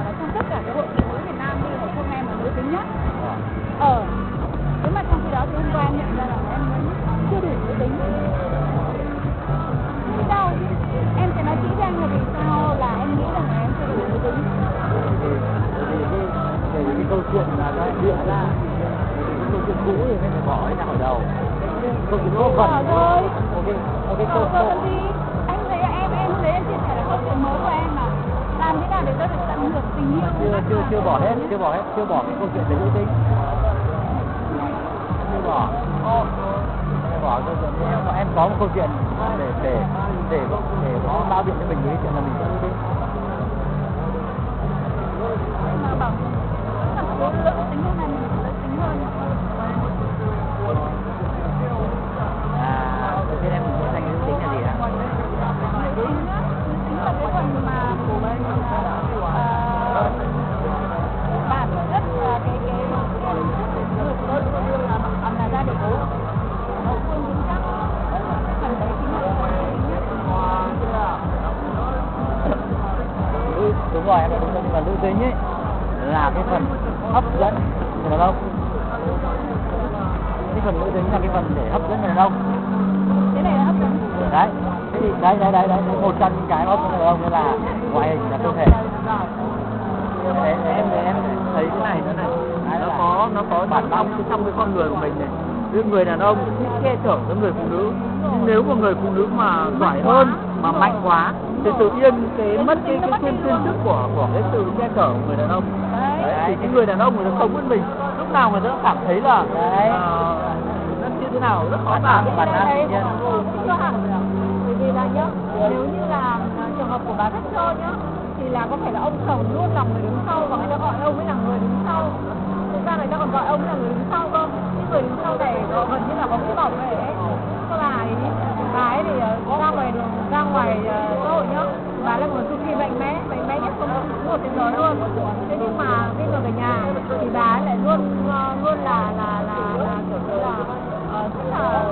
bảo là trong tất cả cái hội phụ nữ Việt Nam đi là không em là nữ tính nhất. Nếu mà trong khi đó thì hôm qua em nhận ra là em vẫn chưa đủ nữ tính. Không đâu, em sẽ nói kỹ cho anh là vì sao là em nghĩ rằng là em chưa đủ nữ tính. Vì cái câu chuyện mà các em bịa ra, cái câu chuyện cũ thì phải bỏ ra khỏi đầu. Câu chuyện có phần thôi. Ok câu gì? Anh thấy em thấy em chia sẻ là câu chuyện mới của em mà. Làm thế nào để tôi được tận hưởng tình yêu? Chưa bỏ cái câu chuyện về nữ tính. Chưa bỏ câu chuyện. Em có một câu chuyện để có bao biện cho mình cái chuyện là mình có nữ tính. Mà bảo là nữ tính hơn này mình nữ tính hơn. Đầu tiên em muốn thành nữ tính là gì hả? Nữ tính là cái phần mà của mình bản chất là cái người tôi là gia đình hậu phương vững chắc. Phần đấy chính là đúng rồi, em đúng rồi, nhưng mà nữ tính ấy là cái phần hấp dẫn người đàn ông. Cái phần nữ tính là cái phần để hấp dẫn người đàn ông. Cái này là hấp dẫn. Đấy, một trong những cái hấp dẫn người đàn ông là ngoại hình, là cơ thể. Em thấy cái này nó có bản năng trong cái con người của mình này. Cái người đàn ông thích che chở với người phụ nữ, nhưng nếu một người phụ nữ mà giỏi hơn, mà mạnh quá thì tự nhiên mất cái thiên chức của cái sự che chở của người đàn ông. Thì cái người đàn ông người ta sống với mình lúc nào người ta cũng cảm thấy là nó như thế nào rất khó tả. Bản năng chưa hẳn rồi. Bởi vì là nhá, nếu như là trường hợp của bà Thất Trơn nhá, thì là có thể là ông chồng luôn là người đứng sau và người ta gọi ông ấy là người đứng sau. Thực ra người ta còn gọi ông là người đứng sau cơ. Cái người đứng sau này gần như là có cái bảo vệ ấy. Các bà ấy thì ra ngoài đường, ra ngoài xã hội nhá, bà là người cực kỳ mạnh mẽ nhất của thế giới luôn. Thế nhưng mà khi mà về nhà thì bà ấy lại luôn là kiểu như là rất là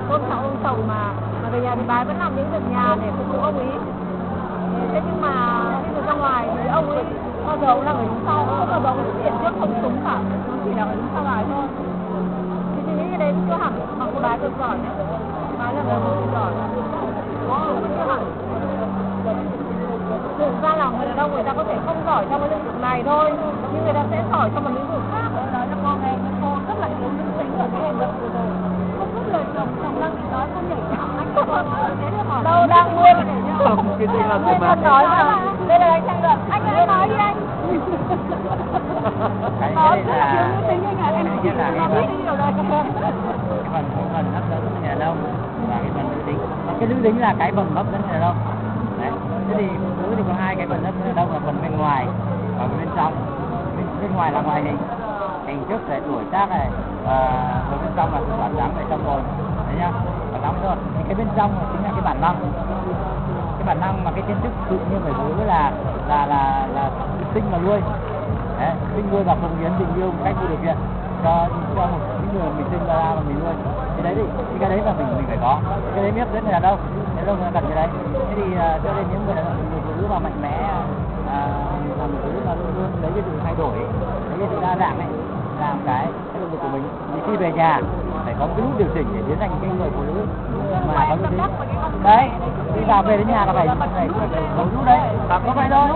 tôn trọng ông chồng, mà về nhà thì bà ấy vẫn làm những việc nhà để phục vụ ông ấy. Thế nhưng mà khi mà ra ngoài thì ông ấy bao giờ ông là người đứng sau, không bao giờ ông xuất hiện trước không súng cả, chỉ là người đứng sau bà ấy thôi. Thì chị nghĩ cái đấy chưa hẳn, mặc dù bà ấy cực giỏi nhá, bà ấy là người cực giỏi, vẫn chưa hẳn. Thực ra là người đàn ông người ta có thể không giỏi trong cái lĩnh vực này thôi, nhưng người ta sẽ giỏi trong một lĩnh vực khác. Đó là con này cô rất là yếu nữ tính ở cái hành động vừa rồi. Không rất lời chồng đang định nói không nhảy nhàng anh không đâu đang nguyên cái gì mà nguyên đang nói mà đây là anh tranh luận, anh nói đi anh. Đó rất là yếu nữ tính anh ạ, em chỉ là biết đi điều đây. Cái phần hấp dẫn người đàn ông và cái phần nữ tính. Cái nữ tính là cái phần hấp dẫn người đàn ông. Đấy. Thế thì phụ nữ thì có hai cái phần hấp dẫn người đàn ông là phần bên ngoài và bên trong. Bên ngoài là ngoại hình, hình thức này, tuổi tác này, và bên trong là bản dáng này, trong rồi, đấy nhá, bản dáng rồi. Thì cái bên trong chính là cái bản năng mà cái kiến thức tự nhiên phải đối với là sinh và nuôi, đấy, sinh nuôi và cống hiến tình yêu một cách vô điều kiện cho một người mình sinh ra và mình nuôi. Thì đấy thì cái đấy là mình phải có, cái đấy biết rất là đâu, thế đâu cần cái đấy. Thế thì cho nên những người phụ nữ mà mạnh mẽ, là một phụ nữ mà luôn luôn lấy cái sự thay đổi, lấy cái sự đa dạng ấy, làm cái động lực của mình. Thì khi về nhà phải có cái lúc điều chỉnh để biến thành cái người phụ nữ mà có cái đấy. Đi vào về đến nhà là phải nấu lúc đấy, và có vậy thôi.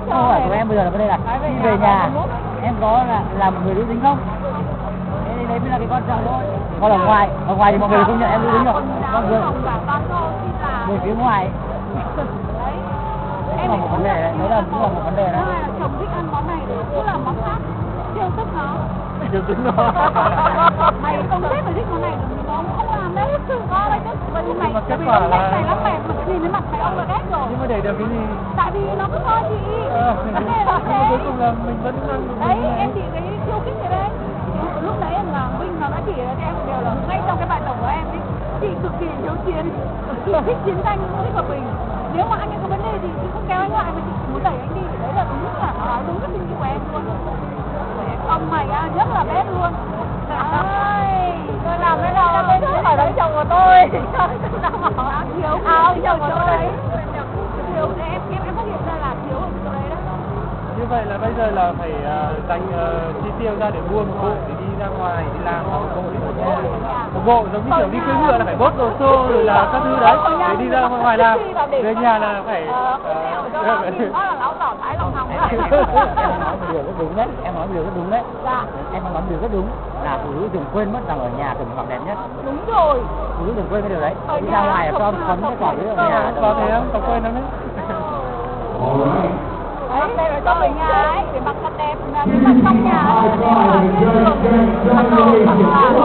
Câu hỏi của em bây giờ là vấn đề là khi về nhà em có là một người nữ tính không? Thế đấy mới là cái quan trọng thôi. Còn ở ngoài thì mọi người không nhận em nữ tính rồi. Người phía ngoài cũng là một vấn đề đấy, đấy cũng là một vấn đề đấy. Chồng thích ăn món này cũng là món khác, chiêu thức nó. Chiêu thức nó. Mày không biết mày thích món này thì nó không làm đấy. Có đấy chứ. Bởi vì mày kết quả là mày lắm mày nhìn thấy mặt mày ông là ghét rồi. Nhưng mà để được cái gì? Tại vì nó cứ thôi chị. Vấn đề là thế. Cuối cùng là mình vẫn đấy, em chỉ cái khiêu khích thế đấy. Lúc nãy em là Vinh nó đã chỉ ra cho em một điều là ngay trong cái bài tổng của em ấy, chị cực kỳ hiếu chiến, chị thích chiến tranh, thích hòa bình. Nếu mà anh ấy có vấn đề gì chị không kéo anh lại mà chị muốn đẩy anh đi, đấy là đúng là nó nói đúng cái tình yêu của em luôn. Không mày á, rất là bét luôn. Đấy, tôi làm thế nào mà tôi thoát khỏi đánh chồng của tôi. Thiếu ông chồng của tôi đấy. Thiếu, em phát hiện ra là thiếu ở chỗ đấy đó. vậy là bây giờ là phải dành chi tiêu ra để mua một bộ để đi ra ngoài đi làm, một bộ giống như kiểu đi cưỡi ngựa là phải bốt đồ xô rồi là các thứ đấy để đi ra ngoài làm, về nhà là phải lão tỏ thái lòng hòng. Em nói điều rất đúng đấy. Dạ. Em nói điều rất đúng là phụ nữ đừng quên mất rằng ở nhà cần mặc đẹp nhất. Đúng rồi. Phụ nữ đừng quên cái điều đấy. Đi ra ngoài cho phấn cái quả đấy ở nhà. Có thế không? Có quên không đấy? Đấy, đây là cho mình nhà ấy, để mặc thật đẹp, nhưng mà trong nhà ấy, mặc đồ, đúng không?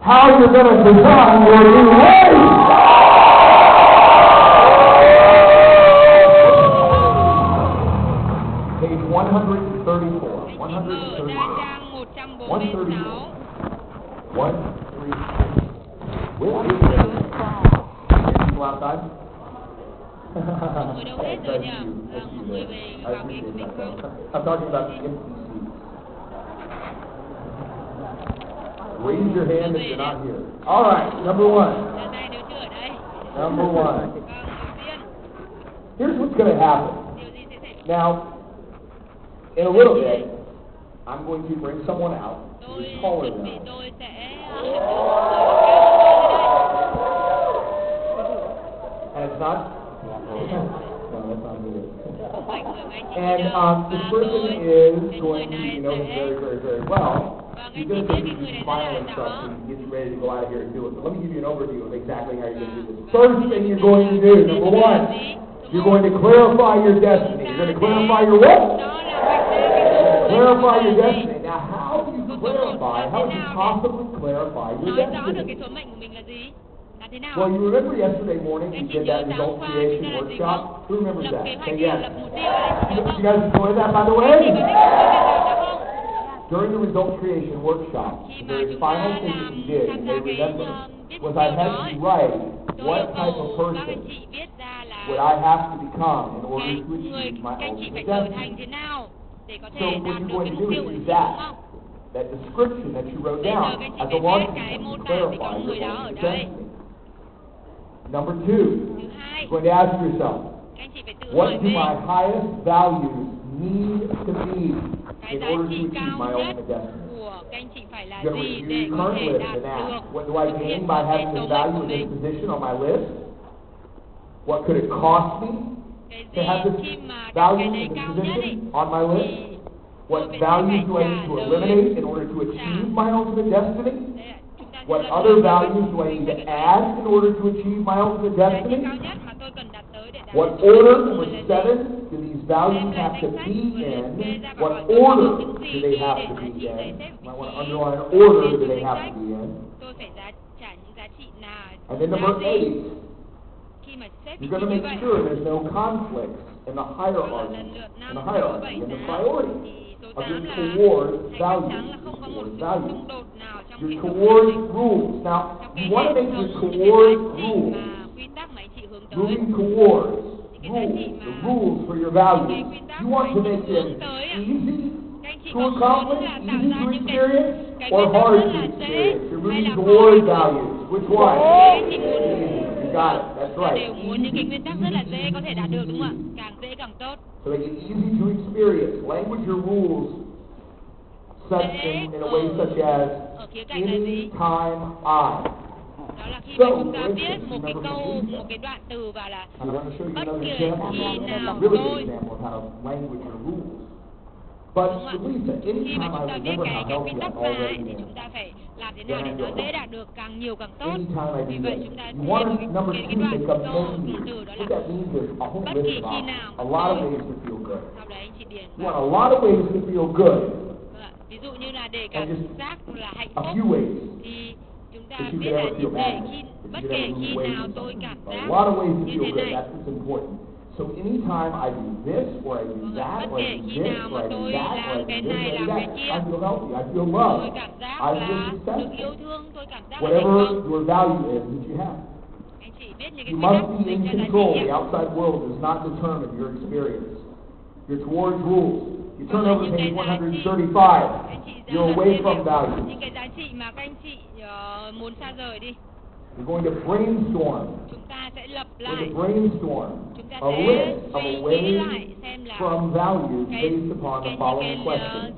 How you're going to design your new life. Page 134. 134. 134. 134. Where are you? Go outside. I'm talking about the empty seat. Raise your hand if you're not here. All right, number one. Number one. Here's what's going to happen. Now, in a little bit, I'm going to bring someone out who's taller than us. And it's not? No, that's not me. And this person is going to, you know, very, very, very well. He's going to take you through final instructions and get you ready to go out of here and do it. But let me give you an overview of exactly how you're going to do this. First thing you're going to do, number one, you're going to clarify your destiny. You're going to clarify your what? Clarify your destiny. Now, how do you clarify? How do you possibly clarify your destiny? Well, you remember yesterday morning we did that result creation workshop? Who remembers that? Say yes. You guys enjoyed that, by the way? During the result creation workshop, the very final thing that we did, and they remember, was I had to write what type of person would I have to become in order to achieve my ultimate destiny. So what you're going to do is use that description that you wrote down as a launching point to clarify your ultimate destiny. Number two, you're going to ask yourself, what do my highest values need to be in order to achieve my ultimate destiny? You're going to review your current list and ask, what do I gain by having this value in this position on my list? What could it cost me to have this value in this position on my list? What values do I need to eliminate in order to achieve my ultimate destiny? What other values do I need to add in order to achieve my ultimate destiny? What order, number 7, do these values have to be in, what order do they have to be in. Might want to underline order do they have to be in. Tôi phải trả những giá trị nào. And then number 8, Khi mà xếp you're going to make sure there's no conflicts in the hierarchy, and the priority of your towards values. Your towards rules. Now, you want to make your towards rules, moving towards rules, the rules for your values. You want to make them easy to accomplish, easy to experience, or hard to experience. You're moving towards values. Which one? You got it. That's right. Đều muốn những cái nguyên tắc rất là dễ có thể đạt được, đúng không ạ? Càng dễ càng tốt. So make it easy to experience. Language or rules such in a way such as anytime I. Đó là khi mà chúng ta viết một cái câu, một cái đoạn từ và là bất kể khi nào tôi. But khi mà chúng ta viết cái quy tắc ra ấy, thì chúng ta phải làm thế nào để nó dễ đạt được, càng nhiều càng tốt. Vì vậy chúng ta viết một cái đoạn câu từ đó là bất kỳ khi nào tôi. Sau đấy chị điền You want a lot of ways to feel good. Ví dụ như là để cảm giác là hạnh phúc thì chúng ta biết là bất kể khi nào tôi cảm giác như thế này. So anytime I do this or I do that or I do this or I do that or I do this or that, I feel healthy, I feel loved, tôi cảm giác I là feel được yêu successful. thương, tôi cảm giác là Whatever thành công. your value is that you have. Anh chị biết những cái You quy tắc must be in dành cho giá control. trị The outside world does not determine your experience. You're towards rules. You turn over page 135. You're away from values. Những cái giá trị mà các anh chị muốn xa rời đi. You're going to brainstorm. Chúng ta sẽ lập We're lại. going to brainstorm Chúng ta a sẽ list of suy away nghĩ lại xem là from values based upon the following question.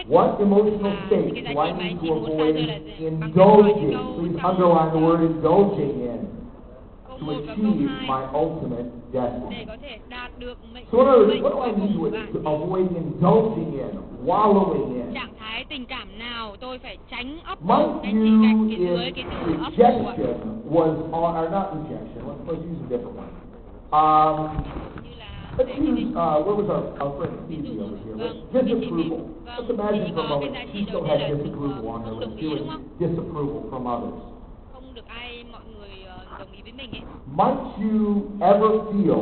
What emotional state do I need to avoid indulging? Please underline the word indulging in to achieve my ultimate destiny. để có thể đạt được mệnh. So what do I need to avoid indulging in, wallowing in? Trạng thái tình cảm nào tôi phải tránh ấp My ủ? Anh chị gạch view cái dưới cái từ is ấp ủ ạ. rejection was on, or not rejection, let's use a different one. Như là Let's use, where was our friend Stevie over here? Disapproval. Let's imagine for a moment she still had disapproval on her list. She was disapproval from others. Không được ai, mọi người đồng ý với mình ấy. Might you ever feel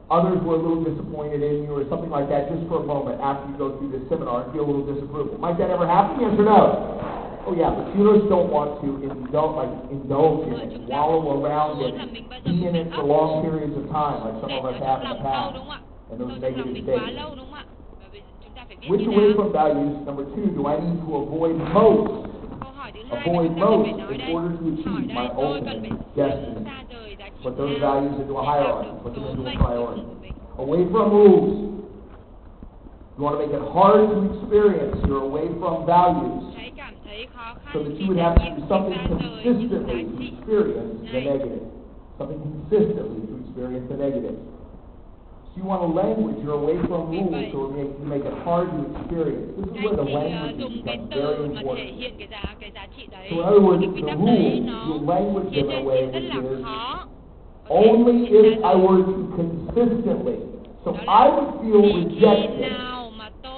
others were a little disappointed in you or something like that just for a moment after you go through this seminar and feel a little disapproval? Might that ever happen? Yes or no? Oh yeah, but you just don't want to indulge in it, wallow around it, be in it for long periods of time like some of us have in the past, and those negative states. Which away from values, number 2, do I need to avoid most? Avoid most in order to achieve my ultimate destiny. Put those values into a hierarchy, put them into a priority. Away from rules. You want to make it hard to experience your away from values so that you would have to do something consistently to experience the negative. Something consistently to experience the negative. So you want to language your away from rules so you make it hard to experience. This is where the language becomes very important. So in other words, the rules, you language them in a way which is only if I were to consistently. So I would feel rejection,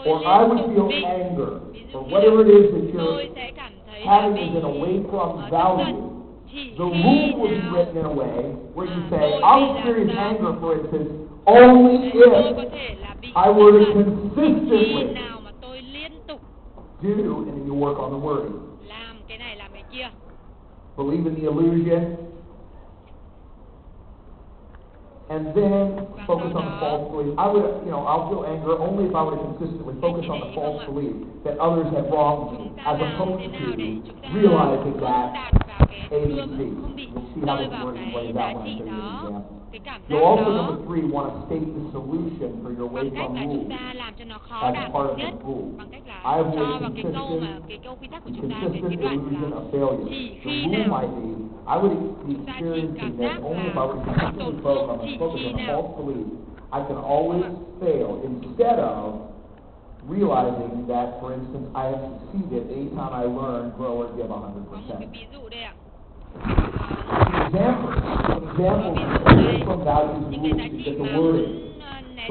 or I would feel anger, or whatever it is that you're having as an away from value. The rule will be written in a way where you say, I'll experience anger, for instance, only if I were to consistently do, and then you work on the wording. Believe in the illusion, and then focus on the false belief. I'll feel anger only if I were to consistently focus on the false belief that others have wronged me, as opposed to realizing that A and B. You'll see how this word plays out when I show you an example. You'll also, number 3, want to state the solution for your way from rules as part of the rule. I avoid consistent illusion of failure. The rule might be, I would be experiencing this only if I were consistently focus on the false belief I can always fail, instead of realizing that, for instance, I have succeeded anytime I learn, grow, or give 100%. Examples from values and rules is that the wording. So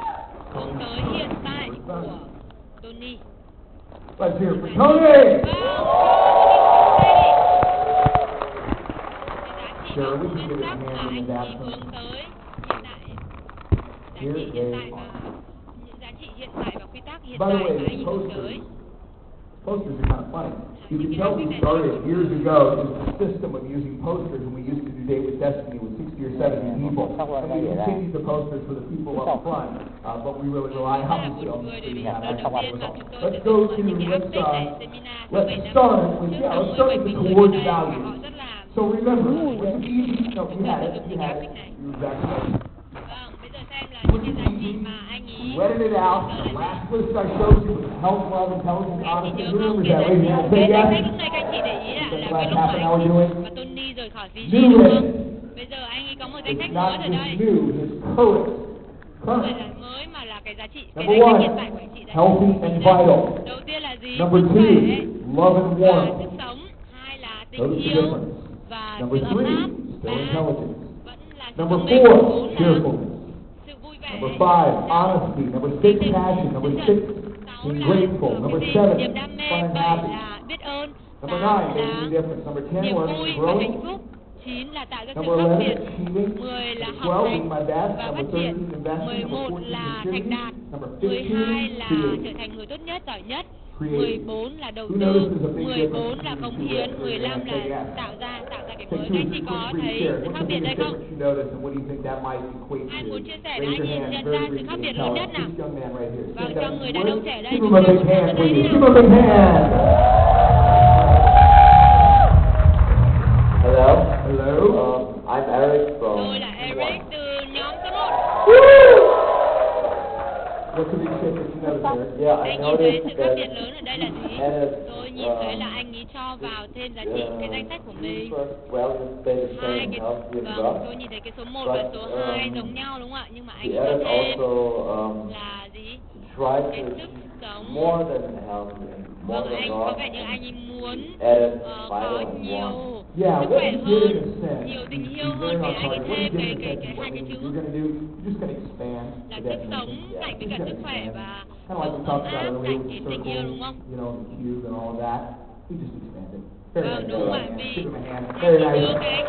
hướng tới hiện tại của Tony. Let's hear it for Tony. Sure, we can get a hand in that. Hướng tới hiện tại, giá trị hiện tại và những giá trị hiện tại và quy tắc hiện tại mà anh hướng tới. Posters are kind of funny. You can tell we started years ago just the system of using posters when we used to do Date with Destiny with 60 or 70 people. And we continued the posters for the people up front, but we really rely obviously on the students. Let's go to, let's start with the towards value. So remember, what's the easy, no, you had it, you were exactly right. Letting it out. The last list I showed you was health, love, intelligence, honesty. Who remembers that? Raise your hand. Say yes. That's last half an hour doing. New it. It's not just new, it's current. Current. Number one, healthy and vital. Number two, love and warmth. Notice the difference. Number three, still intelligence. Number four, cheerfulness. Number 5, honesty. Number 6, passion. Number 6, being grateful. Number 7, fun and happy. Number 9, making a difference. Number 10, learning and growing. Number 11, achieving. Number 12, being my best. Number 13, investing. Number 14, contributing. Number 15, creating. 14 là đầu tư, 14 là cống hiến, 15 là tạo ra cái mới. Các anh chị có thấy sự khác biệt đây không? Ai muốn chia sẻ để anh nhìn nhận ra sự khác biệt lớn nhất nào? Vâng, cho người đàn ông trẻ đây, chúng ta cùng đến đây đi nào. Hello. Hello. I'm Eric from. Tôi là Eric từ nhóm số 1. What's the big difference you noticed there? Yeah, I Anh nhìn thấy noticed sự khác that biệt lớn ở đây là gì? Tôi nhìn thấy là anh ấy cho vào thêm giá trị cái danh sách của mình. Hai cái, vâng, tôi nhìn thấy cái số 1 và số 2 giống nhau đúng không ạ? Nhưng mà anh ấy cho thêm là gì? Cái sức sống. Vâng, anh có vẻ như anh ấy muốn có nhiều sức khỏe hơn, nhiều tình yêu hơn, thì anh ấy thêm cái hai cái chữ là sức sống cạnh với cả sức khỏe và ấm áp cạnh đến tình yêu, đúng không? Vâng, đúng rồi, vì anh đưa cái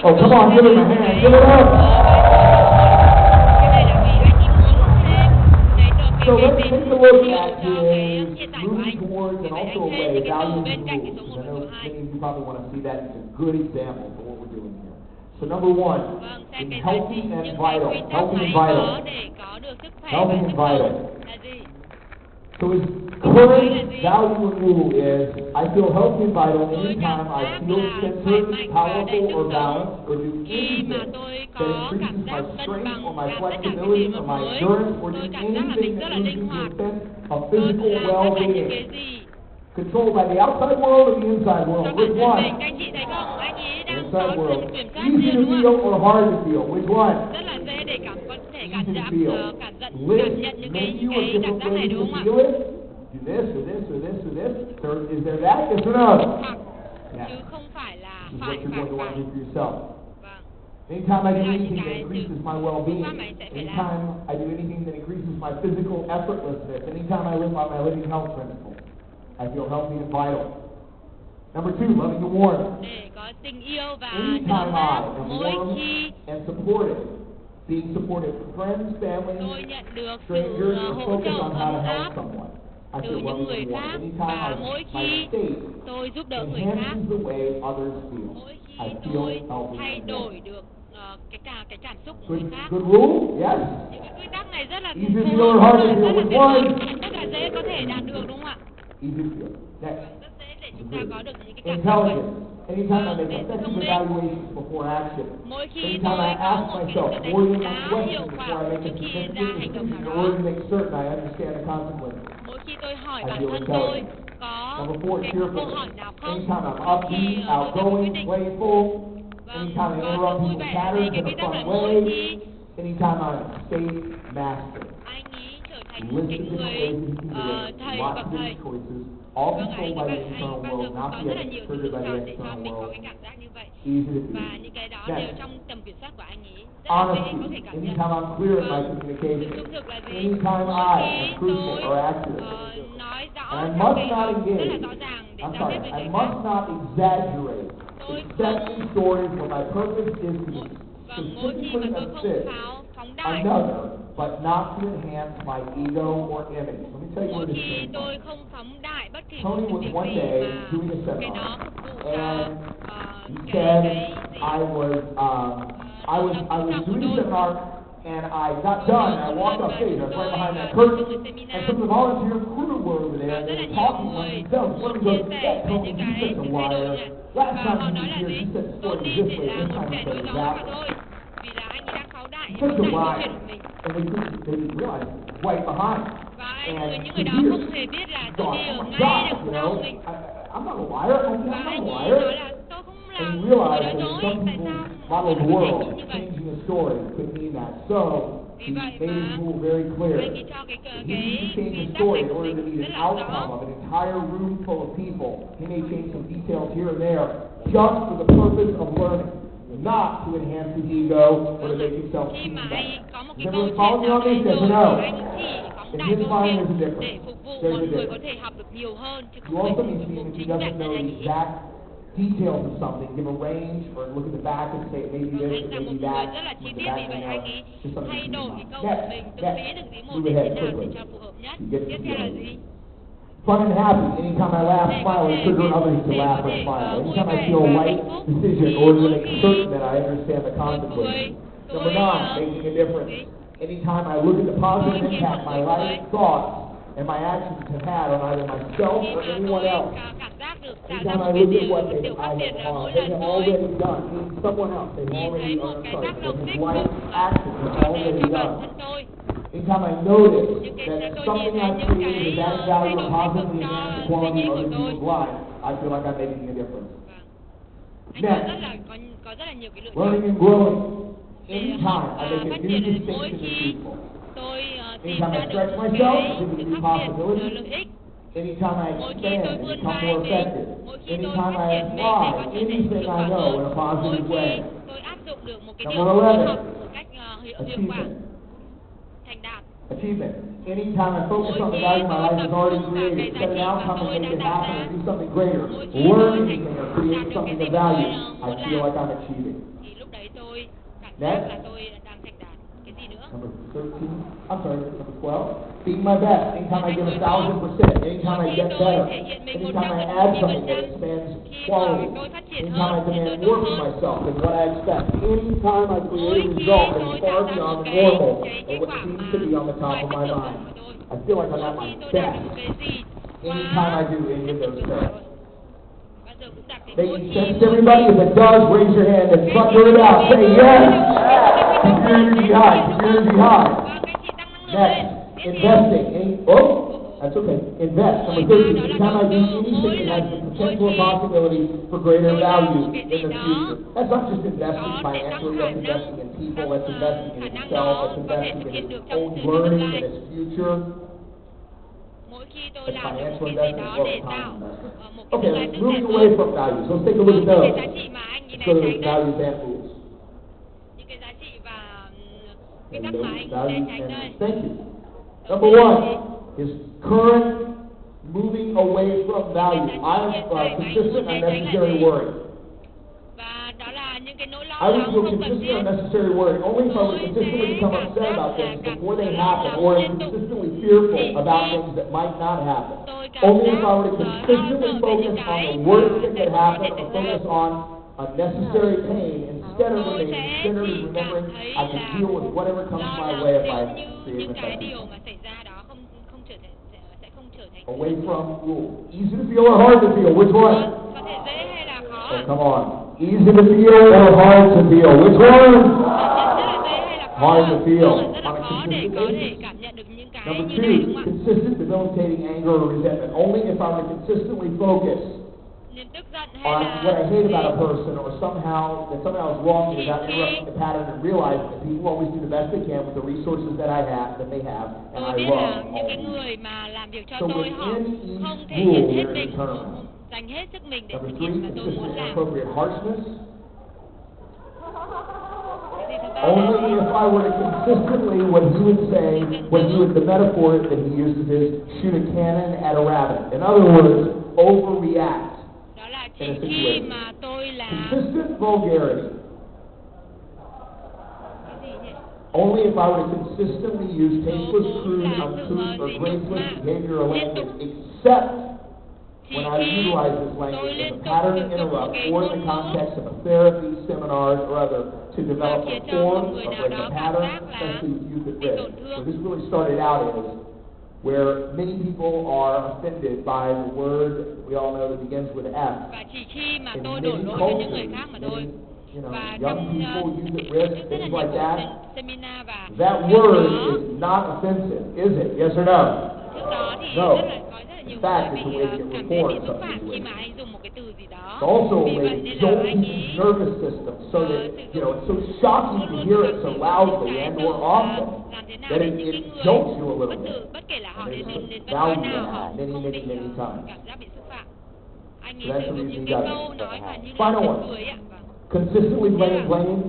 Oh, come on, give him a hand, give it up. Cái này là vì anh ấy muốn thêm cái So let's take a look at cho cái hiện tại của moving anh. towards Vì and vậy also anh thêm a những cái từ value bên cạnh cái rules. số 1 I và know số 2. many of you probably want to see that. It's a good example for what we're doing here. So number 1 Vâng, xem is cái giá healthy trị, and những cái vital. quy tắc Healthy mà and anh vital. có để có được sức khỏe Healthy và and sức vital. sống là gì? So his current value and rule is I feel healthy and vital anytime I feel centered, powerful, or balanced, or do anything that increases my strength or my flexibility or my endurance, or do anything that leads me to a sense of physical well-being. Controlled by the outside world or the inside world? Which one? Anh chị thấy không? Anh ấy đang Inside có world. sự kiểm soát Easy riêng to đúng feel không? or hard to feel? Which one? Rất là dễ để có thể cảm Easy to nhận feel. cảm List nhận những menu cái of cảm different giác này ways đúng to không ạ? feel it. Do this or this or this or this. Or is there that? Yes or no? Hoặc Yeah. chứ không phải là This is phải what you're going to want to do for yourself. Vâng. Anytime I do anything that increases my well-being, Phương pháp mà anh sẽ phải làm. anytime I do anything that increases my physical effortlessness, anytime I live by my living health principle, I feel healthy and vital. Number 2, loving and warm. Để có tình yêu và sự Anytime ấm I áp, am mỗi warm khi and supported, being supported friends, family, tôi nhận được strangers, sự or hỗ trợ focus on how to ấm help áp someone, I từ feel những loving người and warm. khác, Anytime và mỗi my khi state tôi giúp đỡ người khác, enhances the way others feel, mỗi I khi feel tôi healthy thay and warm. đổi được cái cảm xúc của người khác. Good rule? Yes. Những cái quy tắc này rất là Easy to phù feel or hợp, hard to rất feel? là Which tuyệt one? vời, rất là dễ có thể đạt được đúng không ạ? Easy to feel. Next. Rất dễ để chúng ta có được những cái cảm giác vậy. Intelligence. Anytime I make effective evaluations before action. Mỗi khi Anytime tôi I có ask một cái myself, sự or đánh even giá question hiệu before quả I make a trước khi significant ra hành động decision, nào in order đó, to make certain I understand the consequences. mỗi khi tôi hỏi I bản feel thân tôi intelligent. có Number 4, cái cheerful. câu hỏi nào không Anytime I'm trước khi upbeat, tôi ra một quyết outgoing, định. playful, Vâng, anytime I có sự interrupt vui people's vẻ là gì? patterns Cái in quy a tắc là fun mỗi way, khi anytime I'm a state master. anh ấy trở thành một List cái of different người ways that you can do it, thầy, lots bậc of thầy. different choices, all Vâng, controlled by the internal bao giờ world, cũng not có yet rất là nhiều sự triggered lựa by the chọn để cho external mình có world. cái cảm giác như vậy. Easy to Và do. những cái đó Next. đều trong tầm kiểm soát của anh ấy. Rất là dễ có thể Honesty. cảm nhận. Anytime I'm clear in my Sự communication. trung thực là gì? Anytime I Mỗi am khi truthful tôi or accurate. nói rõ And I trong must cái not rất là engage. rõ ràng để I'm giao sorry, tiếp với I người must khác. not exaggerate. Tôi Accepting stories when my purpose is to Vâng, mỗi khi mà specifically tôi không assist phóng đại another, but not to enhance my ego or image. Let me tell you Mỗi where this khi came tôi from. không phóng đại bất kỳ một Tony was việc one gì day mà doing a cái nó seminar, phục vụ cho and he cái said I was doing tôi. a seminar, and I got done, and I walked off stage. I was right behind that curtain, and some of the volunteer crew were over there, and they were talking among themselves. One of them goes, "That Tony, you're such a liar. Last time he was here, he said the story was this way. This time he said it that way." Vì là anh ấy đang phóng đại, Such phóng a đại liar. câu chuyện của mình. And they didn't realize right behind. Và And những người đó to hear, không hề biết là tôi God, đi ở oh my ngay God, đằng you sau know, mình. I'm not a liar. I'm Và not anh a ấy liar. nói là tôi không And làm you người realize nói that dối, some tại people's sao model of the mọi người world, có thể nghĩ như vậy. changing a story, could mean that. So, he made his rule very clear. Anh ấy cho He cái needs to change nguyên a tắc story này in của order to mình meet rất an là outcome rõ. of an entire room full of people. He may change some details here and there just for the purpose of learning, not to enhance his ego or to make himself Khi seem mà better. anh có một Does cái câu everyone follow chuyện me nào on đấy this? Yes or rồi, no? anh chỉ phóng In đại his câu mind, chuyện there's a để difference. phục vụ There's a mọi người có difference. thể học được nhiều hơn, chứ You không phải also phục need to vụ mean if he chính doesn't bản know thân anh the ấy. exact details of something, give a range, or look at the back and say maybe this, Anh là một maybe người that. rất là chi with the tiết, back vì vậy now, anh ấy just something thay to keep đổi in cái mind. câu Next, của mình từng next. tí từng tí một Move để ahead thế nào để quickly. cho phù hợp nhất. You get Tiếp the theo là feeling. gì? Fun and happy. Anytime I laugh, Để có smile, and thể trigger others to để laugh có or thể smile. vui Anytime I vẻ feel và right hạnh phúc. decision Thì or to mỗi make khi certain that I understand the tôi consequences. cười, Number 9, making a difference. Anytime I look at the positive Mỗi khi impact một my người life, thoughts, and my actions have had on either myself khi or mà anyone tôi else. cảm giác được tạo ra Anytime một I cái look at what điều khác biệt là mỗi they lần have tôi already done, meaning someone else, they've nhìn already, thấy một I'm cái sorry, tác động his tích life cực actions have cho already bản done. thân tôi. Anytime I notice Những cái that tôi something nhìn thấy I've những created is cái adding thay value đổi and tích cực positively cho enhance the suy quality nghĩ of của other tôi. people's lives, I feel like I'm making a difference. Anh có rất là nhiều cái lựa Learning chọn and growing. để Anytime học I và make a phát new triển. Mỗi distinction khi with people. tôi tìm Anytime ra I được stretch một myself, cái give me sự new khác biệt, possibilities. lợi ích. Anytime I Mỗi khi tôi expand and vươn become vai more mình, effective. mỗi khi tôi Anytime phát I triển mình để có apply thể anything hiệu I quả know in a hơn, mỗi positive way. khi tôi áp dụng được một cái điều Number tôi 11, học một cách hiệu quả, achievement. thành đạt. Achievement. Anytime I focus on the value my life has already created, set an outcome and make it happen or do something greater, learn anything or create something of value, I feel like I'm achieving. Thì lúc đấy tôi cảm giác là tôi đang thành đạt. Cái gì nữa? Number 13, I'm sorry, number 12, being my best. Anytime I give 1,000%, anytime I get better, anytime I add something that expands quality, anytime I demand more from myself than what I expect, anytime I create a result that is far beyond the normal and what seems to be on the top of my mind, I feel like I'm at my best. Anytime I do any of those things. Making sense to everybody? If it does, raise your hand and thunder it out. Say yes! Keep your energy high. Keep your energy high. Next, investing. That's okay. Invest. Number 13. Anytime I do anything that has the potential or possibility for greater value in the future. That's not just investing financially. That's investing in people. That's investing in himself. That's investing in his own learning and his future. Mỗi khi tôi That's làm được một financial cái gì investment đó as well để as tạo time investment. một cái Okay, tương lai tốt moving đẹp away hơn. from values. Let's take a look at Những cái those. giá trị mà anh nhìn Let's go này to tránh the đây, values and rules. những cái giá trị và cái And cách those mà anh values nên tránh and đây. rules. Thank you. Number 1 is current moving away from values. I'm consistent and unnecessary worry. Và đó là những cái nỗi lo I would lắng feel không cần consistent thiết. and unnecessary worry only if I would consistently become upset about things before they happen, or consistently fearful about things that might not happen. Only if I were to consistently focus on the worst that could happen, or focus on unnecessary pain instead of remaining centered and remembering I can deal with whatever comes my way if I create những an cái effect. điều mà xảy ra đó không trở thành Away from rule. Easy to feel or hard to feel? Which one? có thể dễ hay là khó. Oh, come on. Easy to feel or hard to feel? Which one? Rất là dễ hay là khó. Hard to feel. Rất là khó để có thể cảm nhận được những cái Number như này, đúng 2, không ạ? consistent debilitating anger or resentment. Only if I were to consistently focus Niềm tức giận hay on là what I hate about a person or somehow is wrong without interrupting the pattern and realizing that people always do the best they can with the resources that they have, and tôi I biết love là all những cái of you. người mà làm việc cho So tôi họ within không each thể hiện rule hết there is mình, a term. dành hết sức mình để Number thực 3, hiện mà tôi consistent muốn and làm. appropriate harshness. Cái gì thứ ba? Only if I were to consistently, what he would say, the metaphor that he uses is shoot a cannon at a rabbit. In other words, overreact Đó là in a chỉ khi situation. mà tôi là Consistent vulgarity. cái gì nhỉ? Only if I were to consistently use tasteless, crude, uncouth, or graceless behavior or language, except when I utilize this language as a pattern to interrupt or in the context of a therapy, seminars, or other, to develop reform or break a pattern, especially with youth at risk. Where this really started out is where many people are offended by the word we all know that begins with F. Và chỉ khi mà In tôi many đổ lỗi cho những người cultures, khác mà thôi. many, Và young trong people, youth at tổ risk, chức rất là things nhiều like that. seminar và That word is not offensive, is it? Yes or no? trước đó thì No. có rất là nhiều In fact, người it's a bị way to get cảm thấy bị reformed xúc phạm something khi with. mà anh dùng một cái từ gì đó. It's also a Vì way vậy to nên là jolt anh people's ấy nervous system so that, it's so shocking to hear it so loudly and or often làm thế nào that để it những cái jolts you a người little bit. bất kể là họ đến And đến there's văn hóa value nào in họ that cũng không bị many times. cảm giác bị xúc phạm. Anh So ấy that's sử the dụng reason những he cái does câu it. nói mà như Final là one. cười ạ. Consistently blaming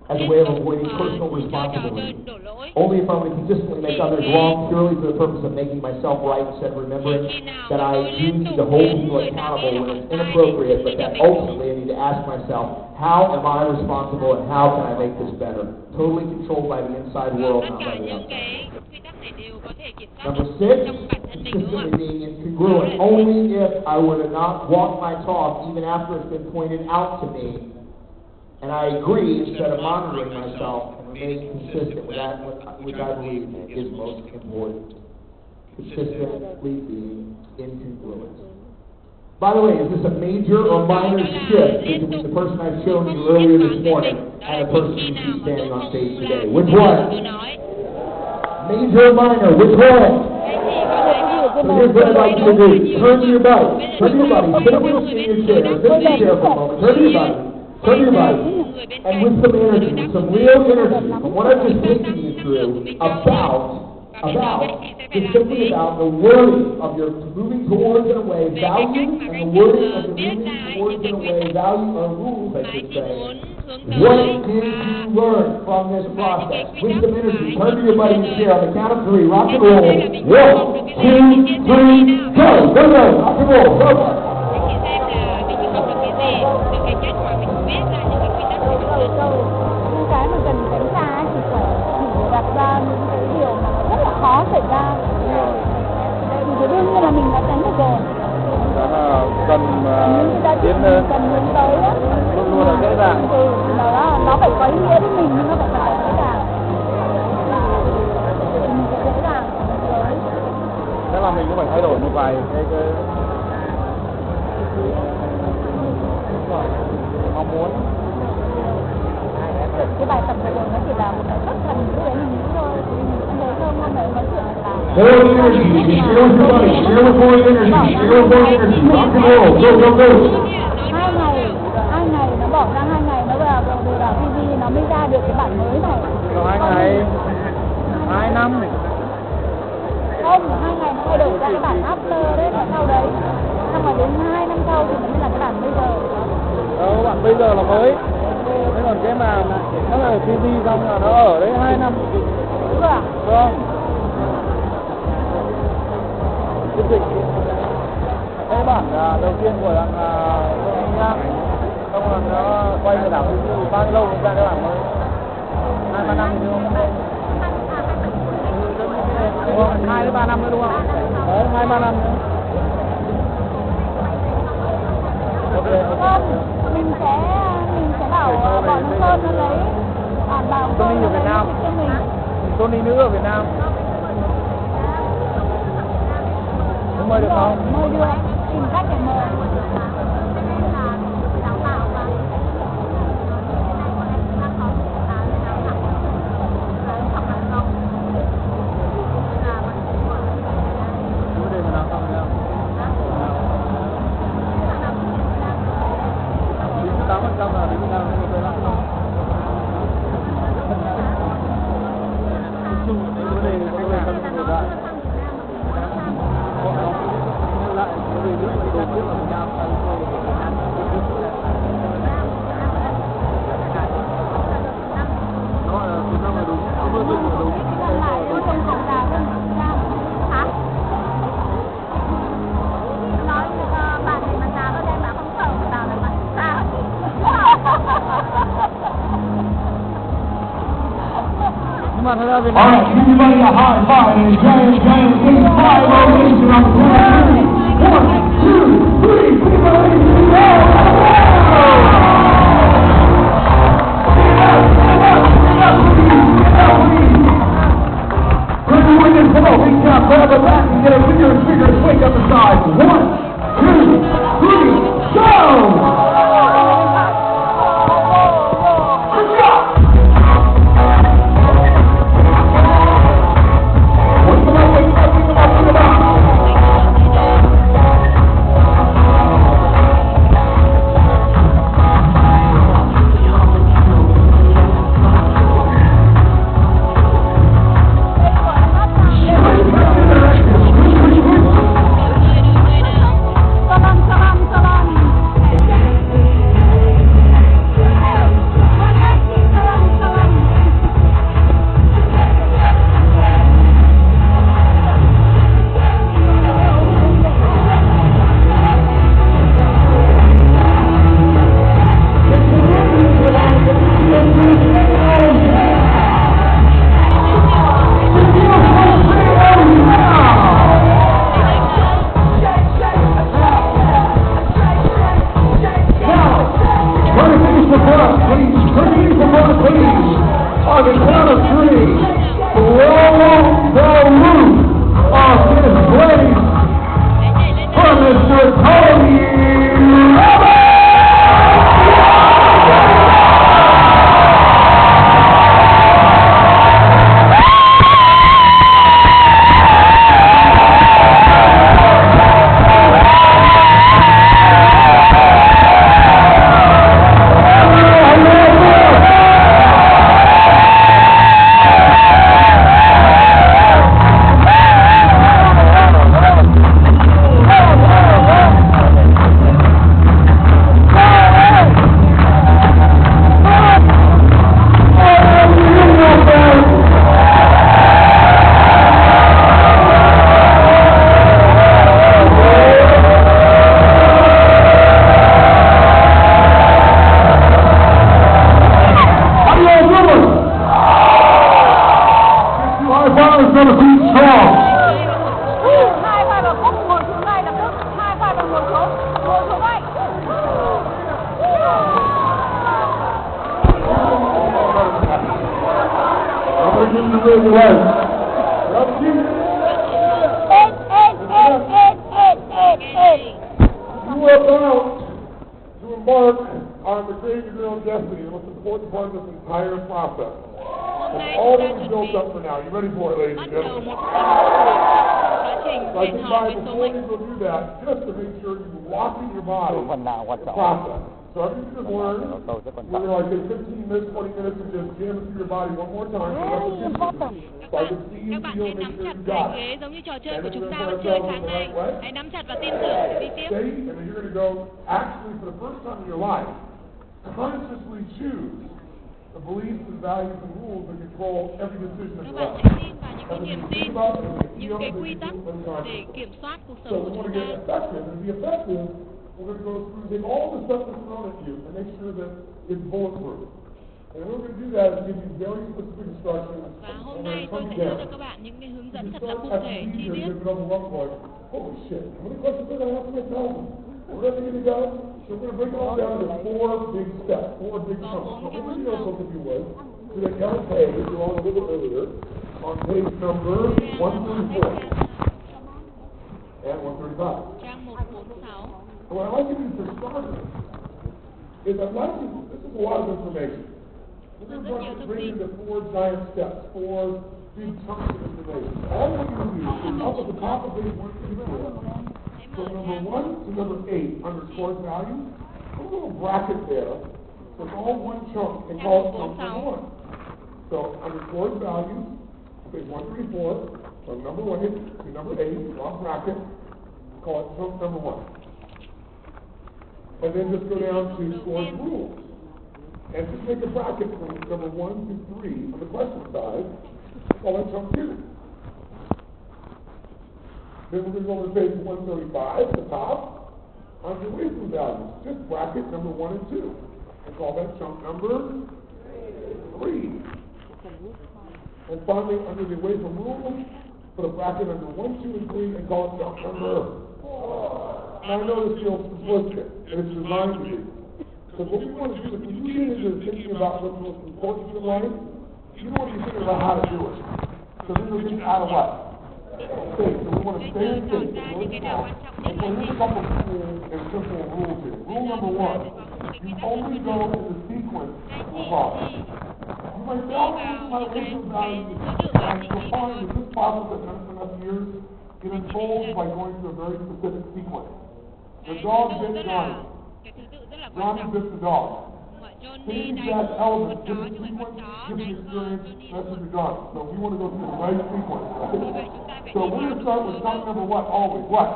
as a way of avoiding personal Chơi trò chơi responsibility. đổ lỗi. Only if I'm going to consistently make others wrong purely for the purpose of making myself right instead of remembering that I do need to hold people accountable when it's inappropriate, but that ultimately I need to ask myself, how am I responsible and how can I make this better? Totally controlled by the inside world, Tất not cả by the những outside. cái quy tắc này đều có thể kiểm soát Number được 6, trong bản thân mình, đúng không consistently ạ? being incongruent. Only if I were to not walk my talk even after it's been pointed out to me, and I agree instead of monitoring myself and remaining consistent with that which I believe is most important. Consistently being incongruent. By the way, is this a major or minor shift between the person I've shown you earlier this morning and the person you see standing on stage today? Which one? Major or minor? Which one? So here's what I'd like you to do. Turn to your buddy. Turn to your buddy. Sit up in your chair. Sit in your chair for a moment. Turn to your buddy. Turn to your buddy. And with some energy, with some real energy from what I've just taken you through just simply about the wording of your moving towards in a way value and the wording of your moving towards in a way value or rules, I should say. What did you learn from this process? With some energy, turn to your buddy and share on the count of 3. Rock and roll. 1, 2, 3, go! Go, go! Rock and roll. Go! Những cái mà cần tránh xa thì phải đặt ra những cái điều mà nó rất là khó xảy ra. Thì đương nhiên là mình đã tránh được rồi. Đó là cần tiến lên, cần hướng tới á. luôn luôn là dễ dàng. Nó phải có ý nghĩa với mình nhưng nó phải là dễ dàng. Mình sẽ dễ dàng. Thế mà mình cũng phải thay đổi một vài cái mong muốn. Cái bài tập vừa rồi nó chỉ là một cái bất thần lúc đấy mình nghĩ thôi. Anh thấy không? Hôm nay nói chuyện là More energy. Share with your buddy. Share with more energy. Share with more energy. Rock and roll. Go, go, go. 2 ngày nó bỏ ra 2 ngày nó vào TV nó mới ra được cái bản mới này. Còn 2 ngày, 2 năm. Không, 2 ngày nó thay đổi ra cái bản after đấy, bản sau đấy. Xong rồi đến 2 năm sau thì nó mới là cái bản bây giờ. Bản bây giờ là mới. Thế còn cái mà nó là TV xong là nó ở đấy 2 năm. Đúng à? Vâng. Tiếp dịch. Cái bản đầu tiên của thằng Nhang, xong rồi nó quay về đảo bao nhiêu lâu mới ra cái bản mới? 2-3 năm thì đúng không? Đúng không? 2-3 năm nữa đúng không? Đấy, 2-3 năm nữa. Sơn, mình sẽ bảo bọn nó Sơn nó lấy bản bảo Sơn nó lấy cho mình. Tony nữ ở Việt Nam. Không mời được không? Mời được, tìm cách để mời. bạn ở Việt All Nam. right, give everybody a high five and a giant big five ovation on the count. 1, 2, 3, come on, come on, big job, grab the back and get a bigger and bigger swing up the side. 1, 2, 3, go! Phần nào quan trọng. So if you just learn, we're like in 15 minutes, 20 minutes of just jamming through your body one more time. Các bạn hãy nắm chặt thành ghế giống như trò chơi của chúng ta vẫn chơi sáng nay. Hãy nắm chặt và tin tưởng để đi tiếp. And then you're going to go, actually for the first time in your life, consciously choose the beliefs and values and rules that control every decision of Các your bạn life. hãy tin vào những cái niềm tin, những cái quy tắc để kiểm soát cuộc So sống we của want chúng to ta. get effective, and to be effective, we're going to go through take all the stuff that's thrown at you and make sure that it's bulletproof. And we're going to do that is give you very specific instructions. Và hôm nay tôi sẽ đưa cho các bạn những cái hướng dẫn thật là cụ thể, chi tiết. Holy shit, how many questions do I have to myself? We're ready to go. So we're going to break it all down to 4 big steps, 4 big chunks. So we're going to go, if you would, to the yellow page you all a little earlier, on page number 134 and 135. Trang 146. So what I'd like to do for starters is I'd like to, this is a lot of information. We're going to break into 4 giant steps, 4 big chunks of information. All we can do is up at the top of page 134. So number 1 to number 8 under stored values, put a little bracket there. So it's all one chunk and call it chunk number 1. So under stored values, page 134, from number 1 to number 8, draw a bracket, call it chunk number 1. And then just go down to stored rules. And just make a bracket from number 1 to 3 on the question side, call it chunk 2. Then we're going to go over to page 135 at the top, under wisdom values. Just bracket number 1 and 2. And call that chunk number 3. And finally, under the away from rules, put a bracket under 1, 2, and 3 and call it Chào, mừng. And I know this feels simplistic, and it's designed to be. So what we want to do is when you get into thinking about what's most important in life, you don't want to be thinking about how to do it. So then you'll get out of what? Faith. So we want to stay in faith. And so here's a couple of cool and simple rules here. Rule number 1, you only go in the sequence of love. You might say, oh, my wisdom value, and you'll find that this process that took enough years, it unfolds by going through a very specific sequence. The dog bit Johnny. Johnny bit the dog. Same exact element, different sequence, different experience, that's what you're done. So we want to go through the right sequence, right? So we're going to start with chunk number what? Always. What?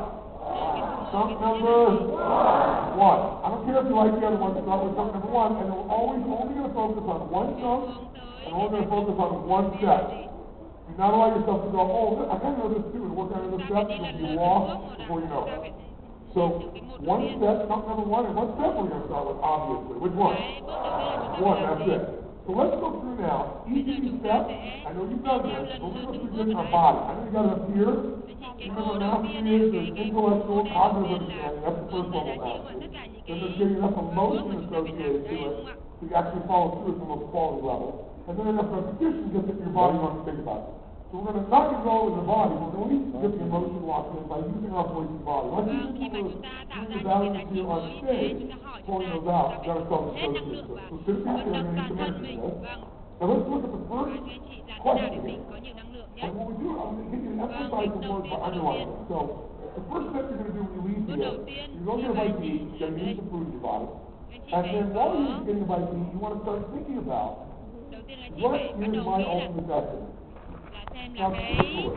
Chunk number 1. I don't care if you like the other one, start with chunk number 1, and we're always only going to focus on one chunk, and we're going to focus on one step. Do not allow yourself to go, oh, I kind of know this too, and work on another step, you'll be lost before you know it. So, one step, chunk number 1, and what step we're going to start with, obviously. Which one? 1, that's it. So let's go through now, each of these steps. I know you've done this, but we're going to do this in our body. I know you got it up here. Remember, mastery is the intellectual, cognitive understanding. That's the first level mastery. Then there's getting enough emotion associated to it to actually follow through at the most quality level. And then enough repetition just that your body wants to think about it. So we're going to not control in the body, we're going to get the emotion locked in by using our voice and body. Let's use the values here on stage, pulling those out, got ourselves associated. So sit back there and make some energy, right? Now let's look at the first question here. And what we do, I'm going to give you an exercise of words by underlining it. So the first step you're going to do when you leave here, you're going to get a bite to eat, you're going to eat some food in your body. And then while you're getting a bite to eat, you want to start thinking about what is my ultimate destiny. Now, truthfully,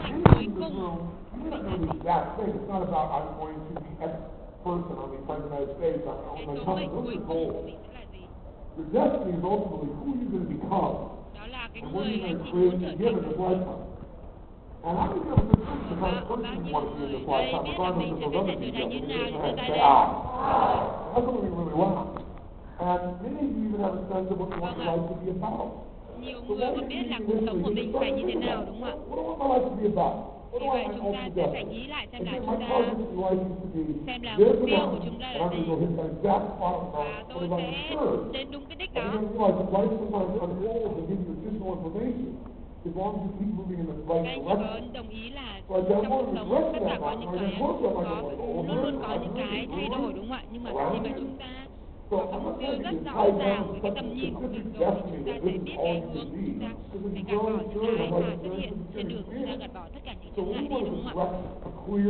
anyone in this room, you don't know the exact thing. It's not about I'm going to be X person on the President of the United States. I'm going to come with your goal. Your destiny is ultimately who you're going to become and what you're going to create and give in this lifetime. And how many of us think the kind of person you want to be in this lifetime, regardless of those other people? You say, that's what we really want. And many of you even have a sense of what you want your life to be about. Nhiều người còn biết là cuộc sống của mình phải như thế nào, đúng không ạ? Vì vậy chúng ta sẽ phải nghĩ lại xem là chúng ta xem là mục tiêu của chúng ta là gì, và tôi sẽ đến đúng cái đích đó. Các anh chị có đồng ý là trong cuộc sống tất cả có những cái luôn luôn có những cái thay đổi, đúng không ạ? Nhưng mà khi mà chúng ta có mục tiêu rất rõ ràng với cái tầm nhìn của mình rồi thì chúng ta sẽ biết cái hướng của chúng ta để gạt bỏ những cái mà xuất hiện trên đường, chúng ta gạt bỏ tất cả những chướng ngại đi, đúng không ạ? Vì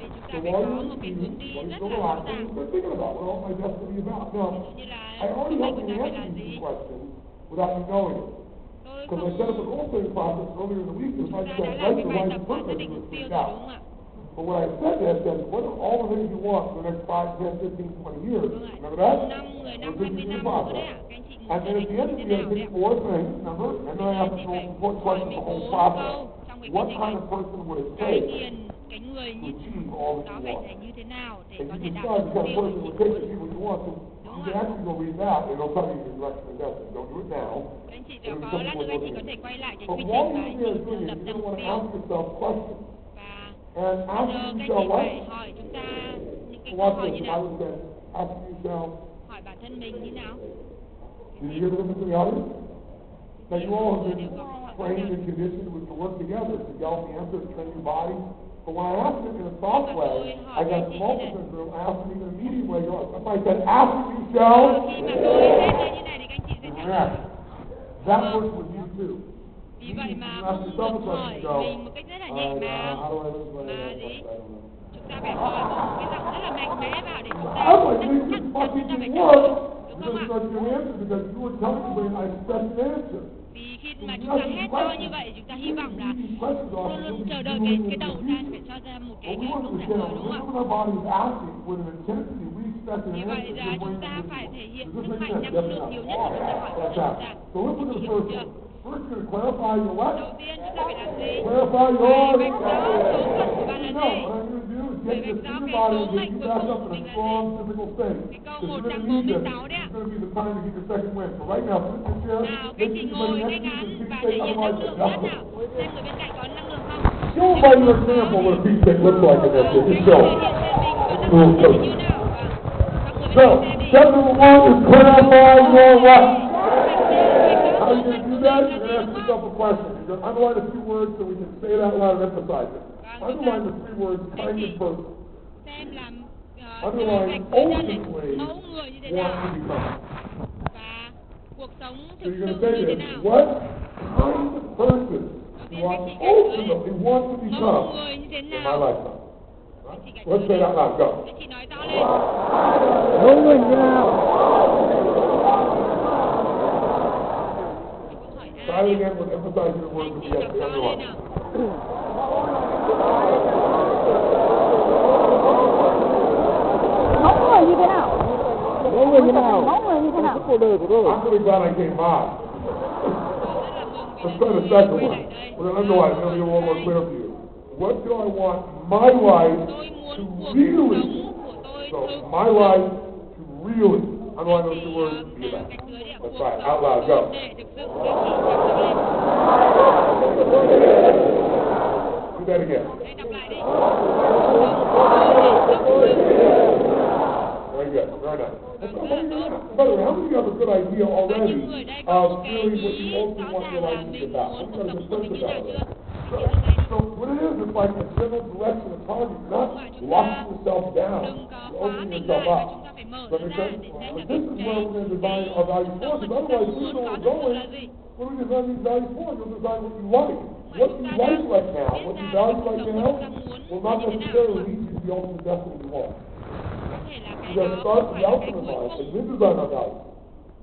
chúng ta phải có một cái hướng đi rất là rõ ràng. Ví dụ như là sứ mệnh của ta phải là gì? Tôi không, chúng ta đã làm cái bài tập và xác định mục tiêu rồi, đúng không ạ? But what I said is that what are all the things you want for the next 5, 10, 15, 20 years? Remember that? And then at the end, you have to pick 4 things, remember? And then I ask the important question the whole process. What kind of person would it take cái người to achieve all that đó you phải want? là như thế nào để And có you thể decide đạt the được kind mục of tiêu person của would take to mình. achieve what you want. So you can actually go read that, and it'll tell you the direction of destiny. Don't do it now. Anh chị có lát nữa anh chị có thể quay lại cái But quy while trình mà you're anh chị doing lập it, ra you're mục going to tiêu. ask yourself questions. Và And bây giờ ask các yourself chị what? phải hỏi chúng ta những cái câu Watch hỏi như this. I nào, would say, ask yourself, hỏi bản thân mình như nào. did you hear the difference in the audience? Now you all have been trained and conditioned to work together to develop the answer to train your body. But when I asked it in a soft way, I got small in the room. I asked it in a medium way. Somebody said, ask yourself. Khi mà tôi hết lên như này thì các anh chị sẽ trả lời. That works with you too. Vì vậy mà không được hỏi mình một cách rất là nhẹ nhàng mà gì? Chúng ta phải hỏi một cái giọng rất là mạnh mẽ vào để chúng ta chắc chắn chúng ta phải trả lời, đúng không ạ? Vì khi mà chúng ta hét to như vậy, chúng ta hy vọng là luôn luôn chờ đợi cái đầu ra phải cho ra một cái câu trả lời, đúng không ạ? Vì vậy là chúng ta phải thể hiện sức mạnh năng lượng nhiều nhất là chúng ta hỏi bản thân ra. Chị hiểu chưa? First, you're going to clarify your what? Đầu tiên chúng ta phải làm gì? Clarify Phải your... vạch rõ số phận của bạn là gì? What I'm going to do is get this in your body and get you back up in a strong physical state. Because you're going to need this. It's going to be the time to get your second win. So right now, sit in your chair, make sure you're ready next to you and keep stay, otherwise you're desperate. Show by your example what a peace stick looks like in this. Just show. So, step number 1 is clarify your what? How are you going to do that? You're going to ask yourself a question. You're going to underline a few words so we can say it out loud and emphasize it. Underline the 3 words, kind and person. Underline ultimately want to become. So you're going to say this, what kind of person do I ultimately want to become in my lifetime? Right? Let's say that out loud, go. Try it again with emphasizing the words with the underline. Mẫu người như thế nào? Mẫu người như nào? Mẫu người như thế nào? Cuộc đời của tôi. I'm really glad I came by. Let's try the second one. We're going to underline it. It's going to be a little more clear for you. What do I want my life to really? So, my life to really. Underline those 2 words. Be about. That's right. Out loud. Go. Do that again. Very good. Very nice. By the way, how many of you have a good idea already of really what you ultimately want your life to be about? How many of you have a good sense about it? So what it is like a general direction of target, not locking yourself down, opening yourself up. Does that make sense? But this is where we're going to design our value for, because otherwise we know where we're going. What do we design these values for? You'll design what you like. What you like right now, what you value right now, will not necessarily lead you to the ultimate destiny you want. You got to start with the outcome in mind and then design our values.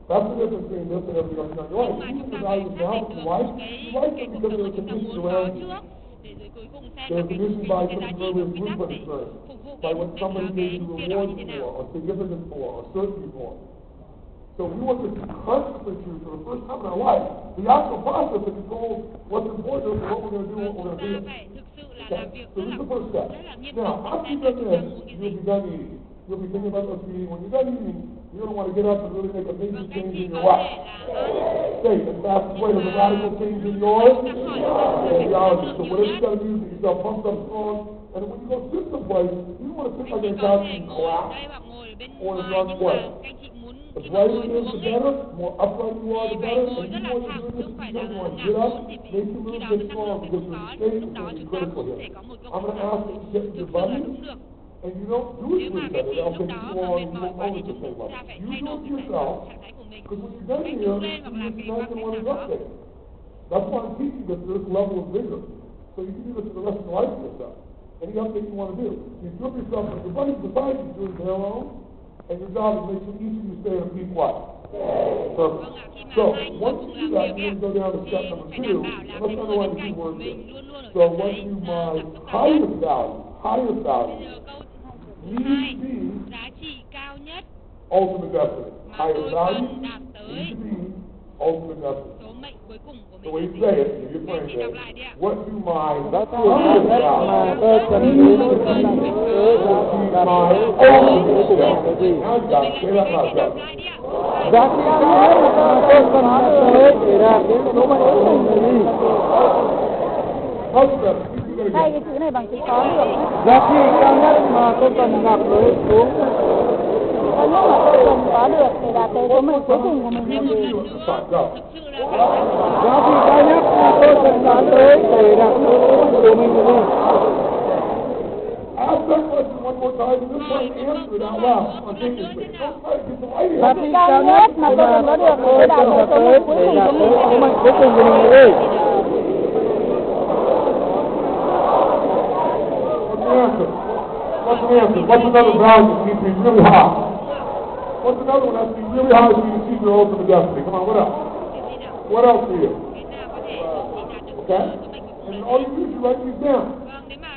That's the difference between this and everything else in your life. You can values now that you like them because they're conditioned around you. They're conditioned by some earlier blueprint experience, by what somebody gave you reward for, or significance for, or certainty for. So we want to consciously choose for the first time in our life the actual process that controls what's important and what we're going to do and what we're going to do. Okay. So this is the first step. Now, after you've done this, you'll be done eating. You'll be thinking about what's eating. When you're done eating, you're going to want to get up and really make a major change in your life. State the fastest way to a radical change in your physiology. So whatever you got to do to get yourself pumped up strong, and when you go sit someplace, you don't want to sit like a couch and collapse or in a drunk way. The brighter it is, the better. The more upright you are, the better. And you want to do this because you want to get up, make your move, get strong, because your state is going to be critical here. I'm going to ask that you get your buddy, and you don't do it for each other. That'll take too long, and you won't always the same level. You do it for yourself, because when you're done here, you're not going to want to update. That's why I'm teaching this to this level of vigor. So you can do this for the rest of your life for yourself. Any update you want to do. You strip yourself, and your buddy's beside you doing their own. And your job is to make sure each of you stay in a peak life. Perfect. So, once you do that, you're going to go down to step number 2. And let's underline the 2 words here. So, what do my highest value need to be ultimate destiny. Highest value needs to be ultimate destiny. So when you say it, you're playing it. What do my highest value need to be my ultimate destiny? Now you got it. Say that loud, go. Giá trị cao nhất mà tôi cần đạt tới để đạt đến số mệnh của mình là gì? Thay cái chữ này bằng chữ có được. Giá trị cao nhất mà tôi cần đạt tới số cao nhất mà tôi cần có được để đạt tới số mệnh cuối cùng của mình là gì? Giá trị cao nhất mà tôi cần đạt tới để đạt tới số mệnh của mình là gì? Ask that question one more time and this time answer it out loud. Giá trị cao nhất mà tôi cần có được để đạt tới số mệnh cuối cùng của mình là gì? What's the answer? What's another value that needs to be really high? What's another one that needs to be really high so you achieve your ultimate destiny? Come on, what else? What else for you? Okay? And all you do is you write these down.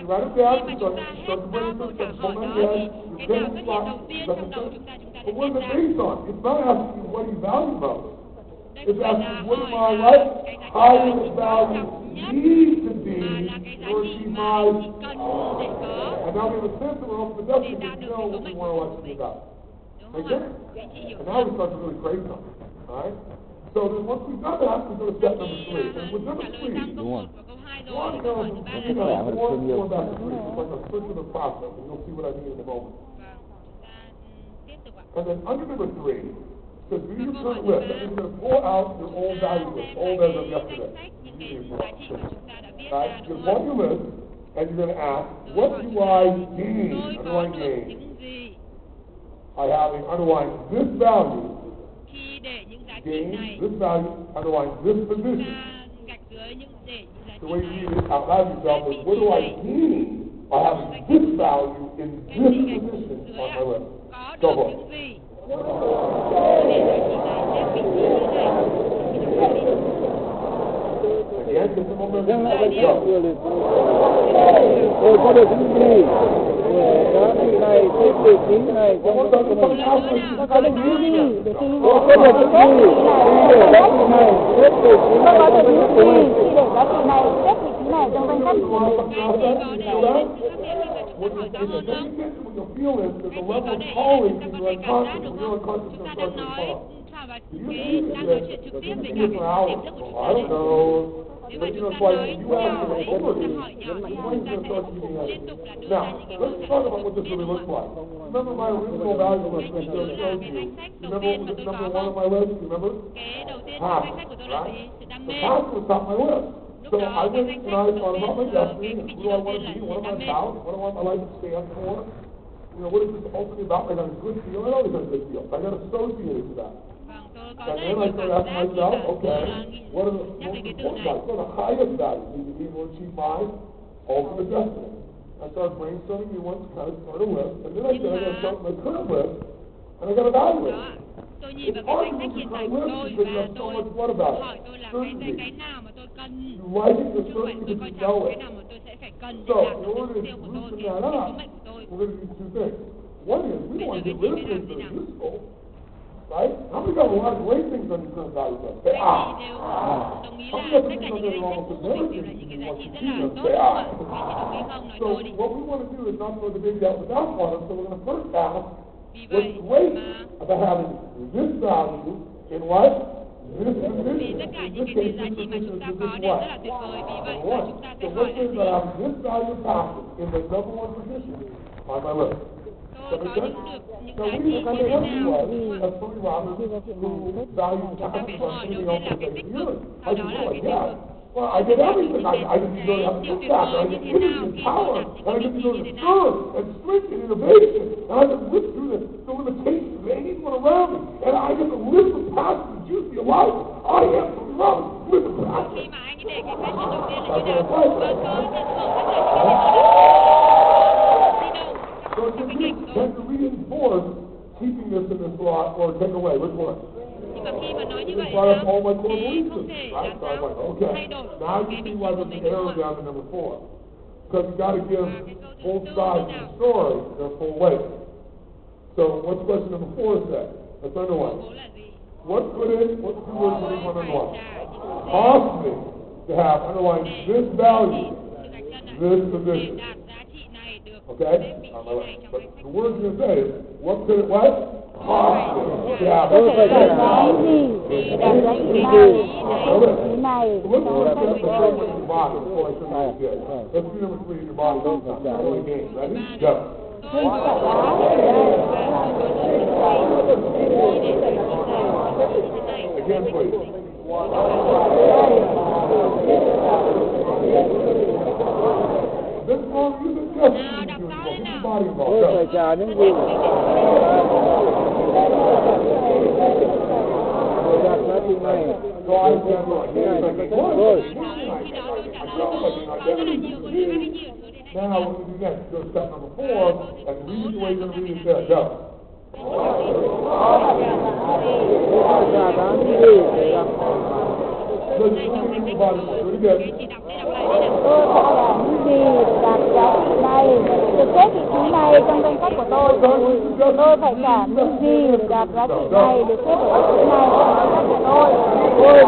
You write it down, you start to bring it to the moment you get it spot. But what is it based on? It's not asking you what you value most. It's asking what am I highest value need to be need là cái giá to trị achieve mà my chị cần để có. And now we have a sense that we're open to destiny, but we know what we want our life to be about. Make sense? And now we start to really crave something. Alright? So then once we've done that, we go to step number 3. And with number 3, Đúng rồi. Câu 2 rồi, one câu hỏi thứ ba là more about the 3. It's like a circular process, and you'll see what I mean in a moment. tiếp tục ạ. And then under number 3, says do your current list. That means you're going to pull out your old value list, old as of yesterday. Những cái giá trị mà chúng ta đã viết Right? ra, You đúng want không? your list, and you're going to ask, what do I gain? Tôi What do có I được gain? những gì I have underlined this value, khi để những giá trị gain này this value, underline this ta position. gạch dưới những để những giá The trị way you này. read it out loud yourself is, what do I gain by having this value in Cái this gì gạch position dưới on ạ? my list? Có Go được for it. những gì để giá trị này xếp vị trí như này. Again, just a moment. Dừng lại Let's go. Tôi có được những gì để giá trị này xếp vị trí này trong One cái more của time, mình. one more time. Tôi có được những gì để khi Tôi có được những gì khi để giá trị này xếp vị trí tôi này có trong được danh sách những của gì mình. khi để giá trị này xếp vị trí này trong danh sách của mình. Cái gì có để sự khác biệt khi mà chúng ta hỏi rõ hơn không? What you'll feel is that Cái the gì level có of để calling chúng ta in có your thể cảm giác unconscious, đúng when your không? unconscious Chúng ta starts đang to nói respond. và You đang nói chuyện trực tiếp với cả for hours. tiềm thức của chúng Well, ta I đấy. don't know. Nếu But mà you chúng know, ta it's nói like you nhỏ ask ấy, them chúng over ta hỏi nhỏ thì When chúng ta you sẽ start using it. liên tục là đưa ra Now, những cái let's câu talk trả about what this biết really đúng looks không? like. Remember my original value list Cái that gì I là showed cái you? danh sách đầu Remember tiên what mà was tôi number có 1 on không? my list? You remember? Cái đầu tiên trong danh sách của tôi là gì? Sự đam The mê. past was top of my list. Lúc So đó I cái went danh and sách I đầu thought tiên, about my cái destiny and vị who trí do I đầu want tiên to là be, what am I đam mê. about, what do I want my life to stand for. You know, what is this ultimately about? I got a good feel. I always had a good feel. I got associated with that. Vâng, tôi có And rất then là I nhiều started cảm asking giác khi myself, mà tôi okay, nghĩ what are the nhắc most đến cái từ important này. values? What are the highest values need to be able to achieve my ultimate destiny? I started brainstorming new ones, kind of start a list, and then I said, I got to start my current list, and I got to evaluate Đó, it. tôi nhìn It's vào cái hard danh to sách look hiện at tại current của list tôi because you và have so tôi much what about hỏi tôi là certainty. cái nào mà tôi cần, You like it, chứ the không phải certainty tôi because coi you trọng know cái it. nào mà tôi sẽ phải cần để So, đạt in được order mục to tiêu của tôi, loosen cái that số up, mệnh của tôi. we're going to do two things. One is we don't want to get rid of things that are useful, right? How many got a lot of great things on your current value list? Say, Các chị đều đồng ý là tất cả những cái danh sách cũ của mình đều là những cái giá trị rất là tốt, đúng không ạ? Các chị đồng ý không? Nói So thôi đi. what we want to do is not throw the baby out with the bathwater, so we're going to first ask, Vì what's vậy great mà about having this value in what? This vì position. tất cả In những this cái case, giá this trị mà position chúng is ta this có đều what? rất là tuyệt vời. Vì vậy Number mà one. chúng ta So sẽ what's hỏi là great gì? about having this value passive in the number one position on my list? Tôi có được những So giá we trị need to như thế understand nào, what đúng không ạ? that's three Robbins who value Chúng ta passive phải on hỏi anything đầu else tiên là that cái they tích do. cực, I sau said, đó là well, cái tiêu yeah. cực. Well, I did everything. I get to go have Điều good tuyệt stuff. vời I như get thế energy nào and khi power. tôi đạt những And cái I vị get to trí go như to thế nào. serve and strength and innovation. And I get to live through the limitations of anyone around me. And I get to live the passion, the juicy life. I am the Robbins. Live the passion. Khi mà anh ấy để cái passion đầu tiên là như That's nào? what I'm Và saying. tôi tận hưởng tất cả những cái gì tôi được đi đâu So trong can cái we cảnh của tôi. tend to reinforce keeping this in this slot or take away? Which one? Nhưng mà khi mà nói như This vậy brought up all my thì core belief không systems, thể right? làm So I sao went, okay. thay đổi Now you cái vị see trí why của there's mình, an đúng arrow không ạ? down to number 4. Because you got to give Cái câu thứ both tư sides như of nào? the story their full weight. So what's question number 4 say? Let's underline. Bố là gì? What could it, what two words would it want to Phải underline? trả những gì Cost me to have underlined để this giá trị value, sự gạch chân này this để position. đạt giá trị này được Okay? xếp vị On trí my này left. trong But danh sách. the word you're going to say is, what could it what? Cost me to have Tôi phải Cái trả gì để đạt giá trị này, vị trí này So let's trong look at danh the sách third của one in your body before I turn to the good. Let's do number 3 in your body this time. How do I gain? Ready? Go. Tôi có được giá trị này và tôi có được những gì để đạt giá trị này như thế này. Again, please. This one, you can just Nào, đọc rõ lên get nào. your body involved. tôi phải Go. trả những gì để đạt giá trị này. So I said, look, here's Này, my tôi good. rồi. Khi đó tôi trả lời có rất là nhiều, có rất là nhiều thứ thế này. Now, what we do next? Go to step number 4 and read the way you're going to read it there. Go. Tôi phải trả giá những gì để đạt So you can read your body. Do it again. Chị đọc đi, đọc lại đi nào. tôi phải làm những gì để đạt giá trị này, thực xếp vị trí này trong danh sách của tôi phải trả những gì để đạt giá trị này, được xếp ở vị trí này trong danh sách của tôi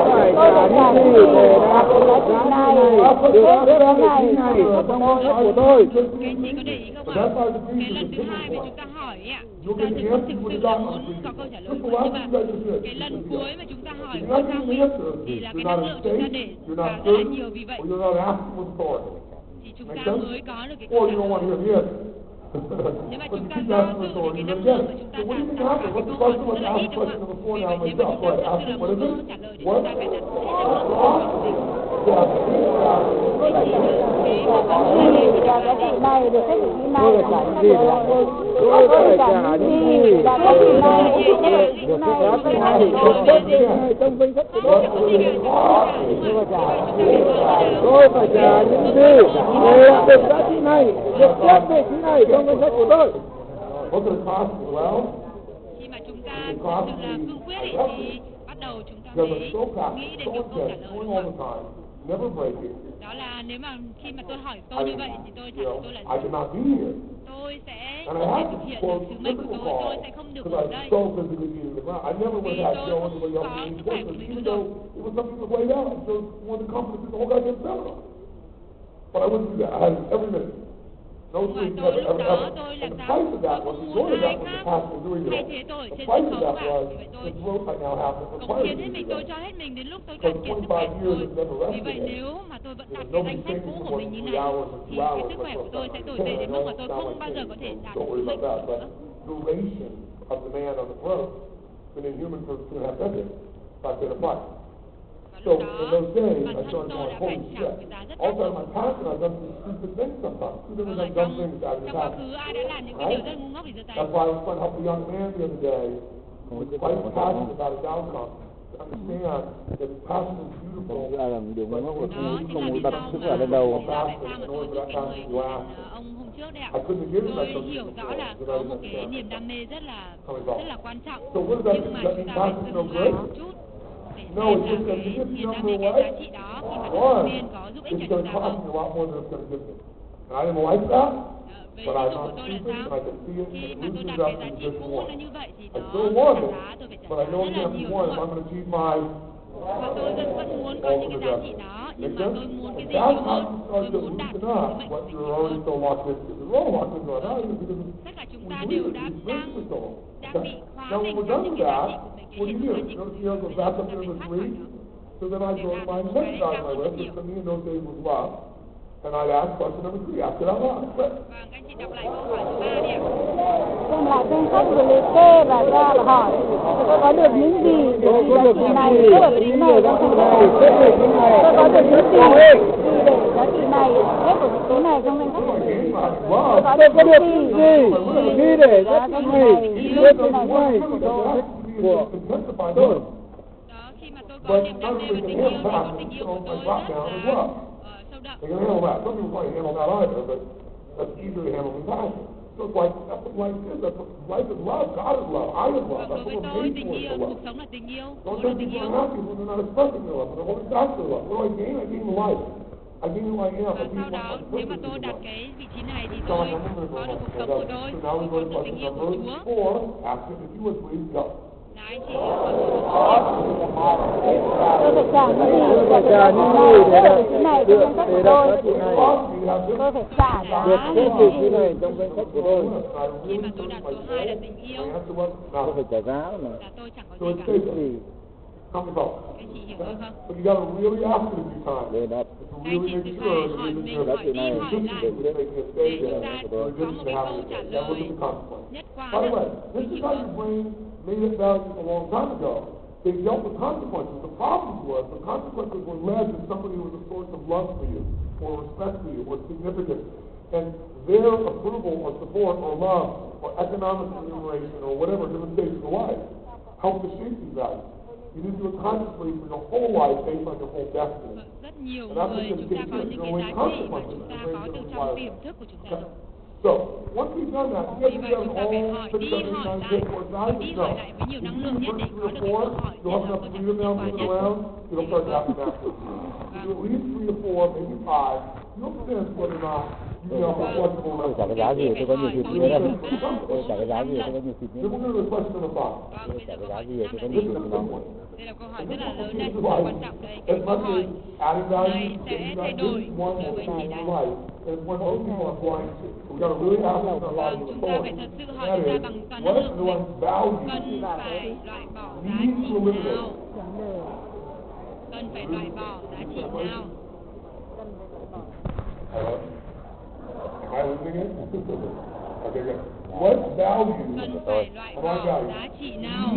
phải trả những gì để đạt giá trị này, được xếp vị trí này trong danh sách của tôi. Các anh chị có để ý không ạ? Cái lần thứ hai mà chúng ta hỏi ạ, chúng ta thực sự là muốn có câu trả lời, nhưng mà cái lần cuối mà chúng ta hỏi không xong ý, thì là cái năng lượng chúng ta để vào rất là nhiều, vì vậy thì chúng ta mới có được cái câu trả lời. Nếu mà chúng ta do dự thì cái năng lượng mà chúng ta đặt vào cái câu hỏi rất là ít, đúng không ạ? Vì vậy nếu mà chúng ta thực sự là muốn câu trả lời thì chúng ta phải đặt hết năng lượng của mình. Vậy thì cái câu hỏi này thì giá trị này được xếp vị trí này trong danh sách của tôi phải trả những gì giá trị này được xếp vị trí này trong danh sách của tôi. Tôi phải trả những gì để được giá trị này, được xếp vị trí này trong danh sách của tôi. Khi mà chúng ta thực sự là cương quyết thì bắt đầu chúng ta mới nghĩ đến những câu trả lời, đúng không ạ? Đó là nếu mà khi mà tôi hỏi tôi như vậy thì tôi trả lời tôi là gì? Tôi sẽ không thể thực hiện được sứ mệnh của tôi sẽ không được ở đây vì tôi không có sức khỏe của mình được. Ngoài tôi lúc đó tôi làm sao tôi không muốn ai khác thay thế tôi trên sân khấu cả, vì vậy tôi cống hiến hết mình, tôi cho hết mình đến lúc tôi cạn kiệt sức khỏe của tôi. Vì vậy nếu mà tôi vẫn đặt cái danh sách cũ của mình như này thì cái sức khỏe của tôi sẽ tồi tệ đến mức mà tôi không bao giờ có thể đạt được sứ mệnh của tôi nữa. Và lúc đó bản thân tôi đã phải trả cái giá rất đắt đỏ. Trong quá khứ ai đã làm những cái điều rất ngu ngốc thì giơ tay. Là làm điều ngu ngốc không đặt sức khỏe lên đầu. Tại sao mà tôi quyết định người ông hôm trước đấy ạ? Tôi hiểu rõ là có một cái niềm đam mê rất là quan trọng, nhưng mà chúng ta phải dừng lại một chút để xem là cái niềm đam mê, cái giá trị đó khi mà động viên có giúp ích cho chúng ta không. Về ví dụ của tôi là sao? Khi mà tôi đặt cái giá trị cũ nó như vậy thì đó trả giá, tôi phải trả giá rất là nhiều, đúng không ạ? Và tôi vẫn muốn có những cái giá trị đó, nhưng mà tôi muốn cái gì nhiều hơn, tôi muốn đạt được sứ mệnh của mình nhiều hơn. Tất cả chúng ta đều đang bị khóa mình trong những cái giá trị của mình, cái hiện thực giá trị của mình, bây giờ chúng ta phải thoát khỏi nó. Việt Nam một cái cao hơn rất nhiều. And I asked question number 3 after that one. Vâng, anh chị đọc lại câu hỏi thứ 3 đi ạ. Xem lại danh sách rồi liệt kê và ra và hỏi tôi có được những gì để giá trị này xếp ở vị trí này trong danh sách của tôi. Tôi có được những gì để giá trị này xếp ở vị trí này trong danh sách của mình. Tôi có được những gì để giá trị này xếp ở vị trí này trong danh sách của tôi. Đó, khi mà tôi có niềm đam mê và tình yêu thì có tình yêu của tôi rất là sâu đậm. They can handle that. Some people can't handle that either, but that's easier to handle than passion. So it's like, that's what life is. That's what life is love. God is love. I am love. That's what we're made for, is love. Cuộc sống là tình yêu. Don't think people are happy when they're not expressing their love. They're holding back their love. What do I gain? I gain life. I gain who I am. Và sau đó, nếu mà tôi đặt cái vị trí này thì tôi có được cuộc sống của tôi, có được tình yêu của Chúa. Đấy, chị hỏi tôi phải trả những gì để giá trị này trong danh sách của tôi. Tôi phải trả giá vị trí này trong danh sách của tôi. Khi mà tôi đặt số 2 là tình yêu, Tôi phải trả giá mà. là tôi chẳng có gì cả. Các chị hiểu không? Để đáp. Các anh chị phải hỏi mình, hỏi đi hỏi lại để chúng ta có một cái câu trả lời nhất quán được. Mình hiểu không? Made it valuable a long time ago. They dealt with consequences. The problem was the consequences were led to somebody who was a source of love for you, or respect for you, or significance. And their approval or support or love or economic remuneration or whatever different stages of life helped to shape these values. You need to do it consciously for your whole life based on your whole destiny. Rất nhiều người chúng ta có những cái giá trị mà chúng ta có từ trong tiềm thức của chúng ta. So, once you've done that, you Vì vậy chúng ta phải hỏi đi hỏi lại với nhiều năng lượng nhất để có được cái câu hỏi nhất là câu trả lời hiệu quả nhất. You'll start having that. You do at least 3 to 4, maybe 5. You'll sense whether or not Tôi chả cái giá gì tôi có nhiều thịt nữa đây. Tôi chả cái giá gì tôi có nhiều thịt nữa. Tôi chả cái giá gì tôi có nhiều thịt nữa. Đây là câu hỏi rất là lớn đây, rất là quan trọng đây. Cái câu hỏi này sẽ thay đổi đối với chị đấy. Vâng, chúng ta phải thật sự hỏi chúng ta bằng toàn năng lực mình. Cần phải loại bỏ giá trị nào? Cần phải loại bỏ giá trị nào? What value Cần phải loại bỏ giá trị nào?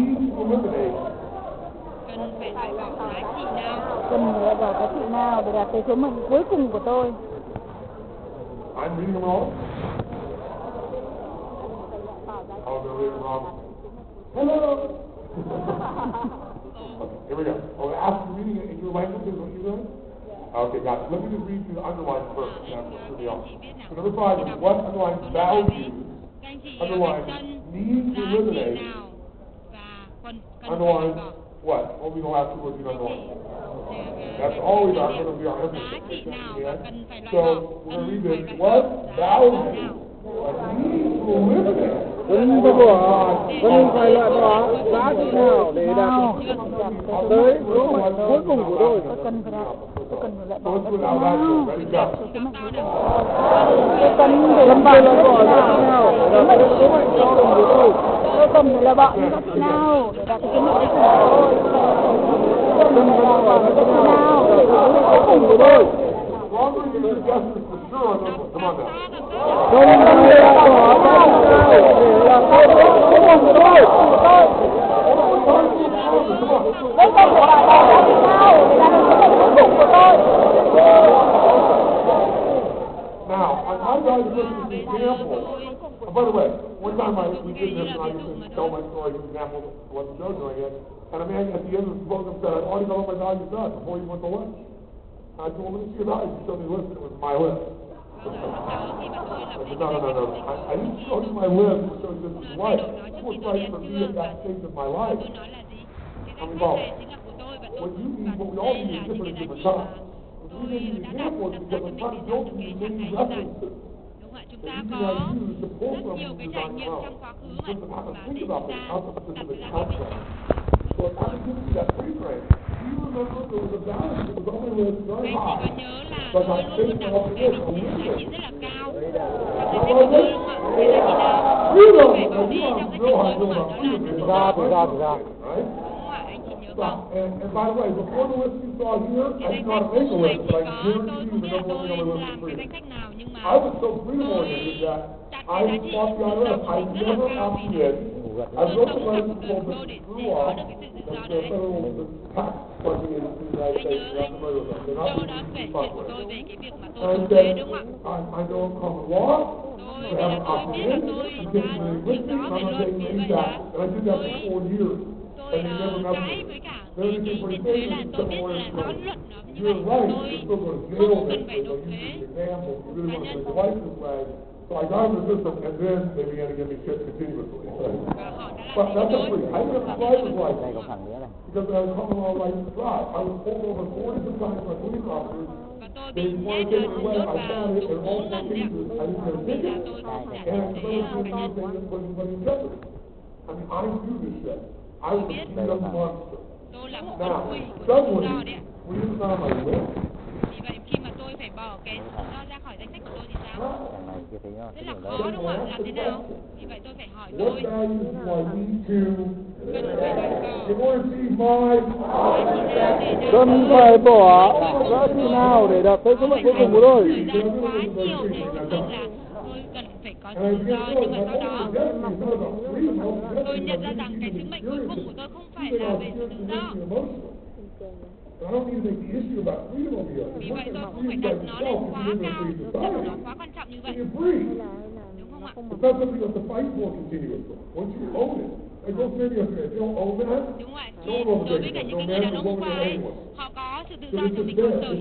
Cần phải loại bỏ giá trị nào? Cần phải loại bỏ giá trị nào để đạt tới số mệnh cuối cùng của tôi? I'm reading them all. Oh, they're reading wrong. Hello. Here we go. Oh, after reading it in your language is what you're doing? Okay, got it. Let me just read you the underline first. So number 5 is what underlines value, underlines need to eliminate, underlines what? What will be the last two words you underline? That's always going to be our emphasis. So we're going to read this. What value need to eliminate? Cần phải loại bỏ giá trị nào để đạt tới số mệnh cuối cùng của tôi? Tôi cần phải loại bỏ Those without actual, ready, go. tôi cần phải loại bỏ giá trị nào để đạt tới số mệnh cuối cùng của tôi? Tôi cần phải loại bỏ những giá trị nào để đạt tới số mệnh cuối cùng của tôi? Tôi cần phải loại bỏ giá trị nào để đạt tới số mệnh cuối cùng của tôi? Longer you get the guesses for sure on this one. Come on now. Cần phải loại bỏ giá trị nào để đạt tới số mệnh của tôi? Tôi cần phải loại bỏ giá trị nào để đạt được số mệnh cuối cùng của tôi? Now, I'm going to give you an example. By the way, one time we did this and I used to tell my story, an example of what the show doing it. And a man at the end of the program said, I've already got all my values done before you went to lunch. And I told him, let me see your values. He showed me a list and it was my list. I said, no. I didn't show you my list to show you this is right. This was right for me at that stage of my life. I'm involved. What you need, what we all need is different at different times. We need an example of different times. Don't need many references. Chúng ta có rất nhiều cái trải nghiệm trong quá khứ mà để chúng ta đặt ra cái vị trí. So I can give you that pre-frame. Do you remember there was a value that was only listed very Các high? anh chị có nhớ là tôi luôn luôn đặt một cái vị trí giá trị rất là cao trong cái của tôi đúng không ạ? Cái giá trị nào tôi phải bỏ đi trong cái sách mới đúng không ạ? Đó là tự do. Đúng không ạ? Anh chị nhớ không? And by the way, before the list you saw here, I did not make a list, but I guarantee you the number one on the list is free. I was so freedom-oriented that I fought the IRS. I never opted in. I wrote the letter to the screw off the federal tax funding in the United States. You're not familiar with them. They're not easy to fuck with. And I said, I know common law. I haven't opted in. I'm getting really with me. I'm not taking any tax. And I did that for 4 years. And they never met me. Then they came for the statement. Some lawyers said, you're right. You're still going to jail. They'll use this as an example. You really want to make your life this way. So I got in the system, and then they began to give me shit continuously. But that's not free. I didn't have a driver's license because I was common law license to drive. I was pulled over 40 different times by police officers. They wanted to take me away. I found it, and all four cases, I didn't get a ticket, and it's really not saying that put anybody in jeopardy. I mean, I do this shit. I was a beat-up monster. Now, suddenly, when you found my list, vì vậy khi mà tôi phải bỏ cái tự do ra khỏi danh sách của tôi thì sao? Rất là khó đúng không ạ? Làm thế nào? Vì vậy tôi phải hỏi tôi what values do I need to cần phải loại bỏ in order to see my Cần phải bỏ giá trị nào để đạt tới số mệnh cuối cùng của tôi? thời gian quá nhiều để chứng minh là tôi cần phải có sự tự do, nhưng mà sau đó tôi nhận ra rằng cái sứ mệnh cuối cùng của tôi không phải là về sự tự do. I don't need to make the issue about freedom over here. Vì vậy tôi không phải đặt nó lên quá cao, đặt nó quá quan trọng như vậy. You're free. Đúng không ạ? It's not something you have to fight for continuously. Once you own it, it goes maybe if you don't own that, Đúng rồi, đối với cả những người đàn ông qua ấy, họ có sự tự do trong mình, họ sở hữu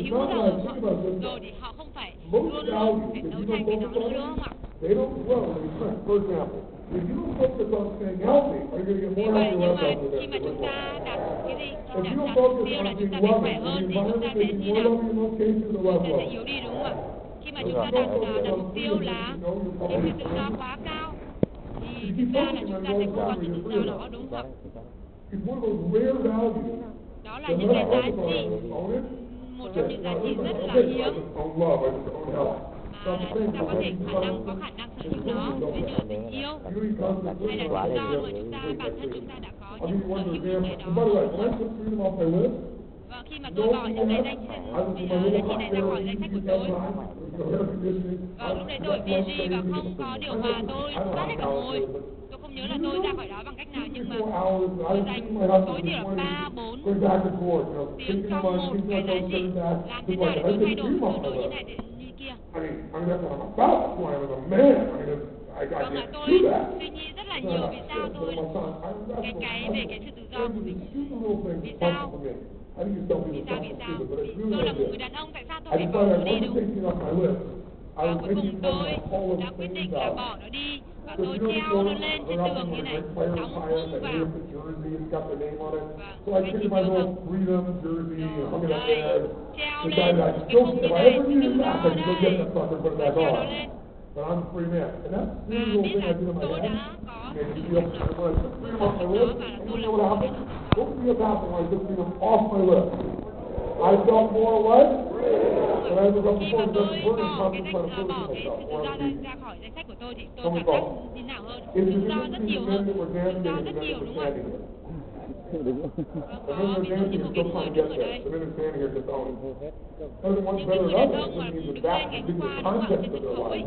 rồi thì họ không phải luôn luôn phải đấu tranh với nó nữa, đúng không ạ? they don't grow in strength. For example, if you don't focus on staying healthy, are you going to Vì get more vậy healthy nhưng or mà less healthy? khi mà chúng ta đạt cái gì, If đạt you don't đạt mục focus tiêu on là chúng being ta phải loving, khỏe the hơn thì chúng ta environment sẽ may be như more nào? loving in most cases or less Chúng ta sẽ loving. yếu đi đúng không ạ? khi mà chúng ta đặt mục tiêu là cái sự tự do quá cao thì thực ra là chúng ta sẽ không có sự tự do đó, đúng không? Đó là những cái giá trị, một trong những giá trị rất là hiếm mà chúng ta có thể có khả năng sở hữu nó, ví dụ tình yêu hay là tự do mà chúng ta bản thân chúng ta đã có những sở hữu những cái đó. Và khi mà tôi bỏ những cái giá trị này ra khỏi danh sách của tôi, và lúc đấy tôi busy và không có điều hòa, tôi tắt hết cả ngồi. Tôi không nhớ là tôi ra khỏi đó bằng cách nào, nhưng mà tôi dành tối thiểu là 3-4 tiếng trong một cái giá trị, làm thế nào để tôi thay đổi như này như kia. Vâng ạ, tôi suy nghĩ rất là nhiều vì sao tôi cái về cái sự tự do của mình. Vì sao? Vì tôi là một người đàn ông, tại sao tôi phải bỏ nó đi, đúng không? Và cuối cùng tôi đã quyết định là bỏ nó đi và tôi treo nó lên trên tường như này, đóng khung vào. Và cái chữ tự do đấy, treo lên cái khung như này, chữ tự do đây, và treo nó lên. Và biết là tôi đã có sự tự do đó và tôi là một cái I felt more what? Khi mà tôi bỏ cái sự tự do ra khỏi danh sách của tôi thì tôi cảm giác như nào hơn? Tự do rất nhiều hơn, tự do rất nhiều, đúng không? Ví dụ như một cái người đứng ở đây, những người đàn ông mà đứng lên cái khoa đứng ở trên sân khấu ấy,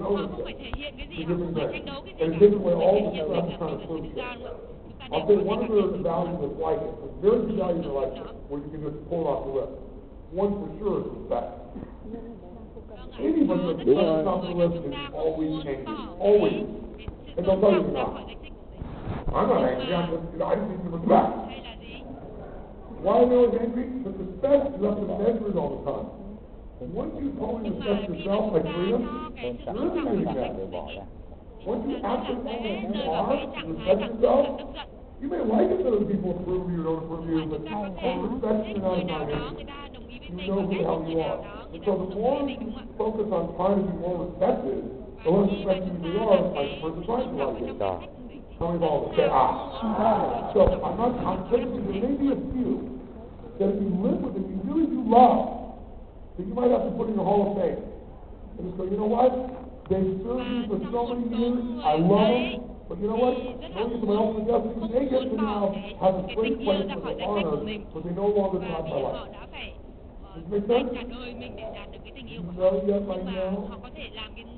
họ không phải thể hiện cái gì, họ không phải tranh đấu cái gì cả, họ phải thể hiện mình là sự tự do, đúng không? I'll say one of the values of life, there's a value in life where you can just pull it off the list. One for sure is respect. Anybody that puts off the list is always angry, always. And they'll tell you not. I'm not angry, I just need to respect. Why are they always angry? Because respect, you have to measure it all the time. Once you totally respect yourself like freedom, there isn't any respect. Once you absolutely respect yourself, you may like it that other people approve you or don't approve you, but self-respect is not enough. You know who the hell you are. And so the more you focus on trying to be more respected, the less respected you are, like the person trying to like it. How many of all say, So I'm saying there may be a few that if you live with, if you really do love, that you might have to put in your Hall of Fame. And just go, you know what? They served me for so many years, I love them. But you know what? Maybe my own suggestions, they get to now have a great place for the honor, but they no longer drive my life. Does it make sense? Cả đời mình để đạt được cái tình yêu của No, họ, yes, I nhưng mà know. họ có thể làm thế nào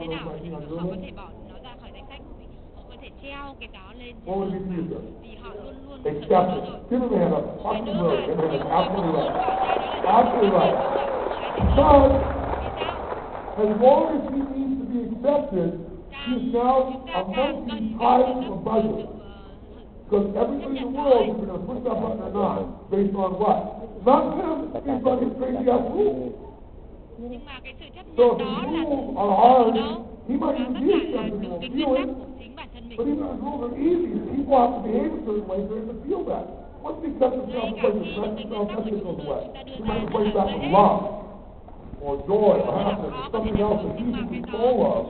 để họ có thể bỏ nó ra khỏi danh sách của mình, họ có thể treo cái đó lên What would you do? vì họ luôn luôn Accept it. Give them a hand up. Absolutely right. Give them a hand up. Absolutely right. Absolutely right. But as long as he needs to be accepted, he's now a monkey tied to a buzzer. Because everybody in the world is going to push that button or not, based on what? Not him, based on his crazy ass rules. Nhưng mà cái sự chấp So nhận if the đó là rules are hard, he might nó even tất be cả là accepted từ and cái won't nguyên feel tắc it. của chính bản thân mình. But even if the rules are easy, people have to behave a certain way for him to feel that. Once he accepts himself and places himself, that shit goes away. He might replace that with love, or joy, or happiness, or something else that he's in control of.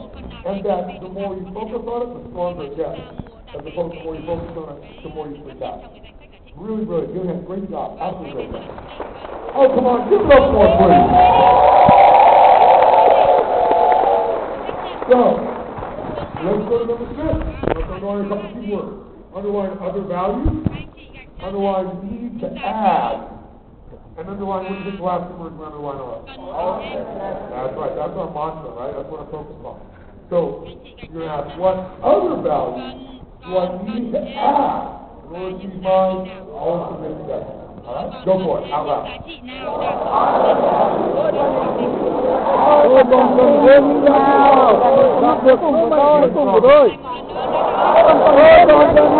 And that the more you focus on it, the stronger it gets. As opposed to the more you focus on it, the more you freak out. Really, really, you have great job. Absolutely great job. Oh, come on, give it up for him, please. So, let's go to number 6. Let's underline a couple key words. Underline other values. Underline need to add. And underline what you think the last two words we underline are. That's right, that's our mantra, right? That's what I'm focused on. So, you're going to ask, what other values do I need to add in order to keep mine all submit together? All right? Go for it, out loud. Tôi còn cần thêm nào đạt được số mệnh cuối cùng của tôi. Tôi còn cần thêm những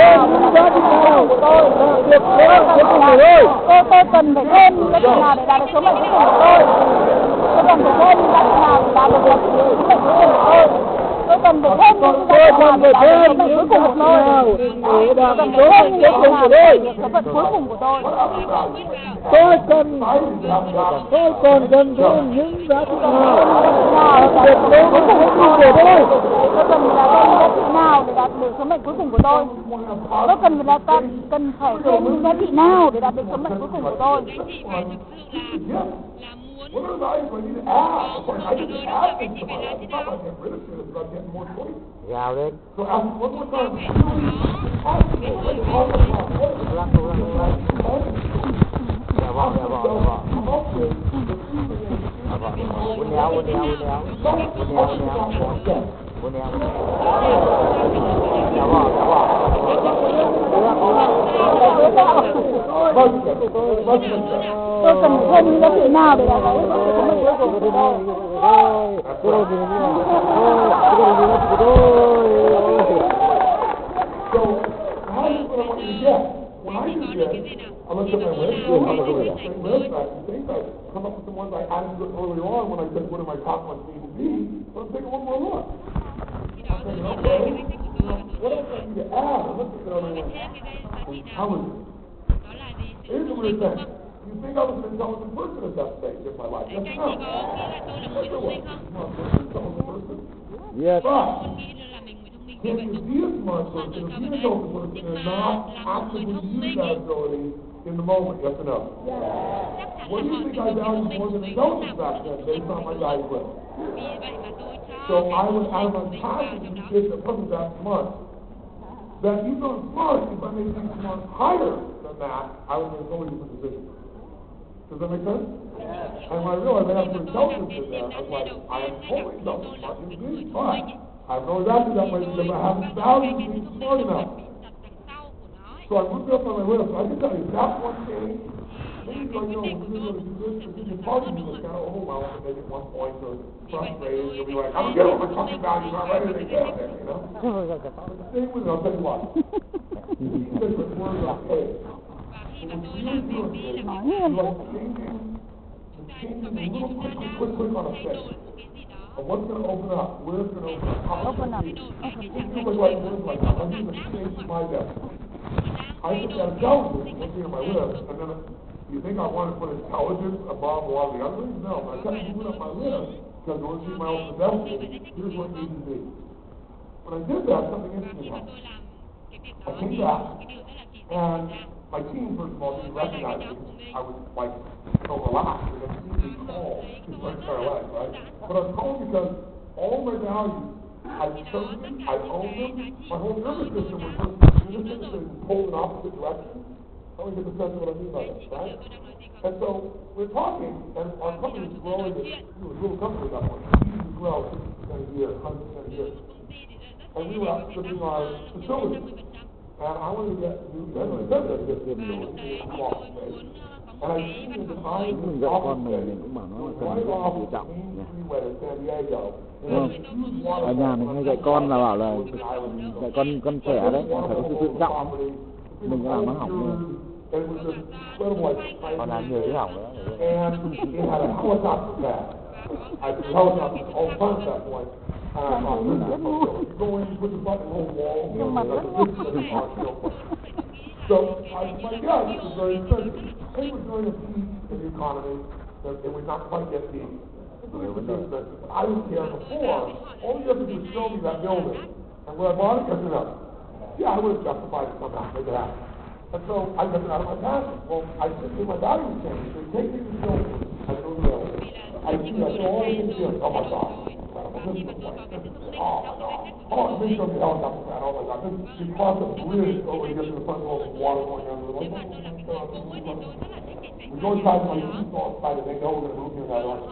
giá trị nào của tôi đạt được số mệnh cuối cùng của tôi. Tôi cần phải thêm những cái gì nào để đạt được số mệnh cuối cùng của tôi. Tôi cần phải thêm những cái gì nào để đạt được số mệnh cuối cùng của tôi. Tôi cần phải thêm những cái gì nào để đạt được số mệnh cuối cùng của tôi. Để đạt được số mệnh cuối cùng của tôi. số phận cuối cùng của tôi. Tôi cần thêm những giá trị nào để đến với cuối cùng của tôi. Tôi cần là thêm giá trị nào để đạt được số mệnh cuối cùng của tôi. Tôi cần là cần phải thêm những giá trị nào để đạt được số mệnh cuối cùng của tôi. Anh chị phải thực sự là muốn có trả lời được cái gì đó thì phải làm thế nào? Gào lên. Tôi cần thêm những giá trị nào để đạt được số mệnh cuối cùng của tôi. When I do this, I look at my list, I come up with the ones I added early on when I said what are my top ones need to be, but I'm taking one more look. I'm thinking, okay, what else I need to add? I'm looking at the other one. Intelligence. Here's the weird thing. You think I was an intelligent person at that stage in my life? Yes, no. Yes. But can you be a smart person if you know the person and not actively use that ability in the moment? Yes or no? What do you think I valued more than intelligence back then based on my guidance list? So I was out of my passion to get the person that smart. That even though I'm smart, if I made things smart higher than that, I would make a totally different decision. Does that make sense? And when I realized I have to intelligence in there, I was like, I am totally self-smart and good, but I have no exactly that way because I haven't valued being smart enough. So I looked up on my list. I can tell you that one thing. Maybe I know when you're going to do this, or this part of you is kind of overwhelmed and maybe at one point or frustrated. You'll be like, I'm going to get all my fucking values. I'm ready to get out there, you know? The same with it, I'll tell you what. These different words are paid. And what you're doing is you're like changing a little quick on a face. Of what's going to open up, where it's going to open up, how it's going to be. Think of it like this, like I'm going to change my desk. I think that intelligence would be on my list, and then you think I want to put intelligence above a lot of the others? No, but I kept moving up my list because I want to see my own potential. Here's what it needs to be. When I did that, something interesting happened. I came back, and my team, first of all, didn't recognize me. I was like so relaxed because it's easy call to my entire life, right? But I was calm because all my values, I chose them, I owned them. My whole nervous system was pulled in opposite directions. I only get the sense of what I mean by that, right? And so we're talking, and our company is growing. It was a little company at that point. We used to grow 50% a year, 100% a year. And we were outstripping our facility. And I wanted to get new business. And I seen the eyes of the office right off the freeway to San Diego. Ở nhà mình hay dạy con là bảo là dạy con trẻ đấy phải có sự tự trọng, đừng có làm nó hỏng luôn. Còn làm nhiều chứ hỏng nữa. And it had a helicopter pad. I could helicopter all fun at that point. Go in, put the button on the wall. So my guess was very simple. It was going to peak in the economy. It would not quite get peak. I didn't care before. All you have to do is show me that building. And when I bought it, guess what? Yeah, I would have justified it somehow, make it happen. And so I got it out of my passion. Well, I said, my value changed. They take me to the building. I go to the building. I see all these things. Oh my God. Oh, this is going to be helicopter pad. Oh my God. This cross a bridge over to get to the front door with water going down to the lake. We go inside my people outside and they know we're going to move here. And I don't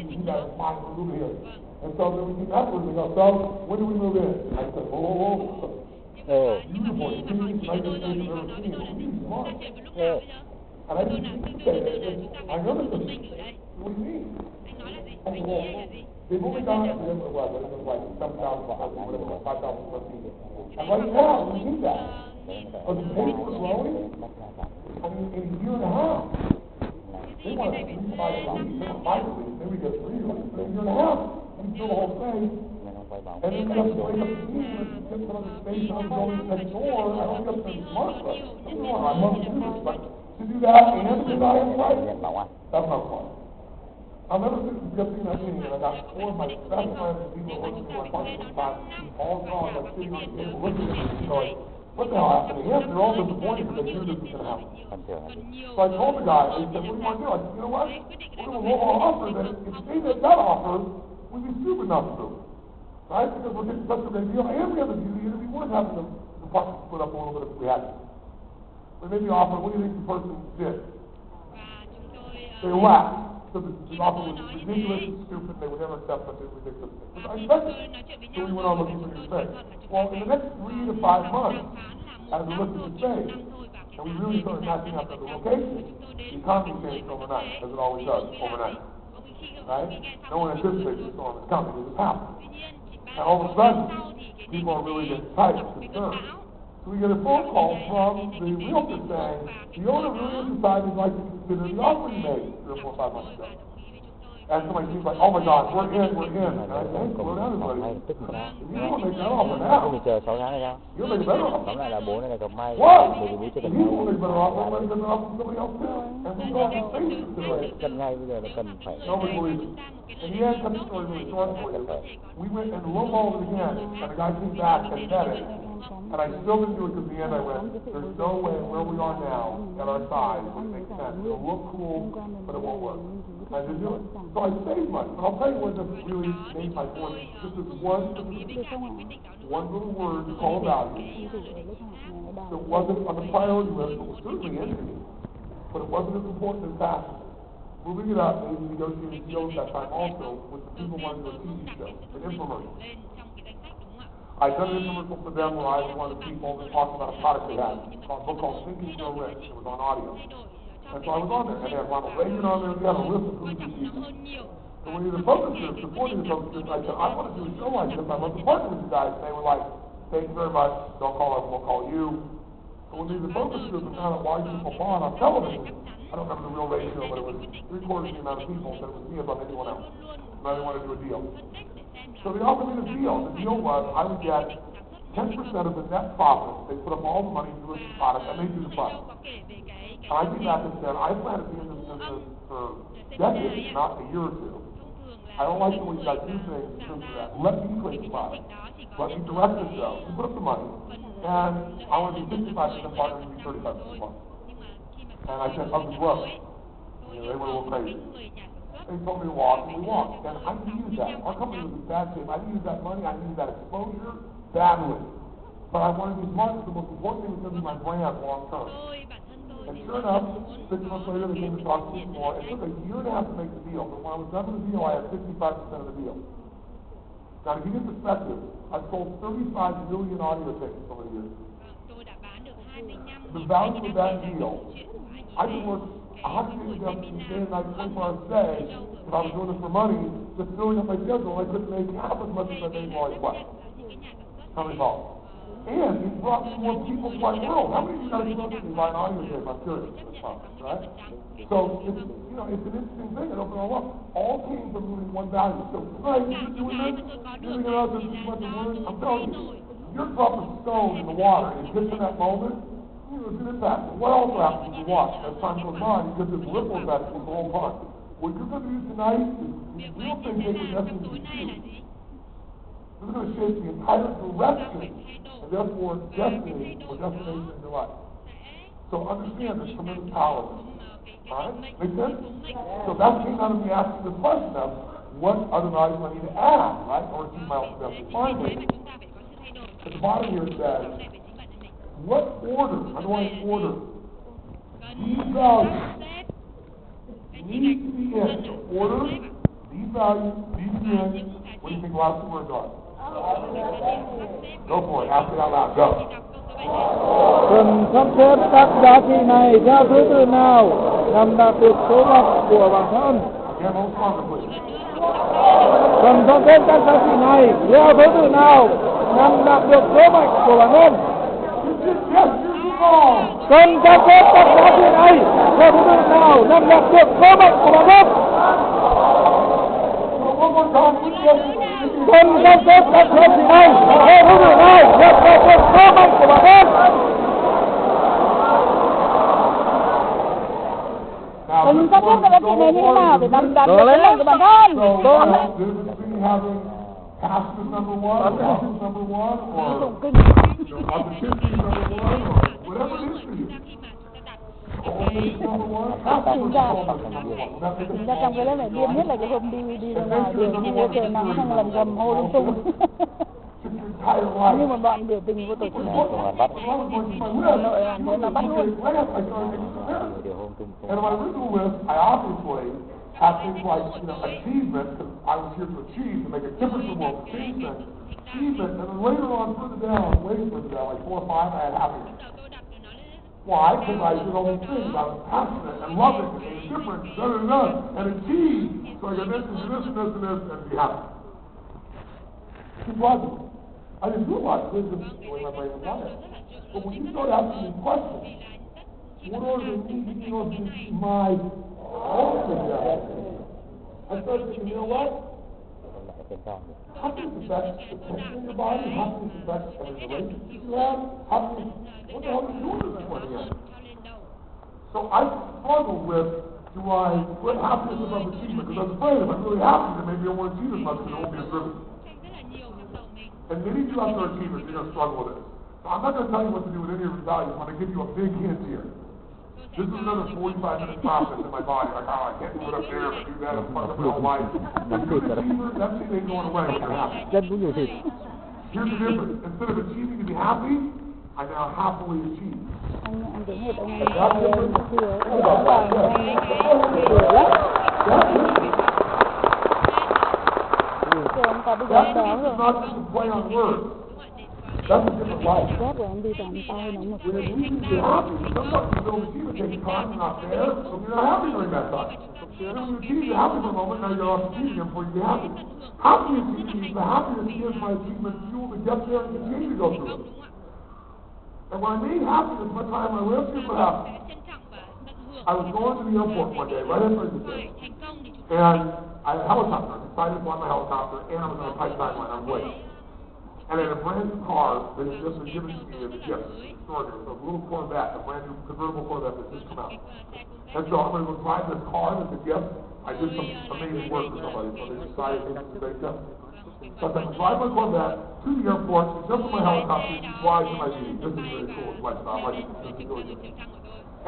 you guys find to move here. And so then we keep afterwards and go, so when do we move in? I said, whoa. Beautiful. You see these nice things you've ever seen. And I didn't say that. I noticed them. What do you mean? They've only gone up to them, well, it was like 7,000, whatever, 5,000 square feet. And right now, we need that. But the pace we're growing, I mean, in a year and a half, they want to buy a lease, they want to buy a lease, maybe get 3 leases, but in a year and a half, we fill the whole thing. And then we have to wake up the team and get some of the space on going next door. I don't get the smart one. I must do this. But to do that and deny it right, that's not fun. I'll never forget that meeting, and I got four of my best friends and people working for my partner at the time, all gone, like sitting on the table looking at me, going, what the hell happened to him? They're all disappointed because they knew this was going to happen. So I told the guy, and he said, what do you want to do? I said, you know what? We're going to roll our offer that if they made that offer, we'd be stupid not to do it. Right? Because we're getting such a great deal, and we have the beauty, it'd be worth having the partner split up a little bit if we had to. They made the offer, what do you think the person did? They laughed. So the offer was ridiculous and stupid, they would never accept such a ridiculous thing. But I expected it. So we went on looking for new space. Well, in the next 3 to 5 months, as we looked at the space, and we really started matching up at the location, the economy changed overnight, as it always does, overnight. Right? No one anticipated the storm was coming, it just happened. And all of a sudden, people are really getting tight and concerned. So we get a phone call from the realtor saying, the owner really decided he'd like to consider the offer you made 3 or 4 or 5 months ago. And somebody seems like, oh my God, we're in. And I say, hey, slow down everybody. If you don't make that offer now, Mình chờ 6 tháng hay sao? you'll make a better offer. Tóm lại là bố này gặp may, What? bởi vì bố chưa If cần you nhau. won't make a better offer, we'll make a better offer from somebody else too. And we don't have space to consider it. Cần ngay bây giờ là cần phải. Nobody believes it. In the end, cut the story really short for you. We went and lowballed it again, and the guy came back and said it. And I still didn't do it because in the end I went, there's no way where we are now, at our size, would make sense. It'll look cool, but it won't work. I didn't do it. So I saved money. But I'll tell you what just really made my point. This is one little word called value. It wasn't on the priority list, but was certainly in it. But it wasn't as important as that. Moving it up, maybe negotiating deals that time also with the people wanting to do a TV show, an infomercial. I'd done an infomercial for them where I was one of the people that talked about a product they had, a book called Think and Grow Rich. It was on audio. And so I was on there, and they had Ronald Reagan on there, we had a list of who these people. So when you're the focus group, supporting the focus group, I said, I want to do a show like this, I'd love to partner with you guys. And they were like, thank you very much, don't call us, we'll call you. So when we did the focus group and found out why people bought on television, I don't remember the real ratio, but it was 3/4 the amount of people that it was me above anyone else. And I didn't want to do a deal. So they offered me the deal. The deal was I would get 10% of the net profit. They put up all the money into the product, and they do the product. And I came back and said, I plan to be in this business for decades, not a year or two. I don't like the way you guys do things in terms of that. Let me create the product. Let me direct the show. You put up the money. And I want to be 55% partner and be 35% partner. And I said, up the growth. You know, they were a little crazy. They told me to walk, and we walked. And I needed that. Our company was in bad shape. I needed that money. I needed that exposure badly. But I wanted to be smart because the most important thing was going to be my brand long term. And sure enough, 6 months later, they came to talk to me more. It took a year and a half to make the deal. But when I was done with the deal, I had 55% of the deal. Now, to give you perspective, I've sold 35 million audio tapes over the years. The value of that deal, I could work 180 hours a day and night, 24 hours a day, if I was doing this for money, just filling up my schedule, I couldn't make half as much as I made while I was. How many calls? And it brought me more people to my world. How many of you guys know that you buy an audio tape? I'm curious. Right? So, it's, you know, it's an interesting thing. It opened all up. All came from doing one value. So, right, you're doing this, you're doing out there, this much of words. I'm telling you, you're dropping stone in the water, and it gets in that moment, you know, it's an impact. What also happens is you watch. As time goes on, you get this ripple effect from the whole pond. What you're going to do tonight is real thing take your destiny to you. This is going to shape the entire direction, and therefore destiny or destination in your life. So understand there's tremendous power. Alright? Make sense? So that came out of me asking this question of what other values I need to add, right? Or keep my own destiny. Finally, at the bottom here it says, what order, underlying order, these values need to be in. So order, these values, these in. What do you think the last two words are? Go for it. Ask it out loud. Go. Cần sắp xếp các giá trị này theo thứ tự nào nhằm đạt được số mệnh của bản thân. Cần sắp xếp các giá trị này theo thứ tự nào nhằm đạt được số mệnh của bản thân. Cần sắp xếp các giá trị này theo thứ tự nào nhằm đạt được số mệnh của bản thân. Cần sắp xếp các giá trị này theo thứ tự nào nhằm đạt được số mệnh của bản thân. các biết các chị này như thế nào để nắm đặt được cái này của bản thân. Passion number one, office number one, or competition number one, or whatever it is for you. Chính ra trong cái lớp này điên nhất là cái hôm đi ra ngoài đường mua trời nắng xong lần gầm hô lung tung. Nhưng mà bọn biểu tình vô tổ chức Hà Nội làm thế nó bắt luôn. And my original list, I obviously have things like, achievement, because I was here to achieve, to make a difference in the world, change things. Achievement, and then later on, further down, way further down, like 4 or 5, I had happiness. Why? Because I did all these things. I was passionate and loving and made a difference, and achieve. So I got this and this and this and this, and be happy. Keep watching. I didn't realize this is the way my brain was on it. But when you start asking me questions, what order do you need my ultimate? I started thinking, you know what? Happiness affects the tension in your body. Happiness affects every relationship you have. Happiness, what the hell are you doing this morning? So I struggled with, do I put happiness above achievement? Because I was afraid if I'm really happy, then maybe I won't achieve as much because it won't be as driven. And many of you out there achievers, you're going to struggle with it. So I'm not going to tell you what to do with any of your values. I'm going to give you a big hint here. This is another 45-minute process in my body. Like, I can't move it up there and do that. I'm fucking up my whole life. That shit ain't going away when you're happy. Here's the difference. Instead of achieving to be happy, I now happily achieve. Anh tưởng hết ông That's not just a play on words. That's a different life. When you be happy, sometimes you don't achieve it takes time, you're not there, so you're not happy during that time. Then when you achieve, you're happy for a moment, now you're off achieving it before you be happy. Happiness is the happiness gives my achievement fuel to get there and continue to go through it. And when I made happiness my time, I lived here for happiness. I was going to the airport one day, right after I did this, and I had a helicopter. I decided to fly my helicopter, and I was on a tight timeline. I was late. And I had a brand new car that had just been given to me as a gift. Extraordinary. So a little Corvette, a brand new convertible Corvette that just come out. And so I'm going to go drive this car as a gift. I did some amazing work for somebody, so they decided to make a gift. So I'm going to drive my Corvette to the airport, jump in my helicopter, and fly to my meeting. This is really cool. It's lifestyle. Like, this is really good.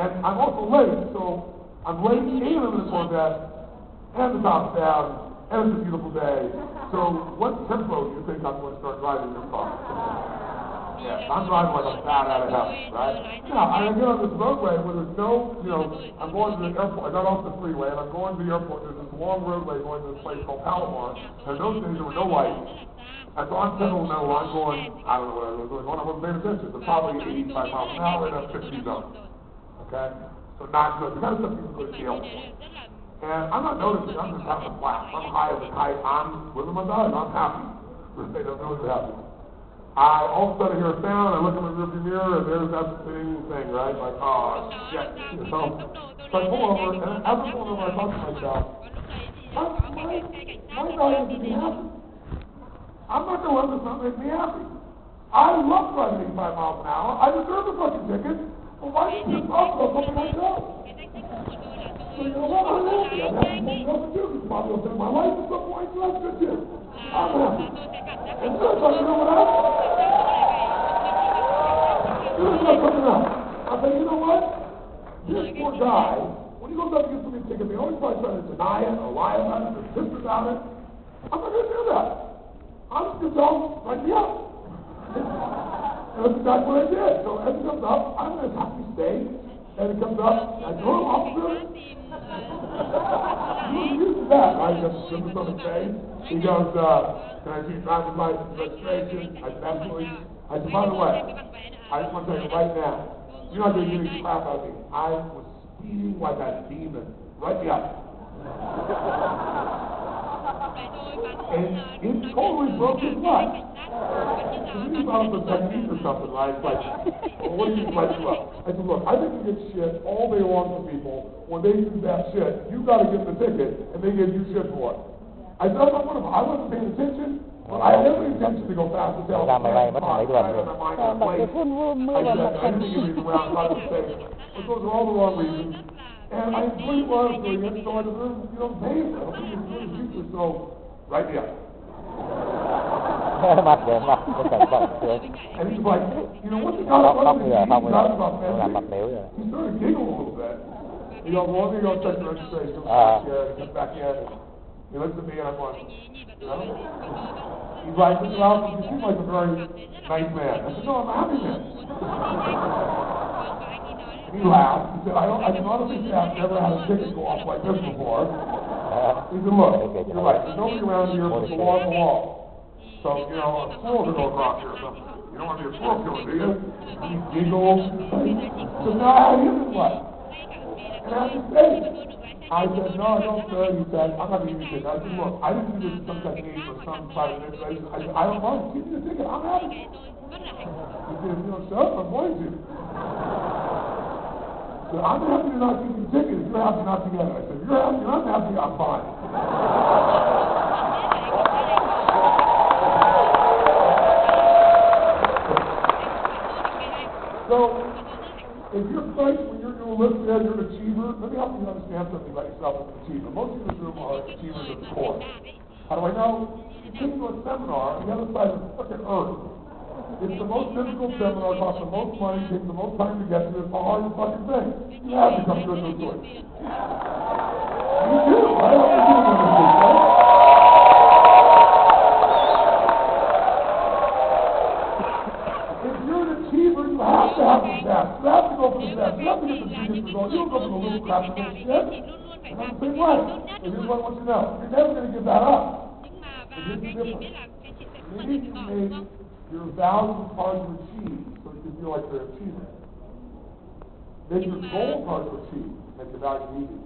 And I'm also late, so I'm late and I'm in the Corvette, and the top's down, and it's a beautiful day. So what tempo do you think I'm going to start driving this car? Yeah, I'm driving like a bat out of hell, right? Now, I get on this roadway where there's no, I'm going to the airport. I got off the freeway, and I'm going to the airport. There's this long roadway going to this place called Palomar. And those days, there were no lights. And so I'm sitting there, I'm going, I don't know what I was going on. I wasn't paying attention. So probably 85 miles an hour in a 50 zone. Okay? So not good. The kind of stuff you could feel. And I'm not noticing, I'm just having a blast. I'm high as a kite, I'm living my life, I'm happy. They don't know what's happening. I all of a sudden hear a sound, I look in the rearview mirror, and there's that thing, right? Like, oh, shit. So I pull over, and as I pull over, I talk to myself, my value is to be happy. I'm not going to let this not make me happy. I love driving 85 miles an hour. I deserve a fucking ticket. But why do you just talk about something myself? So you know what? I'm happy. I'm happy for nothing to do. Because probably will take my life at some point, so that's good too. I'm happy. And so you know what else? Here's something else. I say, you know what? This poor guy, when he goes up to get somebody a ticket, they always try to deny it or lie about it or insist about it. I'm not going to do that. I'm just going to tell him, write me up. And that's exactly what I did. So as it comes up, I'm in a happy state. And it comes up, I go, officer. He uses that. I just put this on his face. He goes, can I see your driver's license registration? I said, absolutely. I said, by the way, I just want to tell you right now, you're not going to get any crap out of me. I was speeding like a demon. Write me up. And it totally broke his life. He's on the technique or something, right? It's like, well, what do you write you up? I said, look, I think you get shit all day long from people. When they do that shit, you got to give them the ticket, and they give you shit for it. I said, I'm not one of them. I wasn't paying attention. But I had every intention to go fast as hell. I had my mind on a plate. I said, I didn't think it was around. I was safe. But those are all the wrong reasons. And I really was doing it, so I deserve, pay it. I don't think it's really useless, so, right there. Mặt để mặt cái sản phẩm sướng. And he's like, what's the kind of Không money bây giờ that you got about là mặt that? nếu rồi. He started giggling a little bit. Well, let me go check the registration. He comes back in. He looks at me and I'm like, He's like, well, you seem like a very nice man. I said, no, I'm a happy man. And he laughed. He said, I can honestly say I've never had a ticket go off like this before. He said, look, you're right. There's nobody around here but the law and the law. So, a squirrel could go across here or something. You don't want to be a squirrel killer, do you? And he giggled. So now I hit him what? And I said, I said, no, I don't, sir. He said, I'm not going to give you a ticket. I said, look, I didn't do this in some technique or some private administration. I said, I don't mind. Give me the ticket. I'm happy. He said, sir, I'm going to. So I'm happy to not give you a ticket if you're happy not to get it. I said, if you're happy and I'm happy, I'm fine. So, if you're faced when you're doing lift head, you're an achiever, let me help you understand something about yourself as an achiever. Most of this room are achievers at the core. How do I know? You came to a seminar on the other side of the fucking earth. It's the most difficult seminar, costs the most money, takes the most time to get to, it's the hardest fucking thing. You have to come to it this way. You do, right? I'm doing this, right? You have to have the best. You have to go for the best. You have to get the biggest result. You don't go for the little crap and little shit. And I'm the same way. And here's what I want you to know. You're never going to give that up. But here's the difference. You need to make your values hard to achieve so you can feel like you're an achiever. Make your goals hard to achieve. Make the values easy.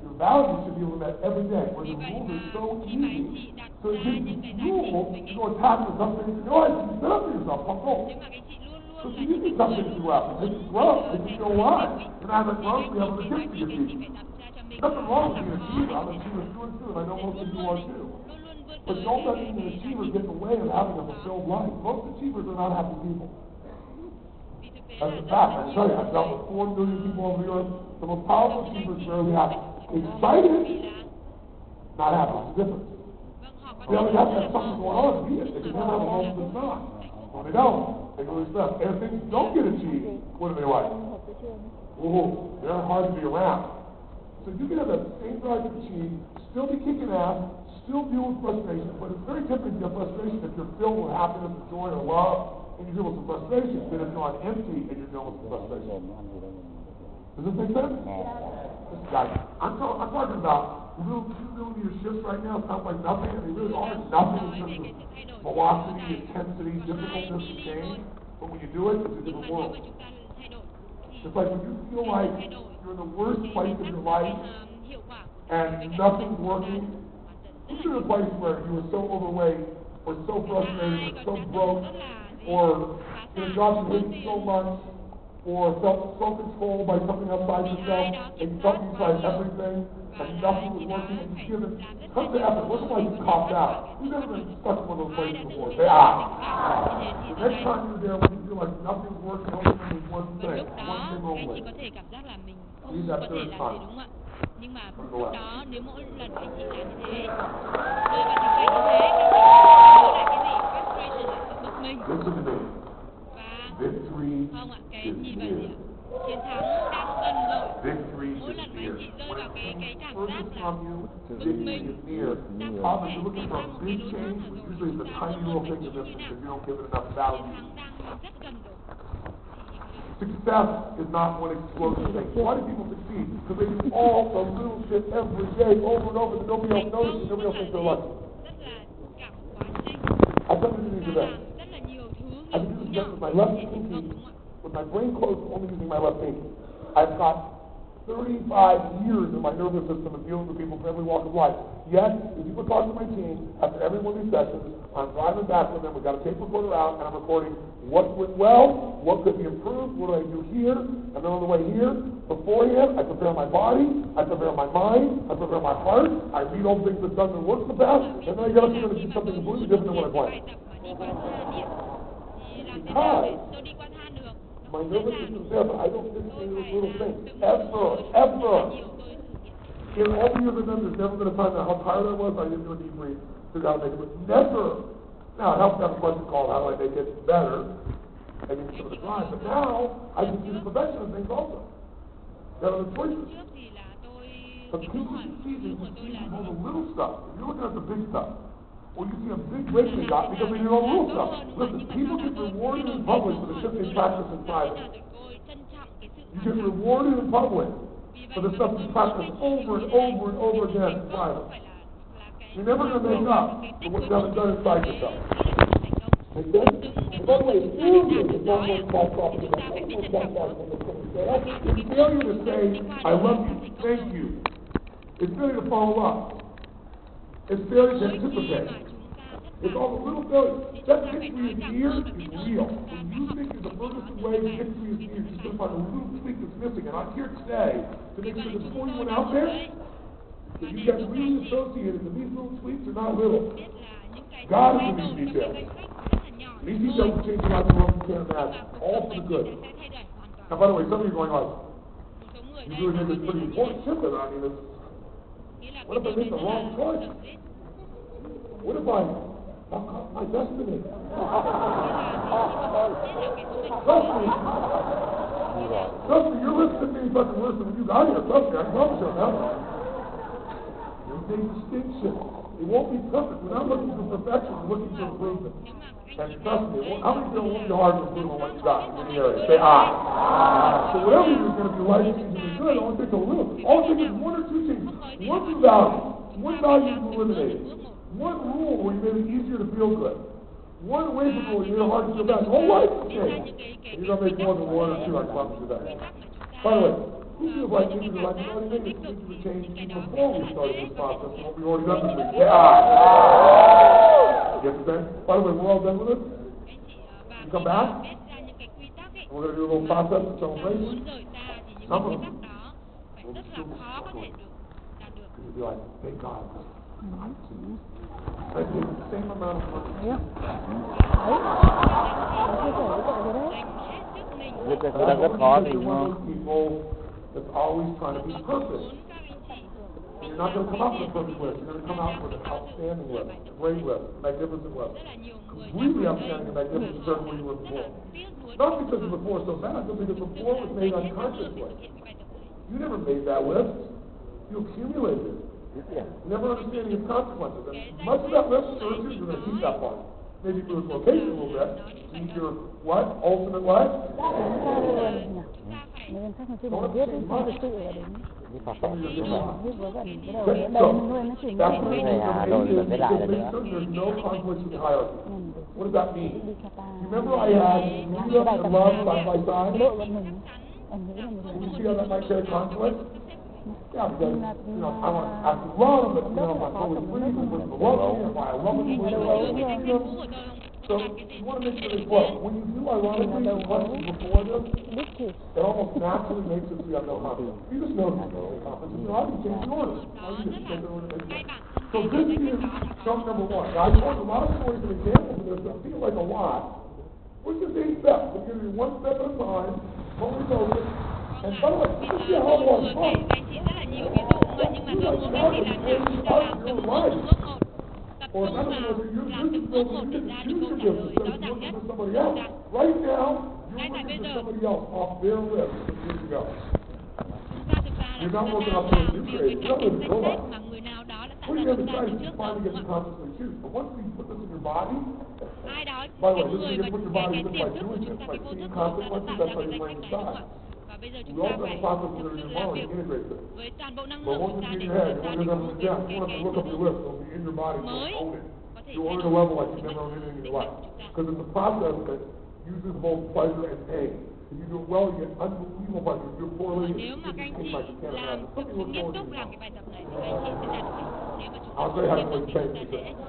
Your values should be met every day, where the rules are so easy. So it gives you rules to go attack with something in your life. You set up for yourself. Come go. So you need something to grow. It makes you grow. It makes you go on. And as it grows, we have other gifts to give you. Nothing wrong with being an achiever. I'm an achiever too, and I know most of you are too. But don't let being an achiever get in the way of having a fulfilled life. Most achievers are not happy people. That's a fact. I tell you, I've dealt with 4 million people over the earth. The most powerful achievers rarely happy. Excited, not happy. It's different. They always have to have something going on to be it. They can never have a moment that's not. When they don't, they go to stuff. And if things don't get achieved, what are they like? Ooh, they're hard to be around. So you can have that same drive to achieve, still be kicking ass, still deal with frustration, but it's very different to get frustration if you're filled with happiness, joy, or love, and you deal with some frustration than if you're on empty and you're dealing with some frustration. Does this make sense? Guys, I'm talking about you really your shifts right now sound like nothing, and they really are nothing in terms of velocity, intensity, difficultness, and change. But when you do it, it's a different world. It's like when you feel like you're in the worst place of your life and nothing's working. You're in a place where you were so overweight, or so frustrated, or so broke, or your job you hated so much, or felt so controlled by something outside yourself, and you thought you tried everything, and nothing was working, and you give it. Come to effort. What's why you copped out? You've never been stuck in one of those places before. Say, The next time you're there, when you feel like nothing's working, only there's one thing only. Leave that third time. Nhưng mà lúc đó nếu mỗi lần anh chị làm như thế, rơi vào tình cảnh như thế, anh chị nhớ lại cái gì? Frustration là sự bực mình. Và không ạ, cái gì vậy ạ? Chiến thắng đang gần rồi. Mỗi lần mà anh chị rơi vào cái cảm giác là bực mình, ta không thể tìm ra một cái lối thoát nào rồi. Chúng ta luôn luôn phải nghĩ như thế nào? Chiến thắng đang rất gần rồi. Success is not one explosive thing. Why do people succeed? Because they do all the little shit every day, over and over, that nobody else notices, nobody else thinks they're lucky. I've done this today. I can do this with my left pinky, with my brain closed, only using my left pinky. I've got 35 years in my nervous system of dealing with people from every walk of life. Yet, if you go talk to my team, after every one of these sessions, I'm driving back with them, we've got a tape recorder out, and I'm recording what went well, what could be improved, what do I do here, and then on the way here, beforehand, I prepare my body, I prepare my mind, I prepare my heart, I read all the things that doesn't work the best, and then I get up here and do something completely different than what I planned. Because My nervous system there, but I don't disagree with little things. Ever. In all the years I've done, there's never been a time that how tired I was, I didn't do a deep breathe, figure out how to make it, but never. Now, it helps to have a question called, how do I make it better? I mean, some of the drive, but now, I can see the prevention of things also. There are the choices. But people see all the little stuff. You're looking at the big stuff. Well, you see a big break they got because they did all the little stuff. Listen, people get rewarded in public for the shit they practice in private. You get rewarded in public for the stuff you practice over and over and over again in private. You're never going to make up for what you haven't done inside yourself. And then, by the way, failure is not one small problem. It's failure to say, I love you, thank you. It's failure to follow up. It's failure to anticipate. It's all the little failures. That victory is here is real. When you think you're the furthest away, victory is here. You're going to find a little tweak that's missing. And I'm here today to make sure that before you went out there, that you get really associated that these little tweaks are not little. God is in these details. These details will change your life more than you can imagine. All for the good. Now, by the way, some of you are going like, you really make this pretty important shit that I mean, what if I make the wrong choice? What if I fuck up my destiny? Trust me, you're listening to me fucking worse than you got here. Trust me, I promise you that. There's a distinction. It won't be perfect. We're not looking for perfection, we're looking for improvement. And trust me, how many people won't be hard to improve on what you got in the area? Say So whatever you do is going to be life-changing and good. It only takes a little. All it takes is one or two things. One value to eliminate. One rule where you made it easier to feel good. One way from rule you made it hard to feel bad. Whole life will change. And you're going to make more than one or two, I promise you that. By the way, who feels like you feel like the only thing that needs to change before we started this process and what we already done this week? Get the thing? By the way, we're all done with it? You come back? And we're going to do a little process of celebration. Some of them will be super struggling. Because you'll be like, thank God. I take the same amount of money. That's always trying to be perfect. And you're not going to come out with a perfect list. You're going to come out with an outstanding list, a great list, a magnificent list. Completely outstanding and magnificent compared to where you were before. Not because you were before so bad, but because before was made unconsciously. You never made that list. You accumulated it. Never understanding its consequences. And much of that list serves you, you're going to keep that part. Maybe for its location a little bit. To meet your what? Ultimate what? Nên chắc là khi mình viết thì thực sự là đến viết với gần cái đầu đến đây mình nuôi nó chuyển rồi mới lại được nữa. What does that mean? Remember I had freedom and love side by side? You see how that might create conflict? Yeah, because, I love it, I'm totally free with the love and why I love it, so you want to make sure this works. When you do ironically the questions before this, it almost naturally makes it so you have no confidence. You just know there's no confidence. You know, I can change the order. You just change the order to make sense. So this is jump number one. Now, I told you a lot of stories and examples of this that feel like a lot. What's the 8 steps? We'll give you one step at a time, totally focus. And by the way, you see how long it's fun. Or another one, you're just building, you get to choose your business instead of working for somebody else. Right now, you're working for somebody else off their list. Here you go. You're not working off what you create. You're not living your life. What you have to try is to finally get to consciously choose. But once you put this in your body, by the way, this is you put your body just by doing this, by seeing consequences, that's how your brain decides. We also have a process where your mind integrates it. But once it's in your head, you want to remember it down. You want to look up your list, it'll be in your body, so own it. You'll earn a level like you've never earned anything in your life. Because it's a process that uses both pleasure and pain. If you do it well, you get unbelievable pleasure. If you do it poorly, you get pain like you can't imagine. Something look forward to. I'll show you how to play pain.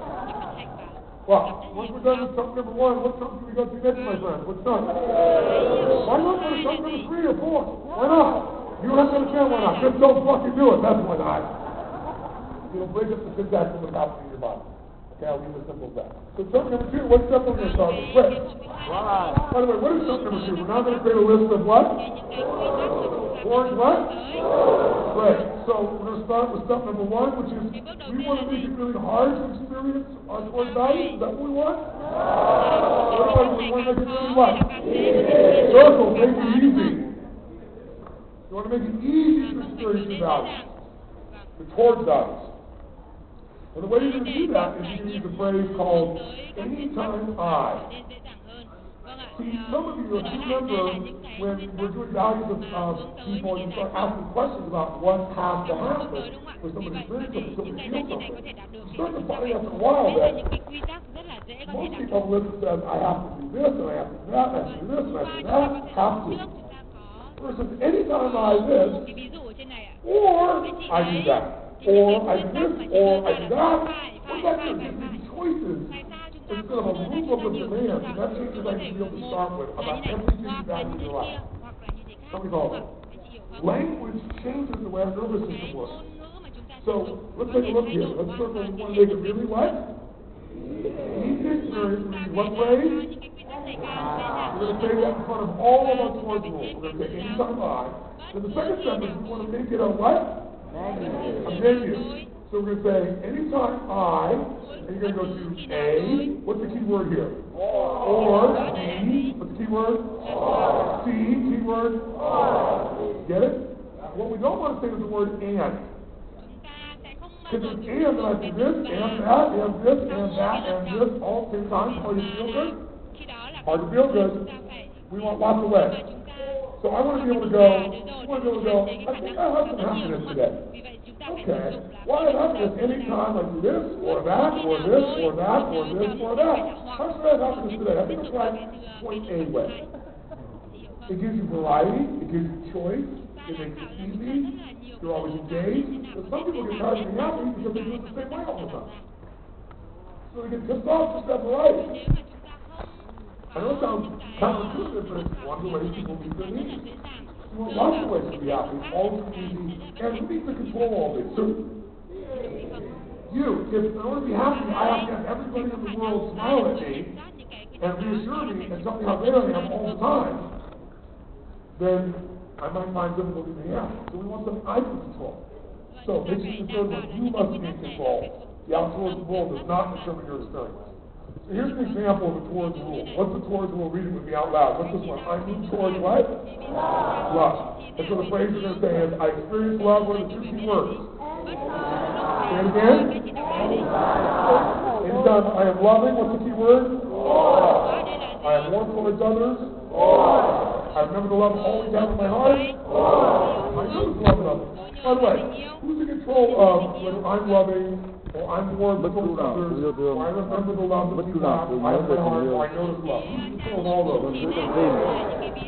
Well, once we're done with something number one, what something can we go to next, my friend? What's done? Why not go to something number 3 or 4? Why not? You don't have to understand why not. Just don't fucking do it. That's why not. It'll break up the good guys from the top of your body. Okay, I'll leave it simple as that. So step number 2, what's step number 2? Start with quit. Right. By the way, what is step number 2? We're now going to create a list of what? Orange what? Great. So we're going to start with step number 1, which is we want to make it really hard to experience our core values. Is that what we want? Otherwise, we want to make it really what? Circle, make it easy. You want to make it easy to experience your values, the towards values. And the way you're going to do that is you're going to use a phrase called anytime I. See, some of you, if you remember when we're doing values of people, you start asking questions about what has to happen for somebody to experience something, somebody to feel something. You start to find after a while that most people on the list says, I have to do this, and I have to do that, and I have to do this, and I have to do that, have to. Versus anytime I this, or I do that. Or I do this, or I do that. What about these choices instead of a rule book of demands? And that changes I can be able to start with about everything you value in your life. Something called language changes the way our nervous system works. So let's take a look here. Let's circle. We want to make it really what? Easy experience. What phrase? We're going to say that in front of all of our towards rules. We're going to say anytime I. Then the second step is we want to make it a what? A menu. So we're going to say, anytime I, and you're going to go to A, what's the key word here? Or, B, what's the key word? C, key word? Get it? What we don't want to say is the word and. Because it's and, then I do this, and that, and this, and that, and this, all at the same time. Hard to feel good? Hard to feel good. We want lots of ways. So I want to be able to go, I think I have some happiness today. Okay, why have happiness anytime I do this, or that, or this, or that, or this, or that? How should I have happiness today? I think it's like point A way. It gives you variety, it gives you choice, it makes it easy, you're always engaged. But some people get tired of being happy because they do it the same way all the time. So they get pissed off just that variety. I know it sounds counterintuitive, but it's one of the ways people meet their needs. You want lots of ways to be happy, all too easy, and who needs to control all this? So, you, if in order to be happy, I have to have everybody in the world smile at me and reassure me and tell me how great I am all the time, then I might find difficulty being happy. So we want something I can control. So this is the third one. You must be in control. The outside world does not determine your experience. So here's an example of a towards rule. What's the towards rule? Read it with me out loud. What's this one? I move towards what? Love. And so the phrase you're going to say is, I experience love. What are the two key words? Say it again. Anytime I am loving, what's the key word? I am warm towards others. I remember the love always have in my heart. I know it's love and others. By the way, who's in control of whether I'm loving, or I'm warm towards others, or I remember the love that you have in my heart, or I know it's love? Who's in control of all those?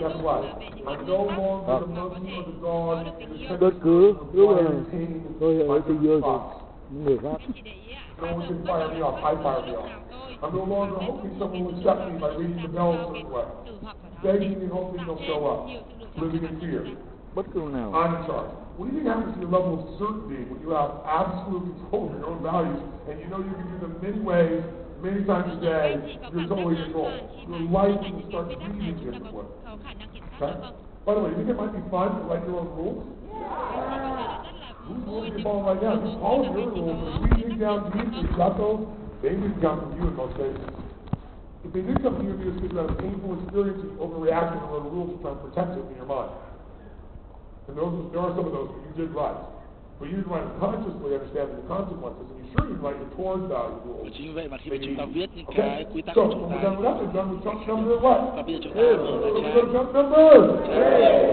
Guess what? I'm no longer the monkey or the dog in the Bất cứ lúc mà pain, tôi ở tình yêu thì những người khác no one can fire me off. I fire me off. I'm no longer hoping someone will accept me by ringing the bell a certain way, begging and hoping they'll show up, living in fear. bất cứ nào. I'm in charge. What do you think happens to your level of certainty when you have absolute control of your own values and you know you can do them many ways, many times a day, you're totally in control. Your life will start breathing differently. Okay? By the way, you think it might be fun to write your own rules? Whose rules are you following right now? Just follow your rules. If we dig down deep, we've got those. They didn't come from you in most cases. If they did come from you, it'd be just because you had a painful experience of overreacting to the rules to try and protect it in your mind. And there are some of those that you did right. But you didn't write them consciously, understanding the consequences, and you sure didn't write your towards value rules. Và chính vậy mà khi mà chúng ta viết những cái quy tắc So, của when chúng we're ta, done with that, we're done with jump number what? và bây giờ chúng ta mở ra We're going to jump numbers.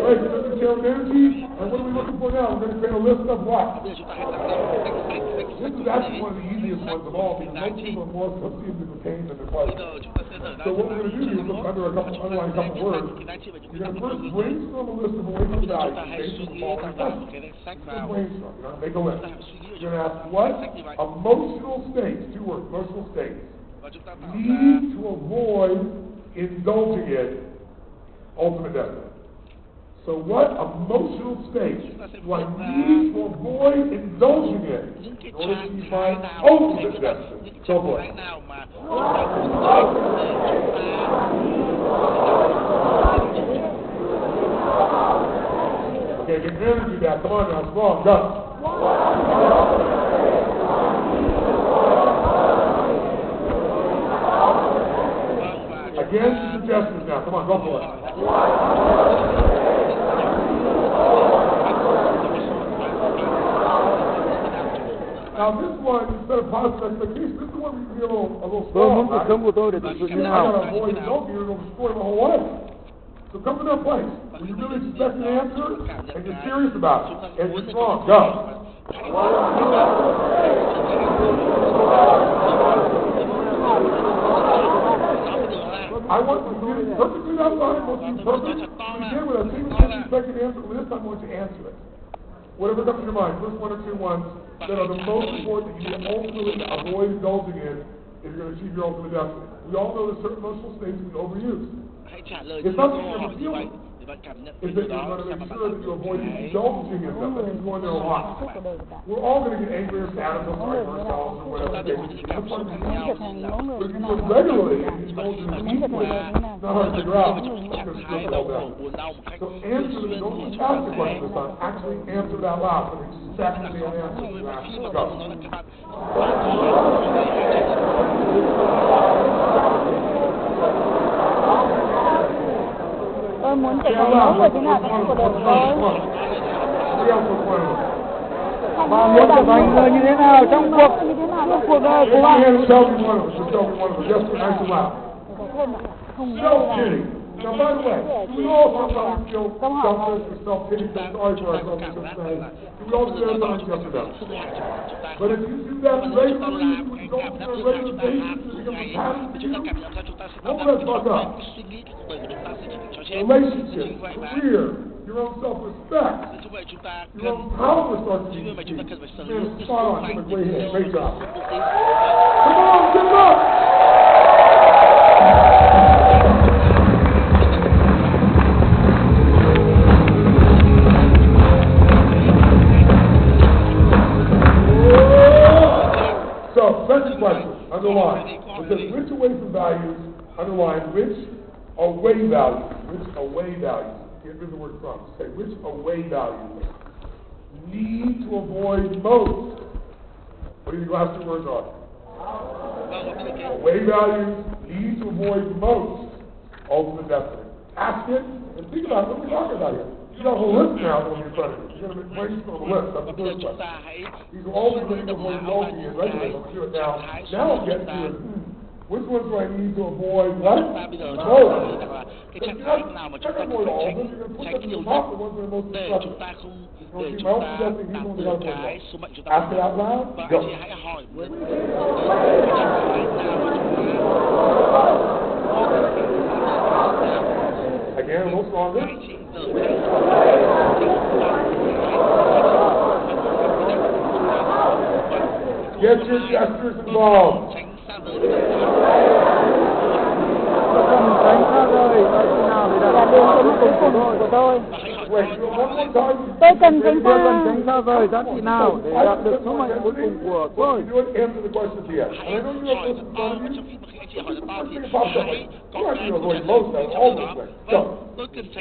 Right, we're going to share energy. And what are we looking for now? We're going to create a list of what? bây giờ chúng ta hãy đặt ra một cách This is actually one of the easiest ones of all because most people are more associated with the pain than the bây pleasure. giờ chúng ta sẽ mở ra So what we're going to do is look under a couple, underline a couple words. cái giá trị và những You're cái going to first brainstorm a list of awakened chúng ta values hãy based suy on the nghĩ following tạo ra một questions. cái danh sách Just vào brainstorm. You're going to make a list. chúng ta hãy suy nghĩ You're going to ask what emotional states, two words, emotional states, và chúng ta tạo ra need to avoid indulging in ultimate death. So what emotional state do I need to avoid indulging in order to keep my ultimate destiny? Go for it. Okay, get your energy back. Come on now, strong, go. Again, suggestions now. Come on, go for it. Now this one, instead of positive expectations, this is one we can be a little Tôi muốn strong, cuộc sống của tôi để thực sự như I nào? gotta avoid indulging, you're gonna destroy my whole life. So come to that place where you really expect an answer and you're serious about it. And you're strong. Go. I want to get it perfectly outside, I want to be perfect. Begin with a single second answer, but this time I want you to answer it. Whatever comes to your mind, first one or two ones that are the most important that you can ultimately avoid indulging in if you're going to achieve your ultimate destiny. We all know that certain emotional states we overuse. Hãy trả lời It's những not câu that you're hỏi going to như feel vậy it. để bạn cảm nhận It's điều that you're đó going to sao make mà sure bạn that you avoid đấy. indulging in them. That is going there a lot. We're all going to get angry or sad or sorry for ourselves or whatever it is. That's what we do. But if you do it regularly and you indulge in it deeply, it's not hard to figure out. It's just Hai good đau all khổ that. buồn đau một cách So thường answer the xuyên don't thì just chúng ta ask the sẽ question this time. Actually answer it out loud and expect the answer you ask. khi mà Go. tôi nói là các bạn Tôi muốn trở thành mẫu người thế nào trong cuộc đời của tôi. Bạn muốn trở thành người như thế nào trong cuộc đời của bạn? Self-pity. Now, by the way, do we all sometimes feel selfish or self-pity, feel sorry for ourselves in some way? Do we all do that sometimes? Yes or no? But if you do that regularly, if you go through a regular basis, it becomes a pattern for you. What will that fuck up? Relationships, career, your own self-respect, your own power starts to be achieved. Man, spot on. You're a great hit. Great job. Come on, give it up! So, second question, underline. It says, which away from values, underline, which away values, get rid of the word from, say, which away values need to avoid most? What do you think the last two words are? Away values need to avoid most ultimate destiny. Ask it and think about what we're talking about here. You got a whole list now when you're trying to. You're going to brainstorm a list. That's the first question. These are all the things that we're indulging in regularly. Let's do it now. Now I'm getting to it. Which ones do I need to avoid? What? cái trạng thái nào mà chúng ta cần phải tránh nhiều nhất để chúng ta không để chúng ta đạt được cái số mệnh chúng ta muốn. Và anh chị hãy hỏi mình cái trạng thái nào mà chúng ta Again, a little stronger. Get your gestures involved. Tránh xa rời ở chỗ nào để đạt được số mệnh cuối cùng của tôi. Tôi cần tránh xa rời giá trị nào để đạt được số mệnh cuối cùng của tôi. Tôi cần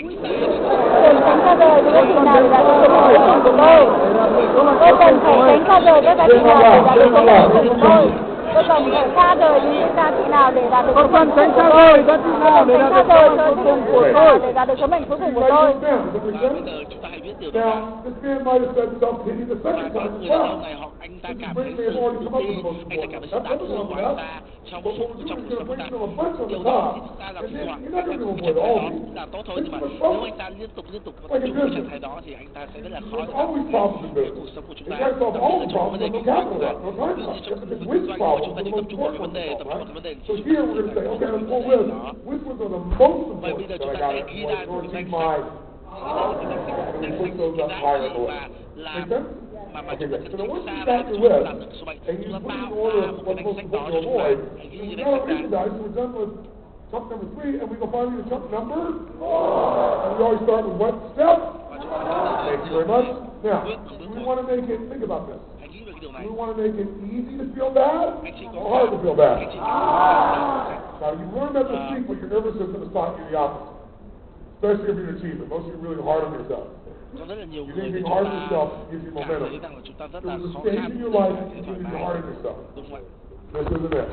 tránh xa rời giá trị nào để đạt được số mệnh cuối cùng của tôi. Tôi cần phải tránh xa rời các giá trị nào để đạt được số mệnh cuối cùng của tôi. Tôi cần phải xa rời những giá trị nào để đạt được số mệnh cuối cùng của tôi. Tôi cần tránh xa rời giá trị nào để đạt được số mệnh cuối cùng của tôi để đạt được số mệnh cuối cùng của tôi. bây giờ chúng ta hãy biết điều đó. Và người đàn ông này anh ta cảm thấy sự tự ti, anh ta cảm thấy sự đáng thương của anh ta trong cuộc sống của ta. Điều đó thì thực ra là thỉnh thoảng anh ta cũng trạng thái đó cũng là tốt thôi, nhưng mà nếu anh ta liên tục tập trung vào trạng thái đó thì anh ta sẽ rất là khó để đạt được cuộc sống của chúng ta. Đặc biệt là trong vấn đề kinh doanh của ta. Ví dụ như trong kinh doanh của chúng ta chỉ tập trung vào cái vấn đề đó. Vậy bây giờ chúng ta sẽ ghi ra một danh sách mà chúng ta cần tránh xa ra để chúng ta đạt được số mệnh. Chúng ta tạo ra một cái danh sách đó cho chúng ta. Hãy ghi danh sách ra. chunk number 3, and we go finally to chunk number 4. And we always start with what step? Thank you very much. Now, we want to make it, think about this. We want to make it easy to feel bad or hard to feel bad? Now, you learn that to sleep when your nervous system is talking you the opposite. Especially if you're an achiever. Most of you are really hard on yourself. Có rất là nhiều You người think thì being chúng hard on ta yourself gives you cảm thấy momentum. rằng là chúng ta rất là There's a khó stage khăn in để your life cảm that thấy you thoải need to be mái. hard on yourself. Đúng không ạ? This isn't it.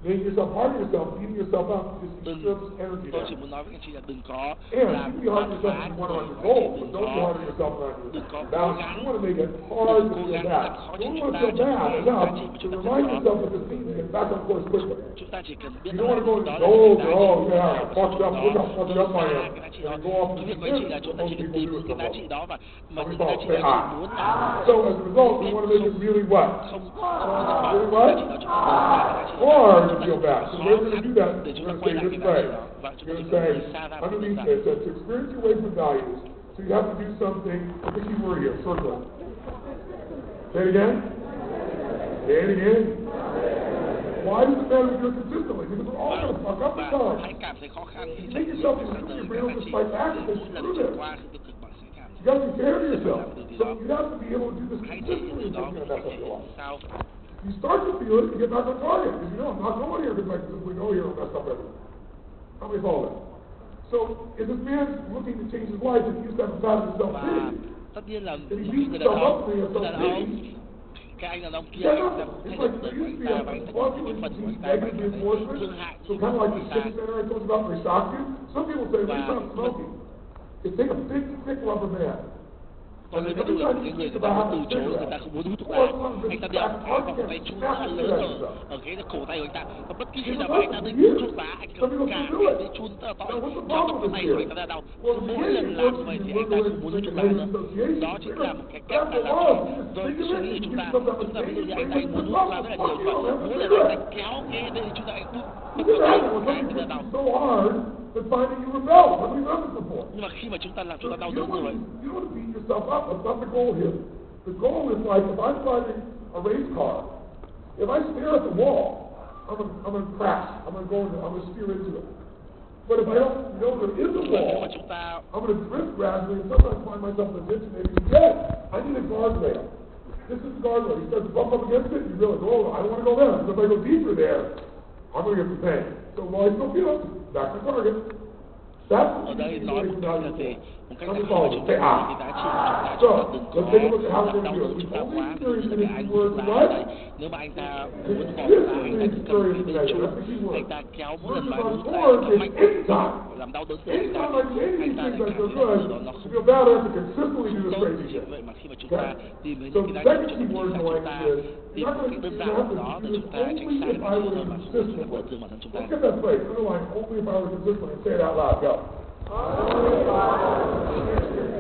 Making yourself hard on yourself, beating yourself up, just strips energy Tôi chỉ down. muốn nói với anh chị là đừng có And you làm can be hard on phá yourself if you want to run your goals, but don't be hard on yourself when đừng có you're cố balance. gắng You want to make it hard to cố feel gắng bad. làm khó You cho don't chúng want ta to feel cho bad cái enough giá trị mà to chúng ta remind cần yourself có. that this needs to get back on course quickly. Chúng ta chỉ cần biết You don't want to go đó to là goals, cái giá oh trị yeah, của fucked up, look how fucked up I am. cái giá trị And đó. go off Cái to việc của the anh chị là business, chúng ta most chỉ cần people tìm do những it cái giá somewhat. trị đó và Some những people giá trị say, đó chị muốn So as a result, we want to make it really what? không Really what? Hard to feel bad. So we're going to do that. để We're chúng ta going to quay say lại this cái giá way. trị đó và chúng ta You're chỉ going to cần đi xa say, ra cái underneath giá this, it says to experience your ways and values. So you have to do something. What's the key word here? Circle it. Say it again. Say it again. Why does it matter if you're consistently? Because we're all going to fuck up và the hãy time. cảm thấy khó khăn thì Make yourself believe your brain will just fight back and say, mỗi lần screw trải this. qua sự tiêu cực bạn sẽ cảm You got to be fair to yourself. So thấy you have to be able to do this hãy thể hiện consistently điều if đó you're một going to cách mess up your life. sao You start to feel it, you get back on target. Because you know, I'm not going here because if we go here, we'll mess up everything. How many follow that? So, if this man's looking to change his life and he used to have a pattern of và self-pity, tất nhiên là if he một beats người đàn himself up ông for his cái self-pity, anh đàn ông kia yeah, anh ta cũng it's thay like đổi there đời của used anh to be ta và a anh ta có những fluctuating phần của between anh ta và negative anh ta thấy reinforcement. thương hại So những kind of like của the anh ta chicken center I told you about where he shocked you. Some people say, when you stop smoking, it's take a big, thick rubber band. còn ví dụ là những người ta muốn từ chối, người ta không muốn hút thuốc lá, anh ta đeo cái vòng tay chun rất lớn ở cái cổ tay của anh ta, và bất kỳ khi nào mà anh ta định hút thuốc lá, anh cầm cả cái dây chun rất là to trong cái tay của anh ta ra đau. Mỗi lần làm như vậy thì anh ta không muốn hút thuốc lá nữa. Đó chính là một cái cách là làm rồi cái suy nghĩ của chúng ta ví dụ như anh ta muốn hút thuốc lá rất là nhiều, nhưng mà mỗi lần anh ta kéo cái đây chúng ta anh hút cái tay của anh ta đau. But finding you rebel, what we've done this before. Nhưng mà khi mà chúng ta làm chúng ta đau đớn như vậy, You don't beat yourself up. That's not the goal here. The goal is like if I'm driving a race car, if I stare at the wall, I'm gonna crash. I'm gonna steer into it. But if I don't know there is a wall, I'm gonna drift gradually and sometimes find myself in a ditch and maybe dead. I need a guardrail. This is the guardrail. You start to bump up against it, you realize, oh, I don't want to go there. Because if I go deeper there, I'm gonna get some pain. So while I still feel it, back to target. ở đây nói một cách là gì? Một cách là khi mà chúng ta cái giá trị của chúng ta đừng có làm đau đớn chúng ta quá. Ví dụ như là cái anh hút thuốc lá ở đây, nếu mà anh ta muốn bỏ thuốc lá, anh ta chỉ cầm cái dây chun, anh ta kéo mỗi lần mà anh hút thuốc lá, anh ta mạnh làm đau đớn từ anh ta lại cảm thấy là từ đó nó không tốt. Vì vậy mà khi mà chúng ta tìm đến những cái giá trị cho mình thì chúng ta tìm một cái đơn giản của nó để chúng ta tránh xa những cái mà không làm tổn thương bản thân chúng ta. Look at that phrase. Underline, only if I were consistent, and say it out loud. Go.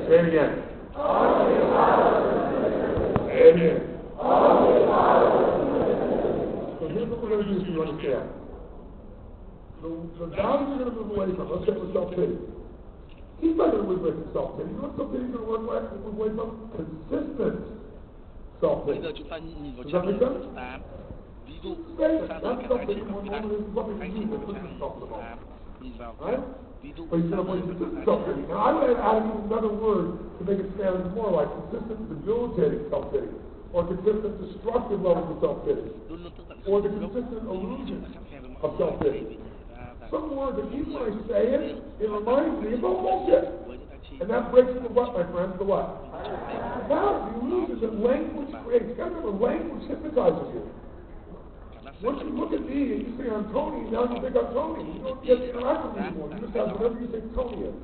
Say it again. Say it again. So here's what we're going to do so you understand. The values you're going to move away from, let's get with self-pity. He's not going to move away from self-pity. You know what self-pity is going to move away from? Consistent self-pity. Bây giờ chúng ta nhìn vào Does that make sense? 8. Ví dụ, That's ta nói something cái giá trị more của ta, normal than something anh you chị do của that puts yourself in the ta box. nhìn vào Right? ví dụ But you know, when consistent self-pity. Now, I would add another word to make it sound even more like consistent debilitating self-pity, or consistent destructive levels of self-pity, luôn luôn tức giận or the consistent illusion of self-pity. Some word that even when I say it, it reminds me of bullshit. And that breaks the what, my friends? The what? Now, the illusion that language creates. You gotta remember, language hypnotizes you. Once you look at me and you say I'm Tony, now you think I'm Tony. You don't get to interact with me anymore. You just have whatever you think Tony is.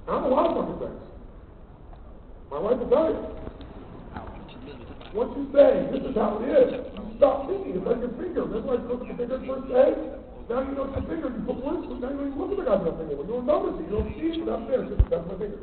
I'm a lot of fucking things. My wife will tell you. Once you say, this is how it is, you stop thinking. It's like your finger. Remember I looked at the finger first day? Now you know it's your finger. You put words to it. Now you don't even look at the goddamn finger. You don't notice it. You don't see it. That's there. That's my finger.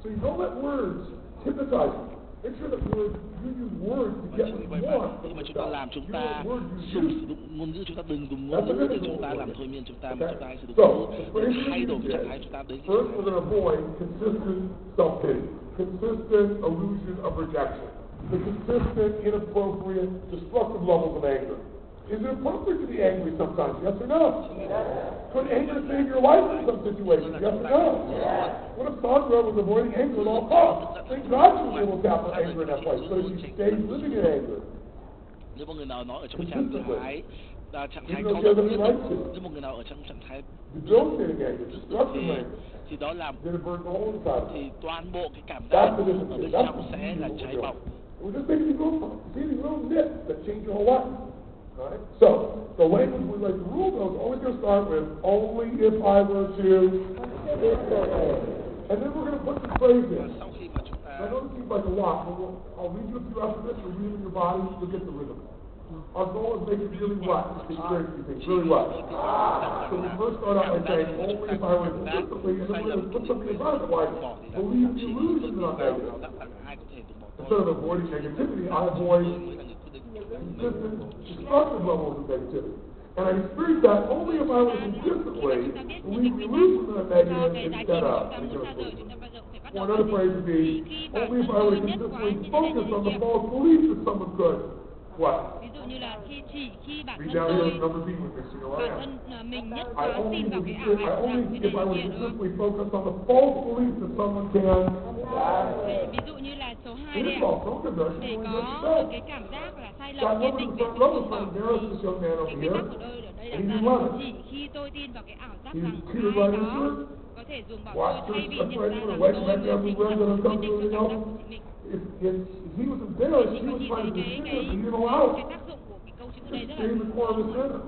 So you don't let words hypnotize you. Make sure that you use words to get what you want. Khi mà chúng ta làm chúng ta sử dụng ngôn ngữ, chúng ta đừng dùng ngôn ngữ để chúng ta làm thôi miên chúng ta, mà chúng ta hãy sử dụng ngôn ngữ để thay đổi cái trạng thái chúng ta đến. First, we're going to avoid consistent self-pity, consistent illusion of rejection, the consistent, inappropriate, destructive levels of anger. Is it appropriate to be angry sometimes? Yes or no? Could anger save your life in some situations? Yes or no? What if Sandra was avoiding anger at all costs? Thank God she was able to tap her anger in that place, so she stayed living in anger. Nếu một người nào nói ở trong trạng thái có giận dữ, nếu một người nào ở trong trạng thái thì đó là thì toàn bộ cái cảm giác ở bên trong sẽ là cháy bỏng. Right? So, the language we like to rule those always going to start with only if I were to, and then we're going to put some phrase in. I know this seems like a lot, but I'll read you a few after this, review in your body, you'll get the rhythm. Our goal is make it really what? Really what? So we first start out by saying only if I were consistently, and then we're going to put something in front of it like believe the illusion that I'm negative. Instead of avoiding negativity, I avoid consistent, destructive levels of negativity. And I experience that only if I was consistently believe the illusion that I'm negative instead of. Or another phrase would be, only if I were consistently focused on the false belief that someone could. What? Ví dụ như là khi bản thân tôi mình nhất có tin vào cái ảo ảnh rằng cái này kia đúng không? Ví dụ như là số 2 đây ạ, để có cái cảm giác là sai lầm kiên định về sự buông bỏ thì quy tắc của tôi ở đây đặt ra là chỉ khi tôi tin vào cái ảo giác rằng ai đó có thể dùng bỏ tôi thay vì nhận ra rằng tôi mới chính là quyết định cho cảm giác của chính mình. He was embarrassed, he was trying to defend it, he didn't allow it. Stay in the core of his center.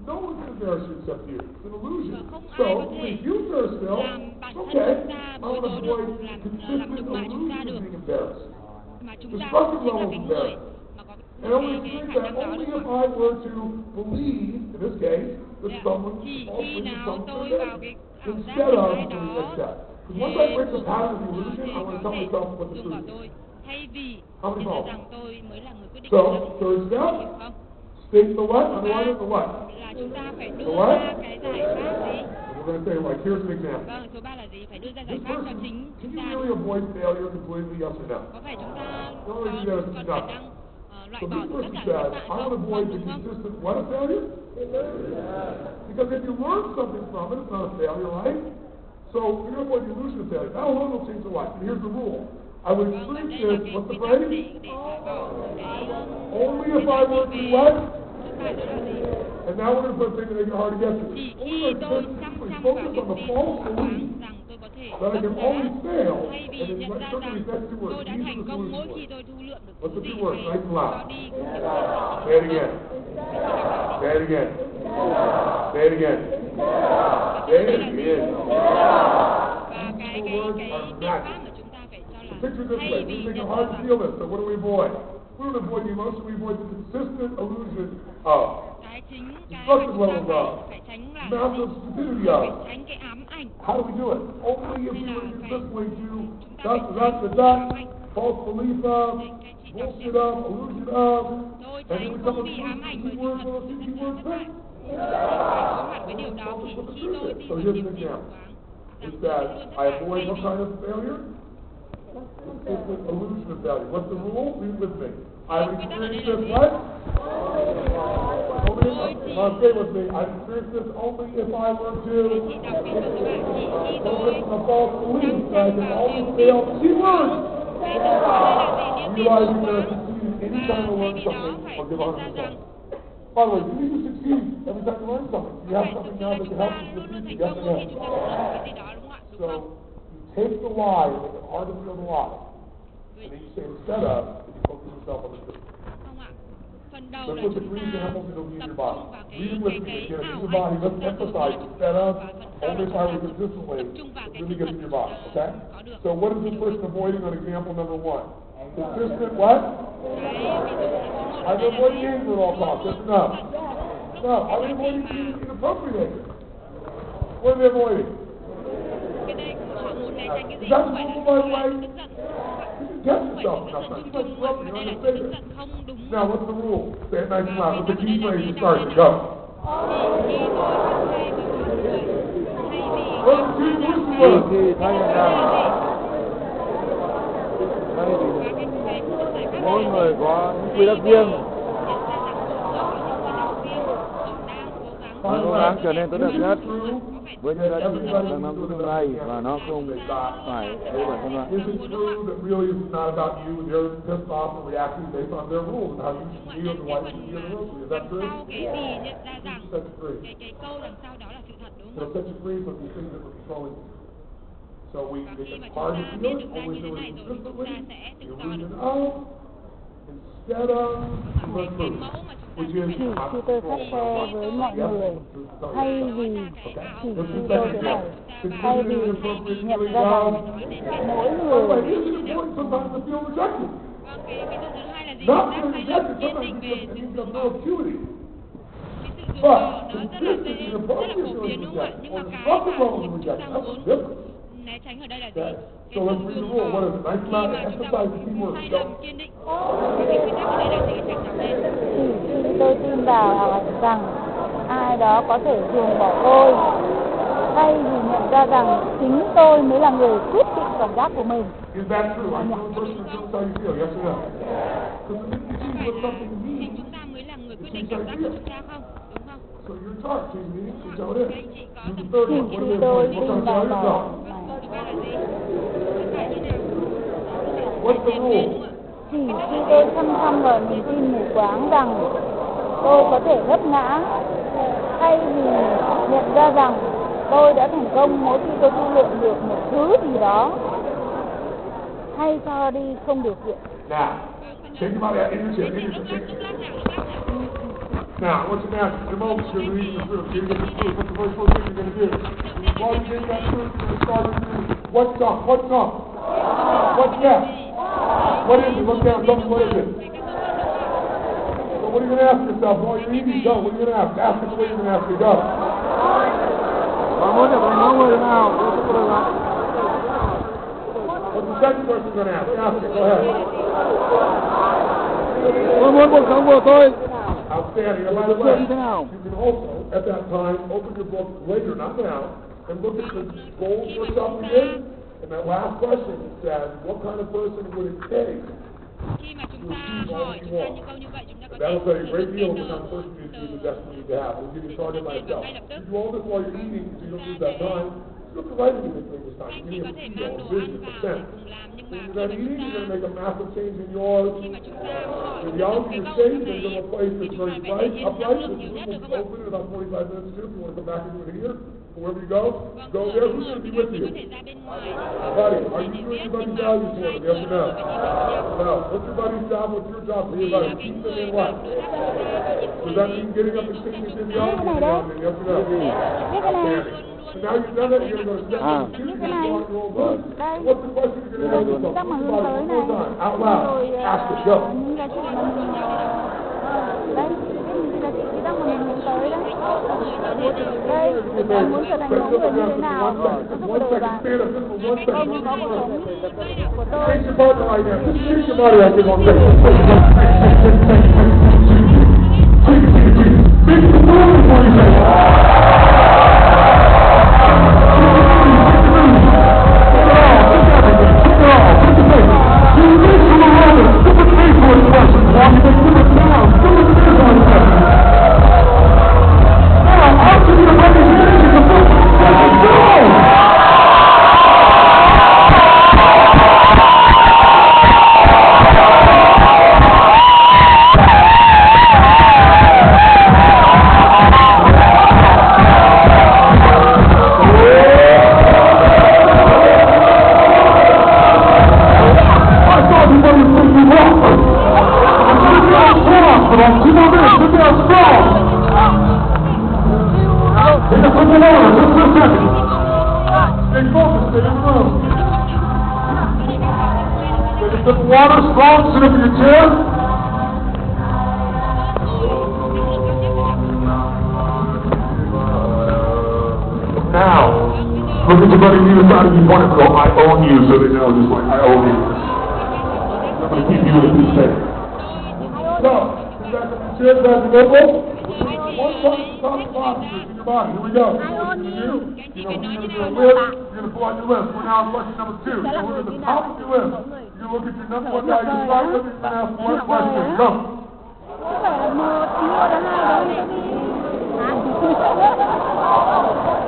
No one can embarrass you except you. It's an illusion. So, if you yourself, okay, I want to avoid consistent illusion of being embarrassed. Destructive level of embarrassment. And I only experience that only if I were to believe, in this case, that someone falsely did something instead of doing that step. Because once I break the pattern of the illusion, I want to tell myself what the truth is. Thay vì nhận ra rằng tôi mới là người quyết định. So, third step, state the what, underline the what. Là chúng ta phải đưa ra cái giải pháp gì? We're going to say, like, here's an example. Vâng, số 3 là gì? Phải đưa ra giải pháp cho chính chúng ta. Can you really avoid failure completely, yes or no? Có phải chúng ta có khả năng loại bỏ tất cả các thất bại không? Đúng không? Consistent what a failure? Because if you learn something from it, it's not a failure, right? So, you're going to avoid the illusion of failure. Now, one will change the life. And here's the rule. I would experience this, what's the phrase? Only if I were to what? And now we're going to put things that make it hard to get to. Only if I focus on the false belief that I can always fail, and then let certainly that's two words. What's the two words? Nice and loud. Say it again. Say it again. Say it again. Say it again. Two words are magic. Picture this way, we make it hard to feel this, so what do we avoid? We don't avoid the emotion, we avoid the consistent illusion of destructive levels of massive stupidity of. How do we do it? Only if we were consistently to that, false belief of, bullshit of, illusion of, and then we come up with two words with a few words back. So here's an example. It says, I avoid what kind of failure? Consistent illusion of value. What's the rule? Read with me. I've experienced this what? Say with me. I've experienced this only if I were to focus on the false belief that I can always fail. Key words. Realizing that I succeed anytime I learn something or give 100%. By the way, do you need to succeed every time you learn something? Do you have something now that can help you succeed? Yes or no? So, take the lie and make it hard to feel the lie. And then you say instead of, you focus yourself on the truth. Let's look at three examples that'll be in your body. Read it with me. Get it in your body. Let's emphasize instead of, only if I were consistently, it really gets in your body. Okay? So what is this person avoiding on example number 1? Consistent what? I'm avoiding anger at all costs. Yes or no? No. I'm avoiding inappropriate anger. What are they avoiding? Is that normal, by the way? You can get yourself enough time. You might screw up and you're understated. Now, what's the rule? Say it nice and loud. What's the key phrase to start? Go. What's the key word? Mỗi người có quy tắc riêng. cố gắng trở nên tốt đẹp nhất với những giá trị đang nắm giữ trong tay và nó không phải đối bản thân bạn. Is it true that really it's not about you and they're pissed off and reacting based on their rules and how you should be and the wife should be in the room? Is that true? Sau cái gì nhận ra rằng cái câu đằng sau đó là sự thật, đúng So không? set you free from these things that were controlling you. So we Và make khi mà it chúng hard ta to biết feel được it, ra always như do thế này it rồi thì chúng consistently. ta sẽ tự You're do reading được. it out instead of Cái removing, mẫu mà chúng ta which sẽ is phải làm. Khi tôi khắt khe với mọi người, thay vì chỉ khi tôi thế này, thay vì nhận ra rằng mỗi người By the way, isn't it important sometimes to feel rejected? Vâng, cái ví dụ thứ hai là gì? Not Chúng ta being phải rejected kiên định sometimes về it sự means từ no bỏ. acuity. Cái sự từ bỏ nó rất là dễ, rất là phổ biến đúng không ạ? Nhưng mà cái mà chúng ta muốn né tránh ở đây là gì? So Cái let's sự read the từ rule. bỏ. What is it? Nice Khi amount mà of chúng ta emphasize the key muốn word. sai Go. lầm kiên định, thì cái quy tắc ở đây là gì? Cái tránh lên. chỉ khi tôi tin vào rằng ai đó có thể ruồng bỏ tôi, thay vì nhận ra rằng chính tôi mới là người quyết định cảm giác của mình. Is that true? I'm the only person who knows how you feel. Yes or no? Because it means what something Chính means. chúng ta mới là người quyết định cảm giác của chúng ta không? Đúng không? So you're in charge. Change meaning. Change how it is. Các anh chị có You're the tầm third Chỉ one. What khi it is? tôi What kind tin of vào tell nó yourself? câu thứ ba là gì? Chúng ta như nào? What's the rule? Chỉ khi tôi chăm vào niềm tin mù quáng rằng tôi có thể vấp ngã, thay vì nhận ra rằng tôi đã thành công mỗi khi tôi tu luyện được một thứ gì đó, hay cho đi không điều kiện. Now, think about that in your chair. In your chair. Now, I want you to ask your moment. You're reading the proof. You're going to proof. What's the first thing you're going to do? While you get that proof, you're going to start to do what's up? What's up? What's that? What is it? Look down. Tell me what is it? So what are you going to ask yourself while you're eating? Go. What are you going to ask? Ask it the way you're going to ask it. Go. Và muốn trở thành mẫu người nào tôi sẽ có bạn. What's the second person going to ask? Ask it. Go ahead. Tôi muốn cuộc sống của tôi Outstanding. And by the thực way, hiện như thế nào? you can also, at that time, open your book later, not now, and look at the goals for something in. And that last question says, what kind of person would it take? Khi mà chúng ta hỏi chúng ta những câu như vậy, chúng ta có thể That'll tell you a sử great dụng deal cái of the kind of person you need to be the best one you can have. We'll give you started by tiền vào itself. ngay lập tức. You do all this while you're eating so you don't lose that time. You don't have to write anything during this time. Anh You chị có need thể to mang feel đồ ăn vision, vào để sense. cùng làm, nhưng When mà you're khi done mà eating, chúng you're going to ta make a massive change in yours. khi mà chúng ta hỏi The trong reality cái is câu safe, trong there's này a place thì that's chúng very ta phải để bright, yên năng upright. lượng This nhiều room nhất, được will không be ạ? open in about 45 minutes too. If you want to come back and do it here, wherever you go, Vâng, go cửa there. nó Who's mở going to thì be các with chị you? có thể ra bên ngoài Buddy, are để you doing viết, everybody's nhưng mà values for hai it? đứa Yes or nữa no? phải đi với nhau. No. What's your buddy's job? What's your job for Vì your là buddy? cái Keep them người in mà what? đối tác của chúng ta có nhiệm vụ Does là that gì? mean getting up and singing Giúp in cho the chúng ta album? Yes or no? Outstanding. So now you've done that, you're going to go to step number 2, you're going to start your own book. What's the question you're going to ask yourself? Các mà Think hướng about tới it này, one more time. Out loud. rồi Ask it. Go. những giá trị mà mình đấy, biết những giá trị quy tắc mà mình hướng tới đấy. Đây, bạn muốn trở thành mẫu người như thế nào? Giúp cuộc đời bạn. Tôi muốn có cuộc sống của tôi. Take your partner right now. Just take your body like you're going to water strong, sit up in your chair. Now, look at somebody on the side of you, point and go, I own you, so they know, just like, I own you. I'm going to keep you in a good state. So, you guys have your chair, grab your notebook. One top in your body. Here we go. I own you. You know, you're going to do a list. You're going to pull out your list. We're now on question number 2. So we're at the top of your list. You look at your number one guy you start with, you're going to ask one question. Go. Có phải là một, đã hai, đó đi.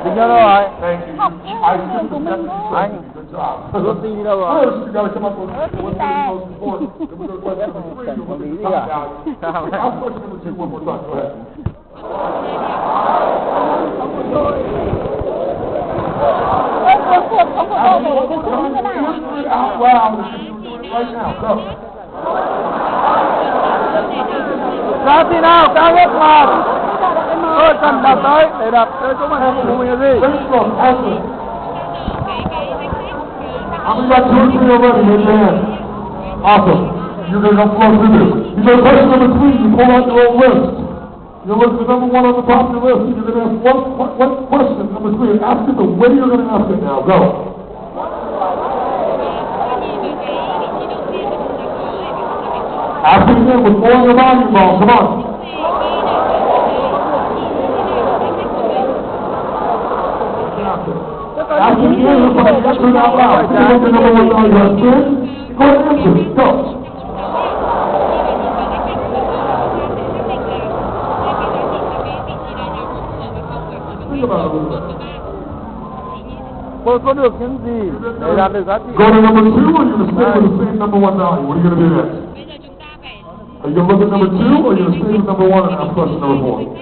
Tính ra đâu rồi? Thank you. Học I cái should trường của mình have thôi. Anh, good job. rốt đi đâu rồi? First, you gotta come up with what's the most important. Then we're gonna question number 3, you'll look at the top value. Ask question number 2 one more time. Go ahead. Ông của tôi này cũng không thế nào. Answer it out loud as if you're doing it right now. Go. Giá trị nào cao nhất mà tôi cần đặt tới để đặt tới chỗ mệnh của mình là gì? Finish from answer. How many got 2 or 3 already? Raise your hand. Awesome. You're gonna go flow through this. You go question number 3, you pull out your own list. You'll look at the number 1 on the top of your list. You're gonna ask one question, number 3. Ask it the way you're gonna ask it now. Go. Ask it again with more of your volume ball. Come on. Ask it again with my answer it out loud. You look at number 1 value. You have 10. Go ahead and answer it. Go. Think about it a little bit. Tôi có được những gì để đạt được giá trị? Go to number 2, or you're gonna stay with the same number 1 value? What are you gonna do next? Are you gonna look at number 2, or are you gonna stay with number 1 and ask question number 4? You're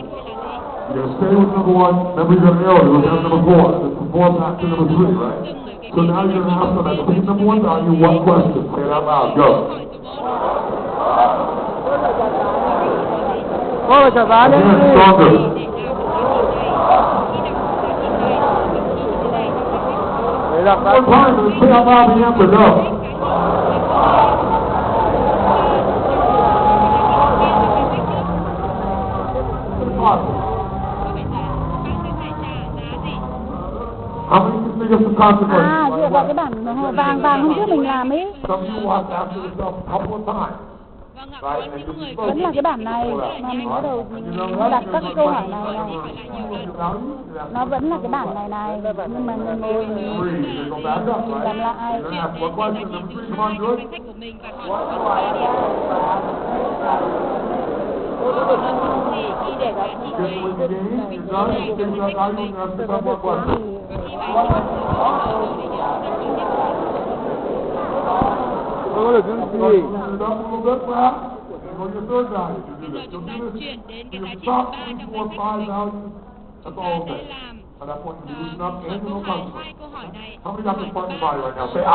gonna stay with number 1. Remember, you got an arrow. You're looking at number 4. It's before back to number 3, right? So now you're gonna ask on that same number 1 value one question. Say it out loud. Go. Tôi phải trả giá những Again, gì? stronger. Để đặt giá One time, and say out loud the answer. Go. How many can think of some consequences? À, dựa vào cái bản vàng hôm trước mình làm ấy. Some of you will have to ask yourself a couple of times. Right? And you'll be Vẫn là cái bản này mà mình bắt đầu đặt các câu hỏi này. Nó vẫn là cái bản này nhưng mà mình làm lại. Tôi có được những gì? Bây giờ chúng ta chuyển đến cái giá trị thứ 3 trong danh sách của mình. Chúng ta sẽ làm hai câu hỏi này. How many got this part in the body right now? Say I.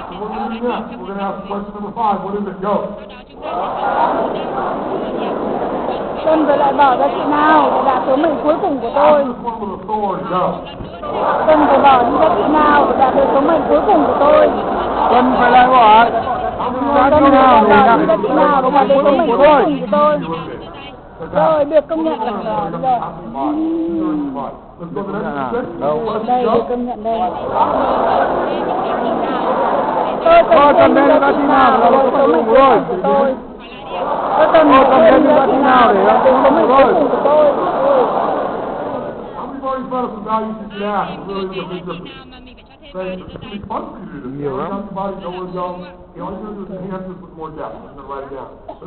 So what are we doing next? We're going to ask question number 5. What is it? Go. Cần phải loại bỏ giá trị nào để đạt số mệnh cuối cùng của tôi? Ask this one with authority. Go. Cần phải bỏ những giá trị nào để đạt được số mệnh cuối cùng của tôi? Cần phải loại bỏ giá trị nào để đạt giá trị nào để đạt được số mệnh cuối cùng của tôi? Rồi, được công nhận là rồi. Đây, được công nhận đây. Tôi cần đến giá trị nào để đạt được số mệnh cuối cùng của tôi? Tôi cần đến giá trị nào để đạt được số mệnh cuối cùng của tôi? Nhiều lắm. Let's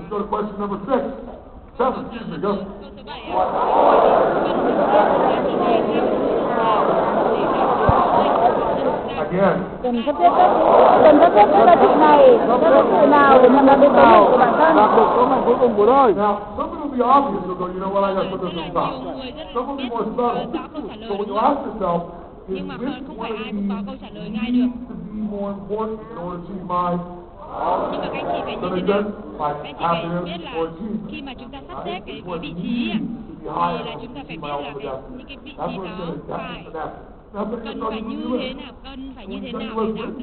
go to question number 6. 7, excuse me, go. Again. Cần sắp xếp các giá trị này, các giá trị nào để nhận đạt được số mệnh của bản thân? Đạt được số mệnh cuối cùng của tôi. Now, some will be obvious, you'll go, you know what, I got to put this on top. Some will be more subtle. So when you ask yourself, is nhưng mà this không one phải of ai cũng có câu trả lời ngay được. needs to be more important in order to achieve my Nhưng mà các anh chị phải như thế nào? Các anh chị phải biết là khi mà chúng ta sắp xếp cái vị trí thì là chúng ta phải biết là những cái vị trí đó phải cần phải như thế nào, cần phải như thế nào để đạt được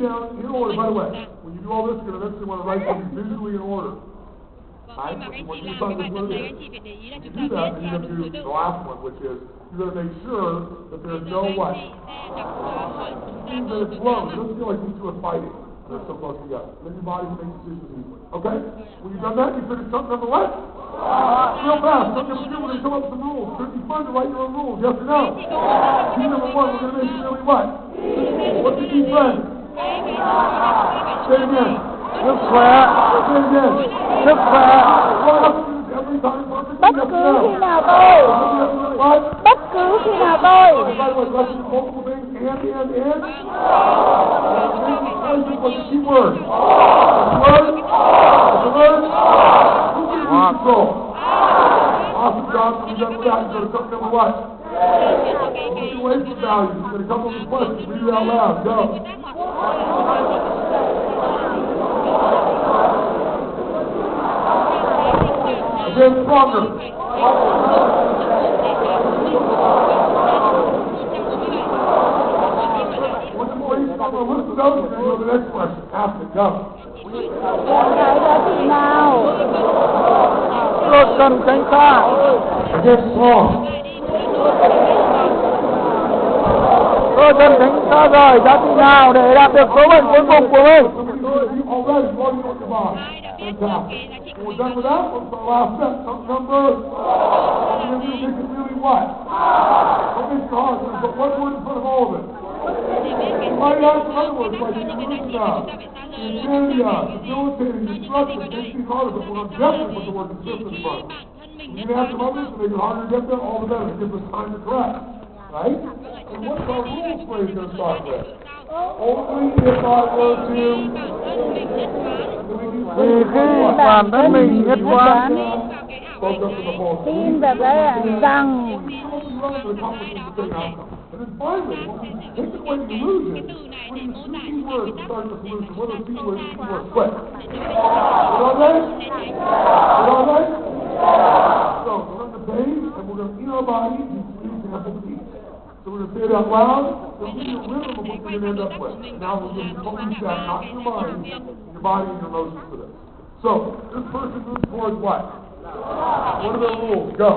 When you do all this, you're eventually want to write things visually in order. Khi mà các anh chị làm cái bài tập này, các anh chị phải để ý là chúng ta viết theo đúng thứ tự. The last one, which is you're going to make sure that there's no what? Even though it's low, it doesn't feel like you two are fighting. They're so close together. Then your body makes decisions easily. Okay? When you've done that, you finish something number what? Real fast. What you have to do when they come up with some rules. Should be fun to write your own rules. Yes or no? Key number 1, we're going to make really what? What's the key friend? Say it again. Sức khỏe. Say it again. Sức khỏe. What else is every time perfect? Bất cứ khi nào tôi Awesome job. When you're done with that, you're going to come number what? Don't you wait for values. You're going to come up with questions. Read it out loud. Go. Again, stronger. Once you wait on the list of those, you're going to go to the next question. Ask it. Go. Cái giá trị nào? Tôi cần tránh xa. Again, strong. Tôi cần tránh xa rời giá trị nào để đạt được số mệnh cuối cùng của mình. We're done with that. What's the last step? Some number. And then you make it really what? Don't make it hard. Put one word in front of all of it. Write out other words like consistent, facilitating, instruction, makes it harder, but we're definitely put the word consistent in front. You can have some others to make it harder to get there, all the better. It gives us time to correct. Right? And what's our rules phrase going to start with? Only if I were to... Vì khi bản thân mình nhất quán, tin về cái rằng And then finally, take it away from illusion, when you see key words to start the solution, what are the key words? Key words, quick. You all right? You all right? So, we're on the page, and we're going to eat our body using example to eat. So we're going to say it out loud, there'll be a rhythm of what you're going to end up with. Now we're going to focus that, not in your mind, in your body and your emotions for this. So, this person moves towards what? What are the rules? Go.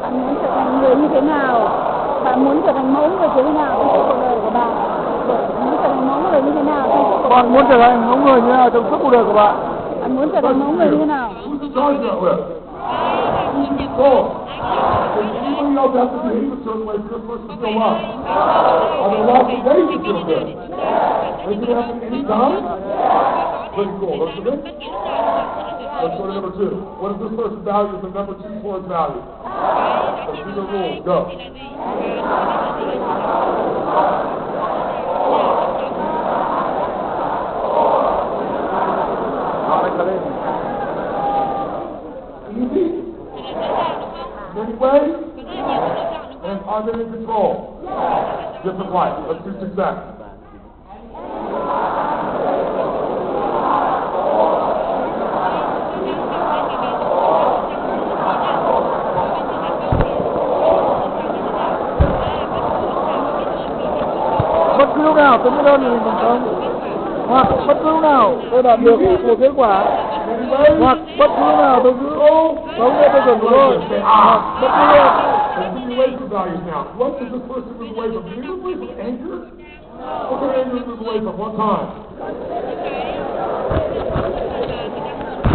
Bạn muốn trở thành người như thế nào? Bạn muốn trở thành mẫu người như thế nào trong cuộc đời của bạn? Bạn muốn trở thành mẫu người như thế nào trong cuộc đời? bạn muốn trở thành mẫu người như thế nào trong suốt cuộc đời của bạn? Bạn muốn trở thành mẫu người như thế nào? Who's in charge of that list? Who's in control? Does anybody else have to behave a certain way for this person to feel love? Are there lots of ways to feel good? Is it happen any time? Pretty cool. Let's do this. Let's go to number two. What is this person's value is the number two towards value? Let's do the rules. Go. Easy? Many ways? And are they in control? Different life. Let's do success. Bất cứ lúc nào tôi biết ơn mình thành công, hoặc bất cứ lúc nào tôi đạt được một kết quả, hoặc bất cứ lúc nào tôi giữ sống theo tiêu chuẩn của tôi, hoặc bất cứ lúc. Away from values now. What does this person move away from? Do you move away from anger? What can anger move away from one time?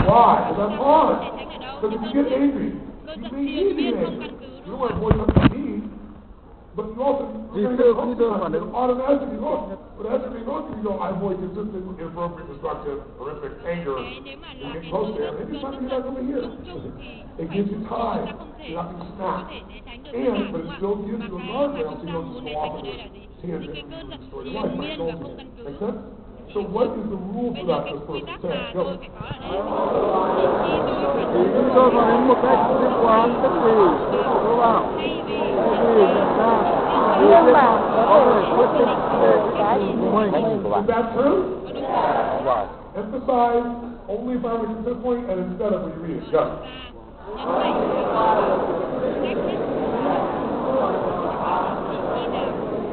Why? Because that's hard. Because if you get angry, you may need to get angry. You don't want to avoid something you need, but you also automatically go. But after you go, I avoid consistent, inappropriate, destructive, horrific anger. You get close there. Maybe something you're not over here. It gives you time. You're not being snapped. And, but it still gives you a guardrail so you don't just go off on a tangent and destroy your life by indulging. Make sense? So what is the rule for that this person saying? Go. Tôi phản ứng một cách nhất quán, tức thì tôi bảo, riêng bạn có thể quyết định về cái của mình. Is that true? Emphasize only if I was consistently and instead of when you read it. Go.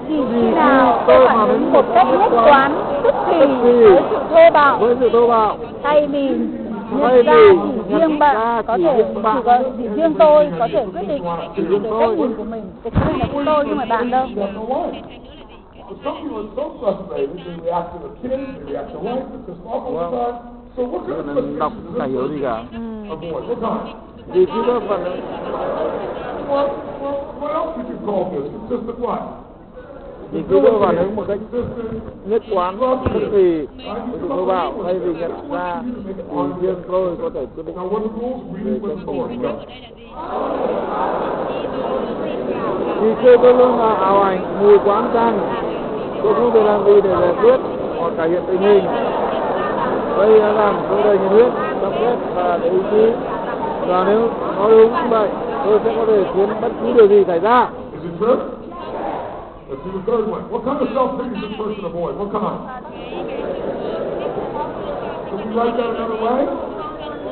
Chỉ khi nào tôi phản ứng một cách nhất quán, tức thì với sự thô bạo, thay vì nhận ra chỉ riêng bạn có thể, chỉ riêng tôi có thể quyết định về cách nhìn của mình. Cái này là của tôi nhưng mà bạn đâu. Some people are so frustrated, they react to the kids, they react to life, it's awful all the time. So what kind of frustration đọc chả hiểu gì cả. Avoid. What kind? Vì khi tôi phản ứng, What else could you call this? Consistent what? Thì cứ tôi phản ứng một cách nhất quán, tức thì tôi bảo thay vì nhận ra thì riêng tôi có thể quyết định về cái hành động. Thì xưa tôi luôn là ảo ảnh, mù quáng tăng, tôi không thể làm gì để giải quyết hoặc cải thiện tình hình. Đây là làm tôi đầy nhiệt huyết, tâm huyết và để ý chí. Và nếu nói đúng như vậy, tôi sẽ có thể khiến bất cứ điều gì xảy ra. Let's see the third one. What kind of self-pity does this person avoid? What kind? Can you write that another way?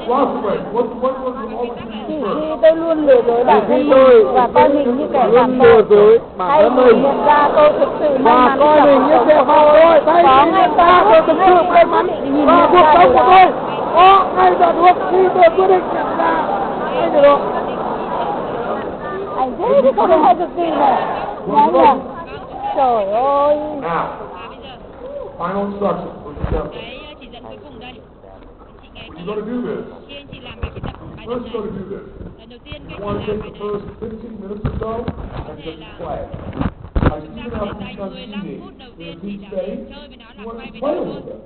Lots of ways. What was always Khi tôi luôn lừa dối bản thân mình và coi mình như kẻ phạm tội, hay mình nhận ra tôi thực sự may mắn coi mình như kẻ phạm tội, có ngay ta tôi thực sự may mắn nhìn và nhận cuộc ra sống điều của đó. tôi có ngay tại lúc khi tôi quyết định nhận ra ngay từ đó. Anh thế thì không hay cực kỳ này, nhá nhỉ? Trời ơi. Now, final instruction for the temple. Cái chỉ dẫn cuối cùng đây. Chị nghe You're kỹ. going to do this. Khi anh chị làm bài tập First, you're going to do this. lần đầu tiên You các want chị to làm take bài the này. first 15 minutes or so and just play. Like, Chúng ta even có after thể you dành start 15 eating, phút đầu in a tiên deep chỉ là state, để chơi với nó, you làm want quen to với play nó a thôi. little bit.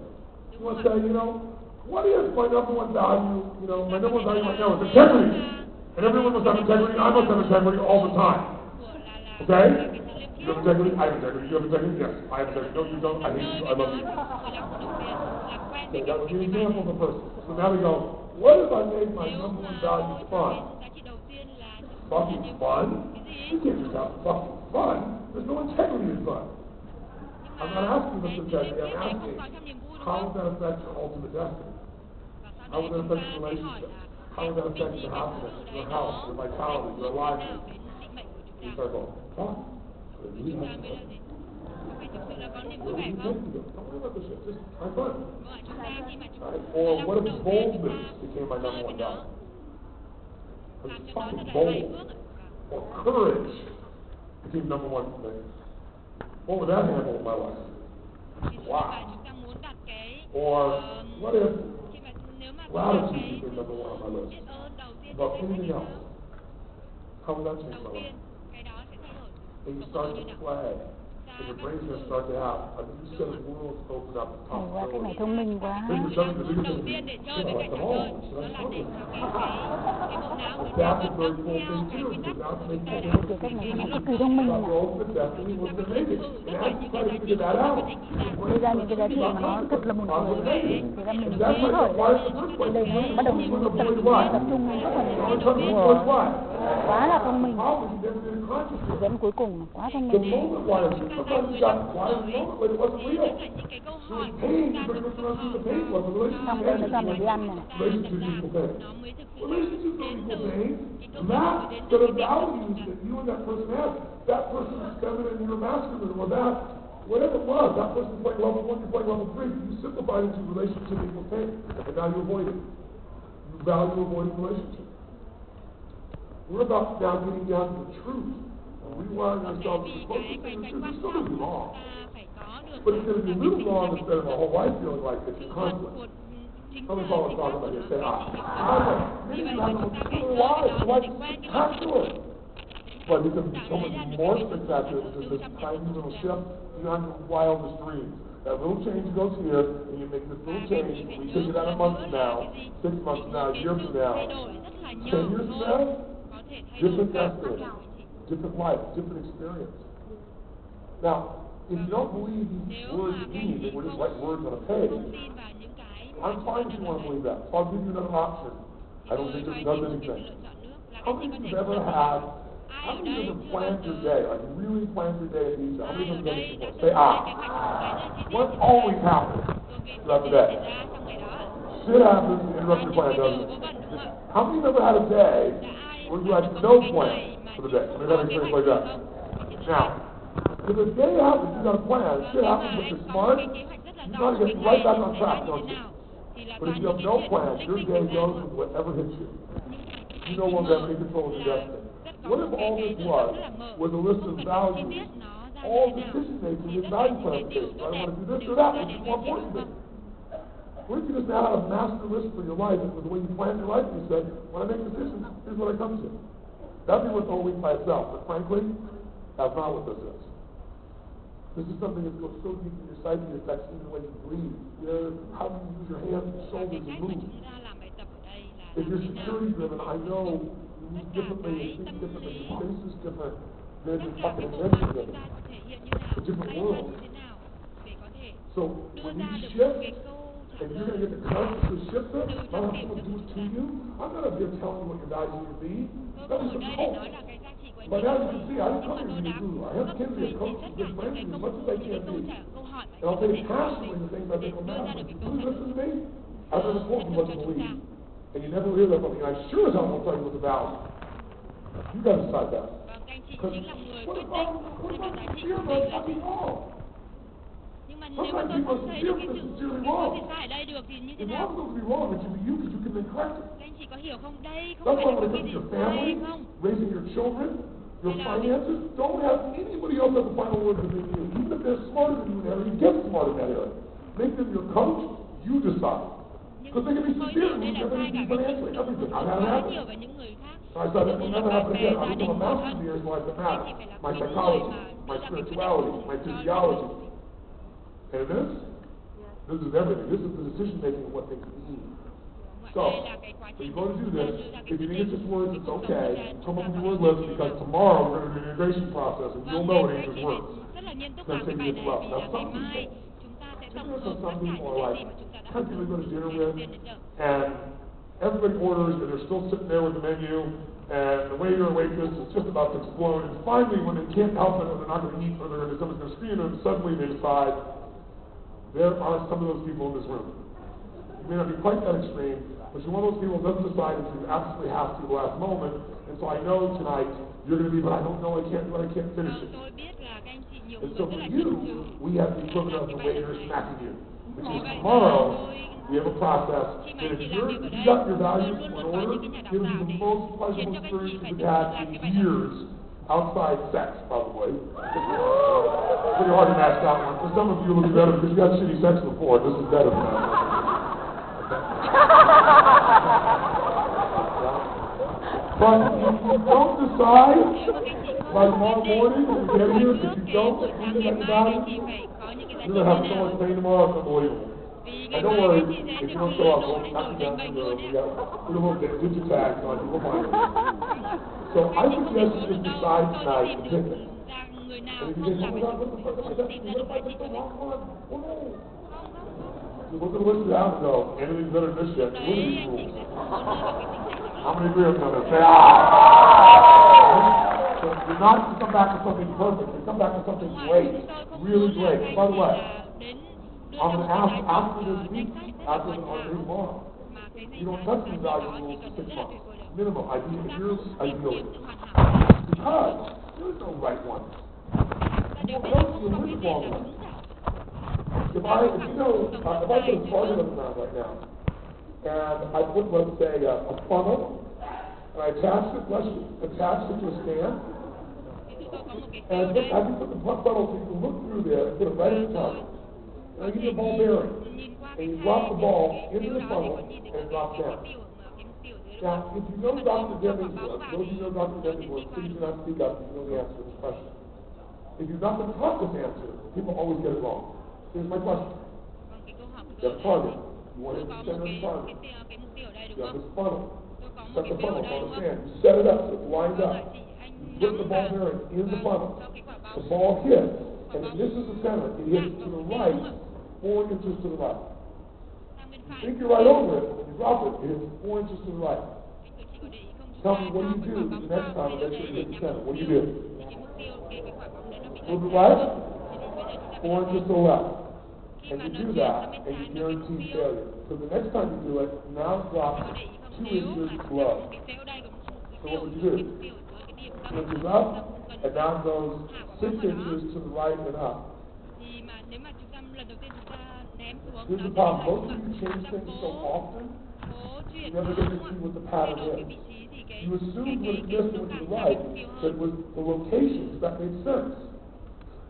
You Đúng want to rồi. say, what is my number one value? My number one value right now is integrity. And everyone must have integrity. I must have integrity all the time. Okay? You have integrity? I have integrity. You have integrity? Yes. I have integrity. No, you don't. I hate you. I love you. Okay, that would be an example of a person. So now we go, what if I made my number one value fun? Fucking fun? You can't just have fucking fun. There's no integrity in fun. I'm not asking about integrity. I'm asking, how would that affect your ultimate destiny? How would that affect your relationship? How would that affect your happiness, your health, your vitality, your livelihood? You start going, fuck. What do you think? Don't worry about this shit. Just have fun. Right? Or what if boldness became my number one value? I was fucking bold. Or courage became number one thing. What would that handle in my life? Wow. Or what if gratitude became number one on my list? About anything else? How would that change my life? And you start to play. And your brain's going to start to have a new set of worlds open up. Hay quá, cái này thông minh quá. Then you're starting to do Đầu tiên để chơi với cả trò chơi, đó là để cho cái bộ não của That's a nó very theo cool cái thing quy too. tắc Now to của make chúng ta people đã. Cái cách này nó cực kỳ thông minh about nhỉ? your ultimate destiny was to make it. And as you try to figure that out, Đưa ra những cái giá trị mà nó thật là buồn cười. Thì ra mình that's nghĩ like khởi the part lên. in the first Từ place. đây nó bắt đầu You want to tập avoid trung what? tập trung rất là You nhiều. want to avoid what? Quá là thông minh. How would you get into consciousness? Dẫn cuối cùng là quá thông The minh. moment was, sometimes you got quiet in the moment when it wasn't real. Những cái câu So hỏi the pain, you better listen to the pain was the Xong relationship rồi nó cho mình đi ăn này. Relationships equal pain. nó mới thực sự Relationships don't đến equal từ pain. cái câu That hỏi đến set từ of cái values that you and that person have, that person is feminine and you're masculine, or that, whatever it was, that person's playing level 1, you're playing level 3. You simplified into relationship equal pain, and now you avoid it. You value avoiding relationship. We're about now getting down to the truth. Rewiring ourselves to the closest thing to the truth. It's still going to be wrong. But it's going to be a little wrong instead of a whole life feeling like it's a conflict. How many followers talking about this? Say, maybe you have no particular life. Your life is spectacular. But it can be so much more spectacular because this tiny little shift, you have your wildest dreams. That little change goes here, and you make this little change. We take it out a month from now, 6 months from now, a year from now, 10 years from now, different destiny, different life, different experience. Now, if you don't believe these words mean, they were just like words on a page, I'm fine if you want to believe that. So I'll give you another option. I don't think this does anything. How many of you have ever had, how many of you ever planned your day, like really planned your day at each? How many of you have done this before? Say, what always happens throughout the day? Shit happens to interrupt your plan, doesn't it? How many of you ever had a day where you had no plan for the day? I mean, that experience like that. Now, if the day happens, you got a plan, shit happens, but you're smart, you got to get right back on track, don't you? But if you have no plan, your day goes with whatever hits you. You no longer have any control of your destiny. What if all this was a list of values? All decision making is value clarification. Do I want to do this or that? Which is more important to me? What if you just now had a master list for your life, and with the way you planned your life, you said, when I make decisions, here's what I come to. That'd be worth the whole week by itself. But frankly, that's not what this is. This is something that goes so deep in your psyche, it affects even the way you breathe. How you use your hands and shoulders and move. If you're security driven, I know you move differently and think differently, your face is different than your fucking invention driven. It's a different world. So when you shift, and you're going to get the consciousness shift it, not have someone do it to you. I'm not up here telling you what your values need to be. That is the cult. But now you can see, I come here to be a guru. I have kids that coach and good friends as much as I can be. And I'll say passionately the things I think will matter. If you really listen to me, I've never told you what to believe. And you never hear that from me. I sure as hell won't tell you what the value. You got to decide that. Because what about fear about fucking all? Sometimes people are sincere, but sincerely wrong. It's not supposed to be wrong, it should be you, because you can then correct it. That's why when it comes to your family, raising your children, your finances, don't have anybody else have the final word than you. Even if they're smarter than you in that area, get smart in that area. Make them your coach, you decide. Because they can be sincere and lose everything financially, everything. I've had it happen. I said it will never happen again. I become a master in the areas where I can matter. My psychology, my spirituality, my physiology. And this is everything. This is the decision making of what things mean. So, when you're going to do this, if you think it's just words, it's okay. Come up with your word list, because tomorrow we're going to do an integration process, and you'll know it ain't just words. It's going to take you to well. Now, some people are like, kind of people go to dinner with, and everybody orders, and they're still sitting there with the menu, and the waiter or waitress is just about to explode, and finally, when they can't help it, or they're not going to eat, or someone's going to scream at them, suddenly they decide, there are some of those people in this room. You may not be quite that extreme, but you're one of those people who doesn't decide until you absolutely have to the last moment. And so I know tonight you're going to be, but I don't know, I can't finish it. And so for you, we have the equivalent of the waiter smacking you, which is tomorrow we have a process that if you got your values in order, it'll be the most pleasurable experience you've had in years. Outside sex, probably. Pretty hard to match that one. For some of you, it'll be better because you had shitty sex before. This is better than that. But if you don't decide by tomorrow morning when you get here, if you don't think about it, you're going to have so much pain tomorrow, it's unbelievable. And don't worry, if you don't show up, we'll knock you down to the room. We got a little bit of tags on you. We'll find it. So I suggest you just decide tonight to pick it. And if you think, oh my God, what the fuck am I doing? What if I pick the wrong one? Oh no. So we're going to list it out and go, anything's better than this shit. What are these rules? How many agree with them? Say, So you're not to come back with something perfect. You come back with something great. Really great. And by the way, I'm going to ask after this week, after tomorrow, you don't touch the value rules for 6 months. Minimum. I do years, I do it. Because there is no right one. You don't know which wrong one. If I put a target on the ground right now, and I put, let's say, a funnel, and I attach it to a stand, and I can put the funnel so you can look through there and put it right in the target. And I give you a ball bearing, and you drop the ball into the funnel, and it drops down. Now, if you know Dr. Deming's work, those of you know Dr. Deming's work, please do not speak up if you know the answer to this question. If you've not been taught this answer, people always get it wrong. Here's my question. You have a target. You want it to center the target. You have this funnel. Set the funnel on the stand. You set it up so it lines up. You put the ball bearing in the funnel. The ball hits, and this is the center. It hits to the right, 4 inches to the right. You think you're right over it, when you drop it, it hits 4 inches to the right. Tell me, what do you do the next time it hits the center? What do you do? Move it right, 4 inches to the left. And you do that, and you guarantee failure. So the next time you do it, now drop 2 inches low. So what would you do? 2 inches up, and now it goes 6 inches to the right and up. Here's the problem. Most of you change things so often, you never get to see what the pattern is. You assumed what it missed and what to the right, but it was the locations that made sense.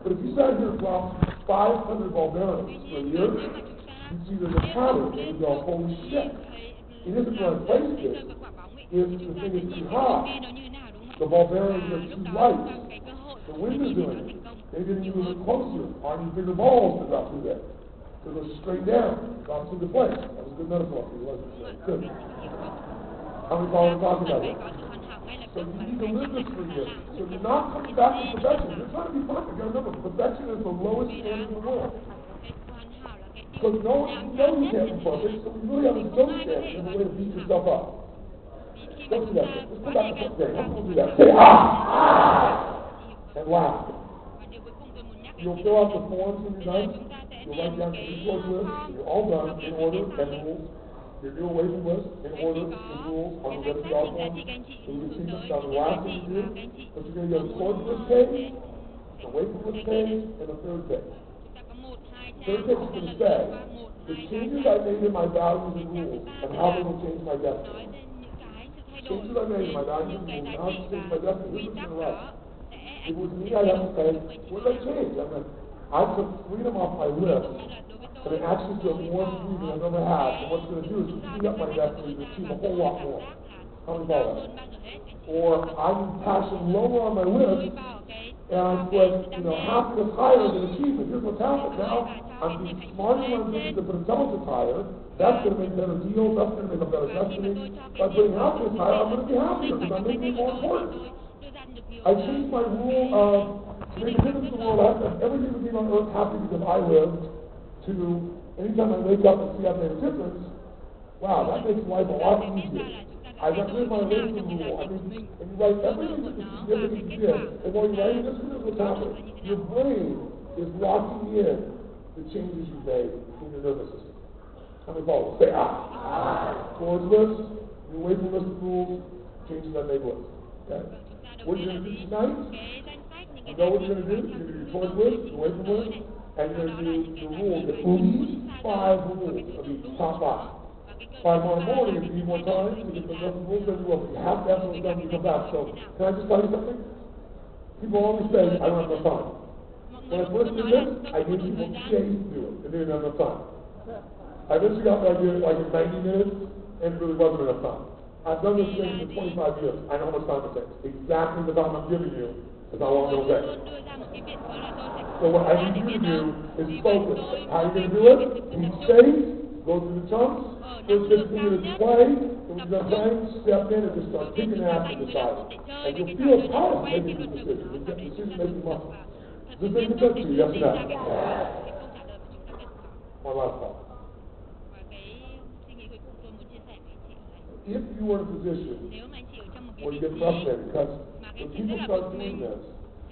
But if you sat here and dropped 500 ball bearings for a year, you'd see there's a pattern, and you'd go, holy shit. It isn't where I placed it. If the thing is too high, the ball bearings are too light. The wind is doing it. They didn't even look closer. I need bigger balls to drop through there. So it goes straight down, drops into place. That was a good metaphor for you, wasn't it? Good. How many followers talking about it? So you need to live this for you. So you're not coming back to perfection. You're trying to be perfect. You gotta remember, perfection is the lowest standard in the world. Because no one knows you can't be perfect, so you really have a no standard. You have a way to beat yourself up. Don't do that. Just go back to something. Don't do that. Say and laugh. You'll fill out the forms when you're done. You'll write down the resource list. You're all done in order and rules. Your new away from list in order and rules on the red star form. So you can see this down the last thing you do. But you're going to go towards this page, away from this page, and the third page. Third page is going to say the changes I made in my values and rules and how they will change my destiny. Changes I made in my values and rules and how they will change my destiny. This is going to write. If it was me, I'd have to say, what did I change? I took freedom off my list, and it actually feels more free than I've ever had. And what's going to do is speed up my destiny to achieve a whole lot more. How many follow that? Or I need passion lower on my list, and I put, half this higher than achievement. Here's what's happened. Now, I'm being smarter when I'm thinking to put intelligence higher. That's going to make better deals. That's going to make a better destiny. By putting happiness higher, I'm going to be happier because I'm making it more important. I changed my rule of make a difference in the world. I have to have everything to be on earth happy because I lived to anytime I wake up and see I've made a difference. Wow, that makes life a lot easier. I got rid of my racing rule. I mean, when you write everything that is significant you did, and while you're writing this, here's what's happening. Your brain is locking in the changes you made in your nervous system. How many followers? Say towards list, your away from list rules, changes I made list. Okay? What you're going to do tonight, you know what you're going to do? You're going to do towards list, away from list, and you're going to do the rules, at least 5 rules of each top 5. By tomorrow morning, if you need more time to get the rest of the rules, then you will. You have to have those done when you come back. So, can I just tell you something? People always say, I don't have enough time. When I first did this, I gave people days to do it, and they didn't have enough time. I eventually got the idea like in 90 minutes, and it really wasn't enough time. I've done this thing for 25 years. I know how much time it takes. Exactly the time I'm giving you is how long it'll take. So what I need you to do is focus. How are you going to do it? Be safe, go through the chunks, first 15 minutes play, and when you're done playing, step in and just start kicking ass and decide. And you'll feel proud of making these decisions. You'll get decision-making muscle. Does this make sense to you? Yes or no? One last thought. If you are in a position where you get frustrated, because when people start doing this,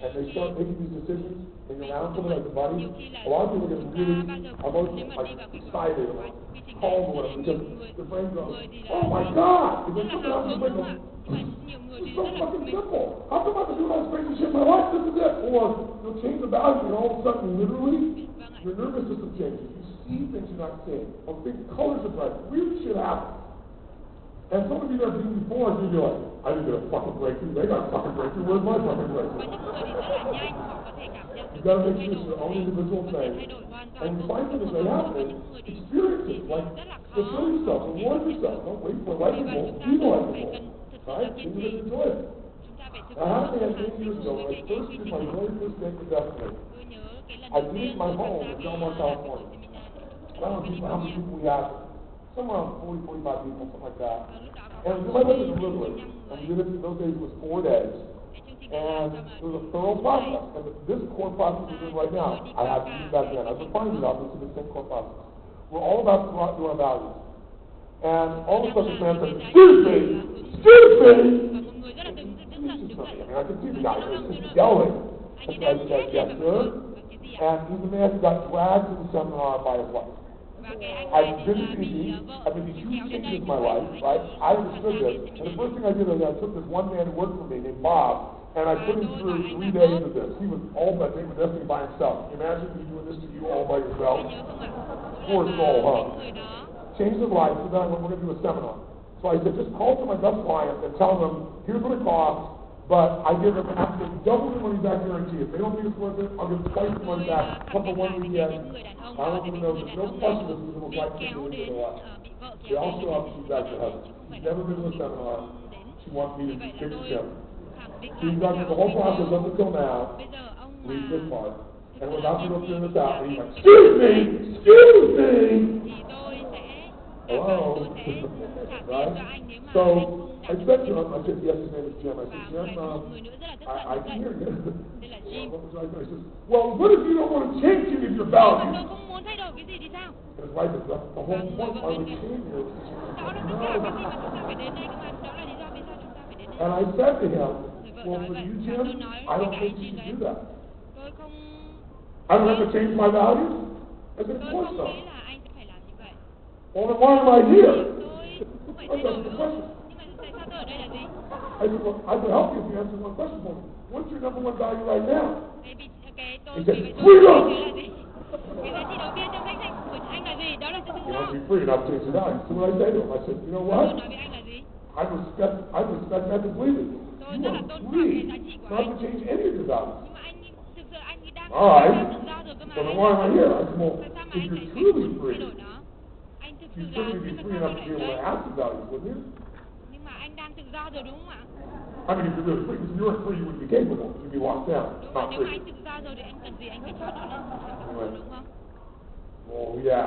and they start making these decisions, and you're around someone like your buddy, a lot of people get really emotional, like excited, or calm or whatever, because the brain goes, oh my God! And then something else in the brain goes, it's so fucking simple. How come I can do all this crazy shit in my life? This is it. Or you'll change the value, and all of a sudden, literally, your nervous system changes. You see things you're not seeing. Or big colors are bright. Weird shit happens. And some of you that have been before, you'll be like, I didn't get a fucking breakthrough. They got a fucking breakthrough. Where's my fucking breakthrough? You gotta make sure it's your own individual thing. And you find things that happen, experience it. Like, fulfill yourself, reward yourself. Don't wait for life people. Be likable. Right? And you just enjoy it. Now, how many I 8 years ago, when I first did my very first day for Destiny, I did it in my home in Belmont, California. I don't know how many people we had. Somewhere around 40, 45 people, something like that. And my life was deliberate. And we did it in those days, it was 4 days. And it was a thorough process. And this core process we're doing right now, I had to use back then. I've refined it out into the same core process. We're all about to our values. And all of a sudden, this man says, excuse me! Excuse me! I can see the guy who's just yelling. And I said, yes, sir. And he's the man who got dragged to the seminar by his wife. I've been busy, I've been huge changes in my life, right? I understood this. And the first thing I did was I took this one man who worked for me named Bob, and I put him through 3 days of this. He was all but taking destiny by himself. Can you imagine me doing this to you all by yourself? Poor soul, huh? Changed his life, so then we're going to do a seminar. So I said, just call to my best client and tell them, here's what it costs, but I give them absolutely double the money back guarantee. If they don't think it's worth it, I'll give twice the money back. Plus the one weekend. I want them to know there's no question this is the most right thing to do in their life. They also have to see back to husband. She's never been to a seminar. She wants me to fix him. She's gone through the whole process up until now. read this part. And without me looking at the top, he's like, excuse me! thì tôi sẽ Hello? tôi sẽ trả tiền cho Right? anh nếu mà So, anh I không said to him, I said, yes, his name is Jim. I và said, Jim, người nữa rất là tức I giận can hear you. đây là Jim. What would you like to do? He says, well, what if you don't want to change any of your Mà values? tôi không muốn thay đổi cái gì thì sao? His wife is the whole point why we came here. Đó là tất cả cái gì mà chúng ta phải đến đây, nhưng mà đó là lý do vì sao chúng ta phải đến đây. And I said to him, Người vợ well, nói for vậy, you, và Jim, tôi nói I với don't cả think anh you Jim should đấy, do that. tôi không I don't have to change my values. I said, of tôi course không not. nghĩ là anh sẽ phải làm như vậy. Well, then why am I here? Tôi không phải thay đổi nữa. Nhưng mà tại sao tôi ở đây là gì? I said, well, I can help you if you answer one question for me. What's your number one value right now? Tại vì cái tôi He vì said, vậy tôi freedom! là gì? Cái giá trị đầu tiên trong danh sách của anh là gì? Đó là sự tự You do. want to be free, not change your values. So what I say to him, I said, you know Tôi what? nói với anh là gì? I respect that completely. Tôi You rất là are tôn trọng free cái giá trị của not anh. to change any of your values. Nhưng mà anh thực sự anh đang All right. tự do rồi cơ mà. So then why am I here? I said, well, Tại sao mà if anh you're lại truly muốn thay free, đổi nó? Anh thực sự you'd là certainly be nhưng mà free sao enough anh to be lại able to đấy? ask the values, wouldn't you? Nhưng mà anh đang tự do rồi đúng không ạ? I mean, if you're really free, if you weren't free, you wouldn't be capable. You'd be locked down, Đúng rồi, not nếu mà free. anh tự do rồi thì anh cần gì anh phải cho nó lên thành công Right. đúng không? Well, yeah,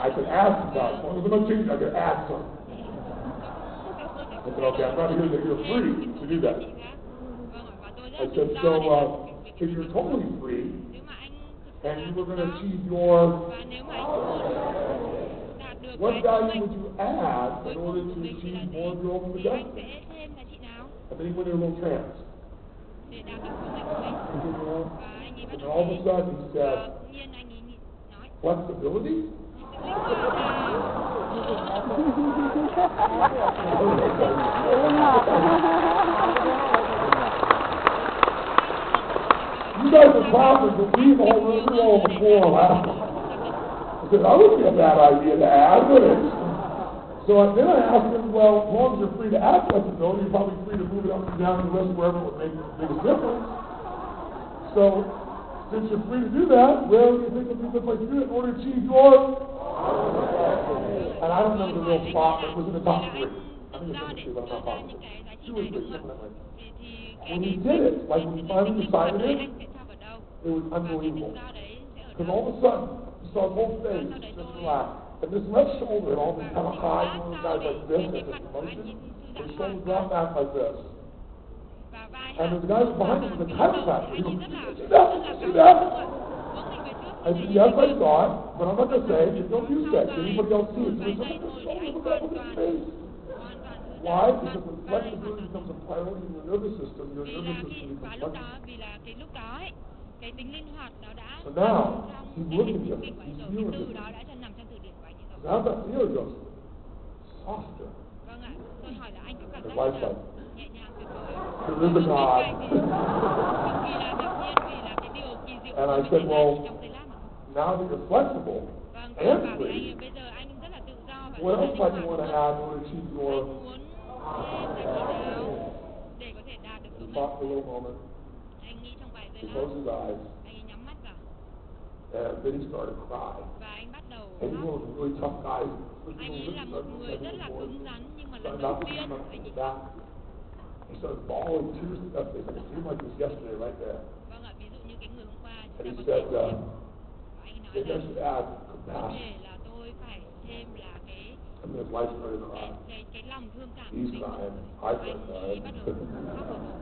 I could add some values. As long as I'm not changing, I could add some. I said, okay, I'm not here that you're free to do that. I said, so if you're totally free and you were going to achieve your, what value would you add in order to achieve more of your own potential? And then he went in a little trance. And all of a sudden he said, flexibility? You guys are probably believe all we were all on the floor laughing. I said, that wouldn't be a bad idea to add, would it? So then I asked him, well, as long as you're free to add flexibility, you're probably free to move it up and down the list wherever it would make the biggest difference. So, since you're free to do that, where do you think would be a good place to do it in order to achieve your... And I don't remember the real spot, but it was in the top three. I think it was number two, but I'm not positive. Two or three, something like that. When he did it, like when he finally decided it, it was unbelievable. Because all of a sudden, you saw his whole face just relax. And this left shoulder had all been kind of high, one of those guys like this, and this motion, his shoulder dropped back like this. And the guy behind him was a chiropractor. He goes, see that? See that? I said, yes, I saw it, but I'm not going to say it. Don't you say it. Anybody else see it? So he said, look at his face. Why? Because when flexibility becomes a priority in your nervous system becomes flexible. Cái tính linh hoạt nó đã So now, trong he's looking cái at it. He's từ feeling từ it. đó đã nằm trong từ điển của anh ấy rồi. How's that feel? He goes, softer. Vâng ạ, tôi hỏi là anh có cảm The giác wife's như nào? like, Nhẹ nhàng tuyệt vời. there is a God. Cực kỳ là ngạc nhiên vì là cái điều kỳ diệu And I mới said, xảy ra well, chỉ trong giây lát mà thôi. now that you're flexible Vâng, tôi and bảo với free, anh bây giờ anh rất là tự do và what rất là else linh might you want hoạt. to add in order to achieve your... Anh muốn thêm giá trị nào để có thể đạt được He số mệnh. thought for a little moment. Anh nghĩ trong vài He giây lát, closed his eyes. anh ấy nhắm mắt vào And then he started crying. và anh bắt đầu And he khóc. was a really tough guy. Anh ấy là một người rất là cứng rắn nhưng mà lần Started đầu knocking tiên him up anh in ấy the back. He started bawling tears in his face. I could see him like this yesterday right there. Vâng ạ, ví dụ như cái người hôm qua And he chúng ta said, có thể anh nói maybe I là should add có compassion. thể là tôi phải thêm là cái And then his wife started crying. cái lòng thương cảm He's của mình. crying. I Anh started ấy crying. bắt đầu khóc vào bụng.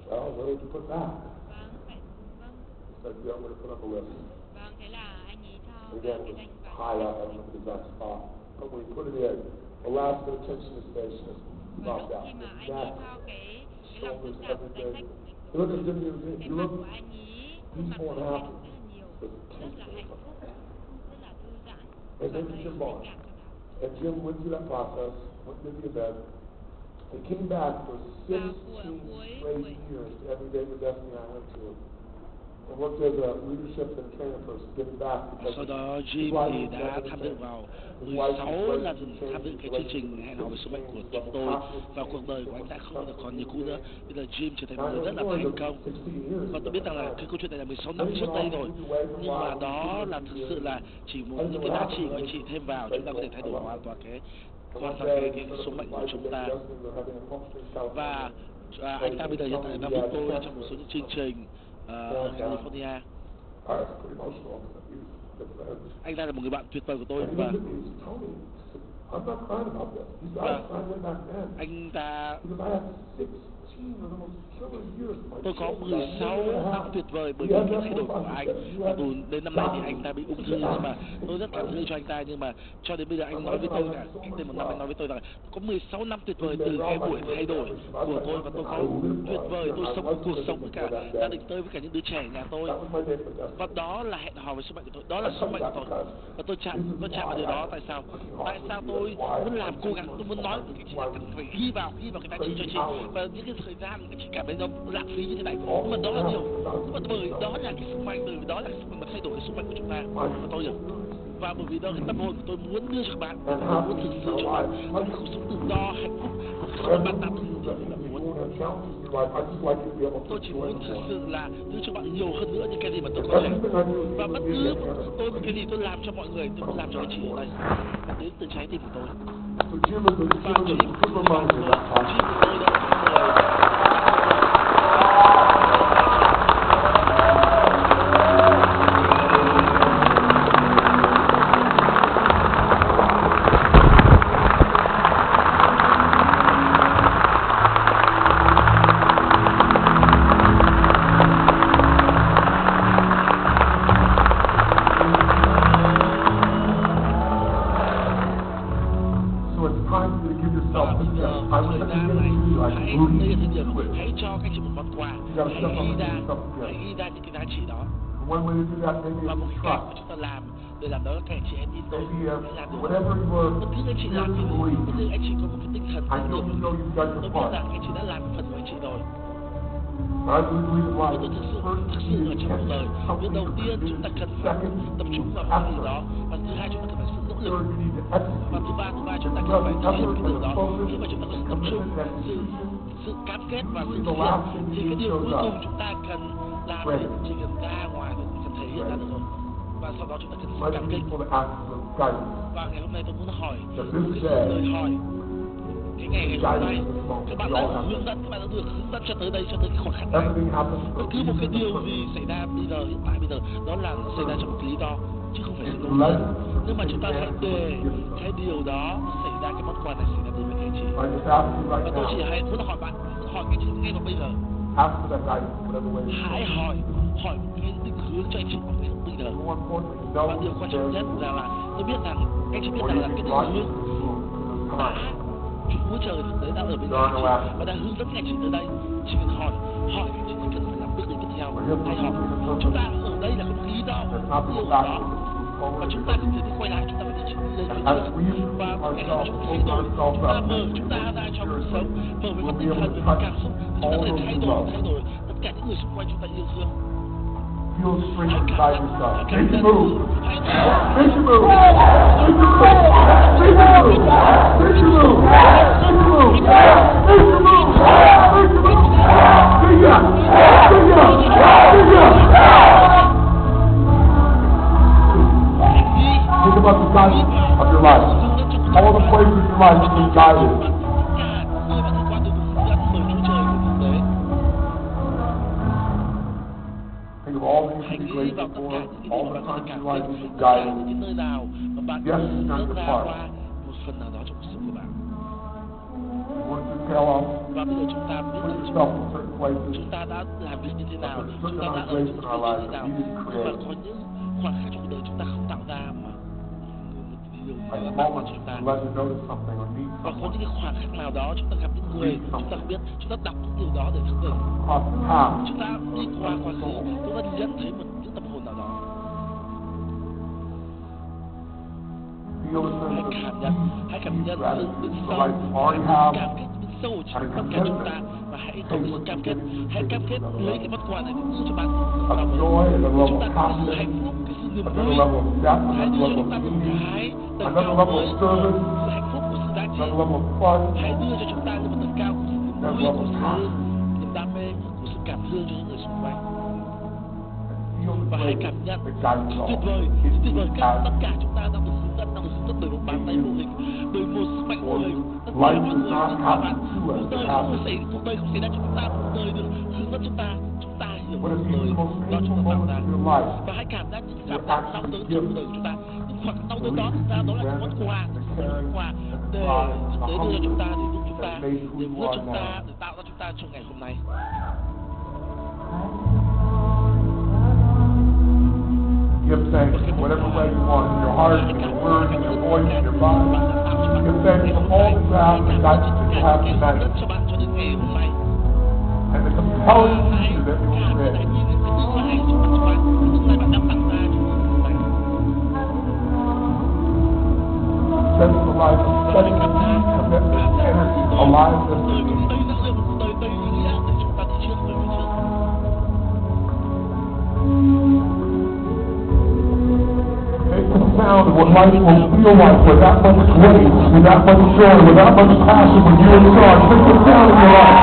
Well, where would you put that? Vâng, phải vâng. He said, yeah, I'm going to put on the list. Vâng, thế là anh ấy cho Again, cái it danh was vào. high up. I don't remember the exact spot. But when he put it in, the last bit of tension in his face just Và dropped lúc out. khi mà His anh ấy neck, cho cái lòng shoulders, thương cảm của danh sách everything. của mình You look at Jim, cái you mặt look của anh ấy, khuôn mặt của peaceful and anh ấy happy. thay đổi rất là nhiều, rất là hạnh phúc, rất là thư giãn và And then đầy Jim tình Barnes. cảm trong đó. And Jim went through that process, went through the event. He came back for 16 straight years to every day with Destiny I went to. And worked as a leadership and training person, getting back. Sau đó Jim thì đã tham dự vào 16 lần tham dự cái chương trình hẹn hò về số mệnh của chúng tôi, và cuộc đời của anh đã không bao giờ còn như cũ nữa. Bây giờ Jim trở thành một người rất là thành công. Và tôi biết rằng là cái câu chuyện này là 16 năm trước đây rồi, nhưng mà đó là thực sự là chỉ một những cái giá trị của anh chị thêm vào, chúng ta có thể thay đổi hoàn toàn cái số mệnh của chúng ta. Và anh ta bây giờ hiện tại đang giúp tôi trong một số những chương trình ở California. Anh ta là một người bạn tuyệt vời của tôi và anh ta tôi có 16 năm tuyệt vời bởi vì cái thay đổi của anh, và từ đến năm nay thì anh ta bị ung thư, nhưng mà tôi rất cảm thương cho anh ta. Nhưng mà cho đến bây giờ anh nói với tôi là cách đây 1 năm anh nói với tôi rằng có 16 năm tuyệt vời từ cái buổi thay đổi của tôi, và tôi có tuyệt vời, tôi sống cuộc sống với cả gia đình tôi, với cả những đứa trẻ nhà tôi, và đó là hẹn hò với sức mạnh của tôi, đó là sức mạnh của tôi, và tôi chạm vào điều đó. Tại sao tôi muốn làm cố gắng, tôi muốn nói với các chị là cần phải ghi vào cái giá trị cho chị, và những cái thời gian các chị cảm thấy nó lãng phí như thế này, nhưng mà đó là điều, nhưng mà bởi đó là cái sức mạnh, bởi vì đó là cái sức mạnh mà thay đổi cái sức mạnh của chúng ta, và tôi hiểu. Và bởi vì đó cái tâm hồn của tôi muốn đưa cho các bạn, tôi muốn thực sự cho bạn có một cuộc sống tự do, hạnh phúc, các bạn đạt được những điều mà muốn. Tôi chỉ muốn thực sự là đưa cho bạn nhiều hơn nữa những cái gì mà tôi có thể, và bất cứ tôi một cái gì tôi làm cho mọi người, tôi muốn làm cho anh chị ở đây là đến từ trái tim của tôi. Và Jim của tôi đó hãy cho các chị một món quà, hãy ghi ra những cái giá trị đó. Và một cái cách mà chúng ta làm để làm đó là các anh chị em tin tôi làm được. Bất cứ anh chị làm gì, bất cứ anh chị có một cái tinh thần năng lượng, tôi biết rằng anh chị đã làm phần của anh chị rồi. Tôi thực sự ở trong cuộc đời, việc đầu tiên chúng ta cần phải tập trung vào cái gì đó, và thứ hai chúng ta cần phải sự nỗ lực, và thứ ba chúng ta cần phải thực hiện cái điều đó. Khi mà chúng ta có sự tập trung, sự cam kết và sự thực hiện, thì cái điều cuối cùng chúng ta cần làm thì chỉ cần ra ngoài thôi, cần thể hiện ra được rồi. Và sau đó chúng ta cần sự cảm kích. Và ngày hôm nay tôi muốn hỏi một cái lời hỏi. Cái ngày hôm nay các bạn đã hướng dẫn, các bạn đã được hướng dẫn cho tới đây, cho tới cái khoảnh khắc này. Bất cứ một cái điều gì xảy ra hiện tại bây giờ, đó là xảy ra trong một lý do, chứ không phải sự ngẫu nhiên. Nhưng mà chúng ta hãy để cái điều đó xảy ra, cái món quà này xảy ra đối với các anh chị. Và tôi chỉ hãy muốn hỏi các anh chị ngay vào bây giờ, hãy hỏi một cái định hướng cho anh chị một cái bây giờ. Và điều quan trọng nhất là tôi biết rằng anh chị biết rằng là cái định hướng đã Chúa Trời đấy đã ở bên cạnh chị và đã hướng dẫn anh chị tới đây. Chỉ cần hỏi cái gì cần phải làm bước đi tiếp theo. Hãy hỏi. Chúng ta ở đây là có một lý do yêu đó, và chúng ta không thể quay lại, chúng ta phải đi lên phía trước. Và ngày hôm chúng ta thay đổi, chúng ta ra cho cuộc sống, mở với con tinh thần, với con cảm xúc, chúng ta có thể thay đổi tất cả những người xung quanh chúng ta yêu thương. Feel strength inside yourself. Make a move. Make a move. Think about the guidance of your life. All the places in your life you've been guided. Hãy nghĩ vào tất cả những cái điều mà bạn cảm thấy, tất cả những cái nơi nào mà bạn bước ra qua một phần nào đó trong cuộc sống của bạn. Và bây giờ chúng ta biết được chúng ta đã làm việc như thế nào, chúng ta đã ở những cái như thế nào, nhưng mà có những khoảnh khắc trong cuộc đời chúng ta không tạo ra mà điều mà bạn cho chúng ta. Và có những cái khoảnh khắc nào đó chúng ta gặp những người chúng ta không biết, chúng ta đọc những điều đó để thức tỉnh. Chúng ta đi qua quá khứ, chúng ta nhận thấy những tâm hồn nào đó. Hãy cảm nhận sự bên sâu, cảm kết bên sâu trong tất cả chúng ta, và hãy có sự cam kết. Hãy cam kết lấy cái món quà này để đưa cho bạn. Chúng ta có sự hạnh phúc, cái sự niềm vui. Hãy đưa cho chúng ta một cái tầng cao mới, sự hạnh phúc của sự giá trị. Hãy đưa cho chúng ta một tầng cao của sự niềm vui, của sự niềm đam mê, của sự cảm thương cho những người xung quanh. Và hãy cảm nhận sự tuyệt vời tất cả chúng ta đang được hướng dẫn bởi một bàn tay vô hình, bởi một sức mạnh người. Tất cả mọi người, tất cả bạn, cuộc đời không xảy ra cho chúng ta, cuộc đời được hướng dẫn chúng ta hiểu một lời do chúng ta tạo ra. Và hãy cảm giác những cảm giác đau đớn trong đời của chúng ta. Những khoảng đau đớn đó thực ra đó là một món quà để tới đưa cho chúng ta, để giúp chúng ta, để vượt chúng ta, để tạo ra chúng ta trong ngày hôm nay. Give thanks whatever way you want, in your heart, in your words, in your voice, in your mind. Give thanks for all the craft and guidance that you have tonight, and the compelling future that you will create. Sense the life of study, commitment, energy, aliveness, and meaning. Sound of what life will feel like with that much grace, with that much joy, with that much passion when you're in charge. Make the sound of your life.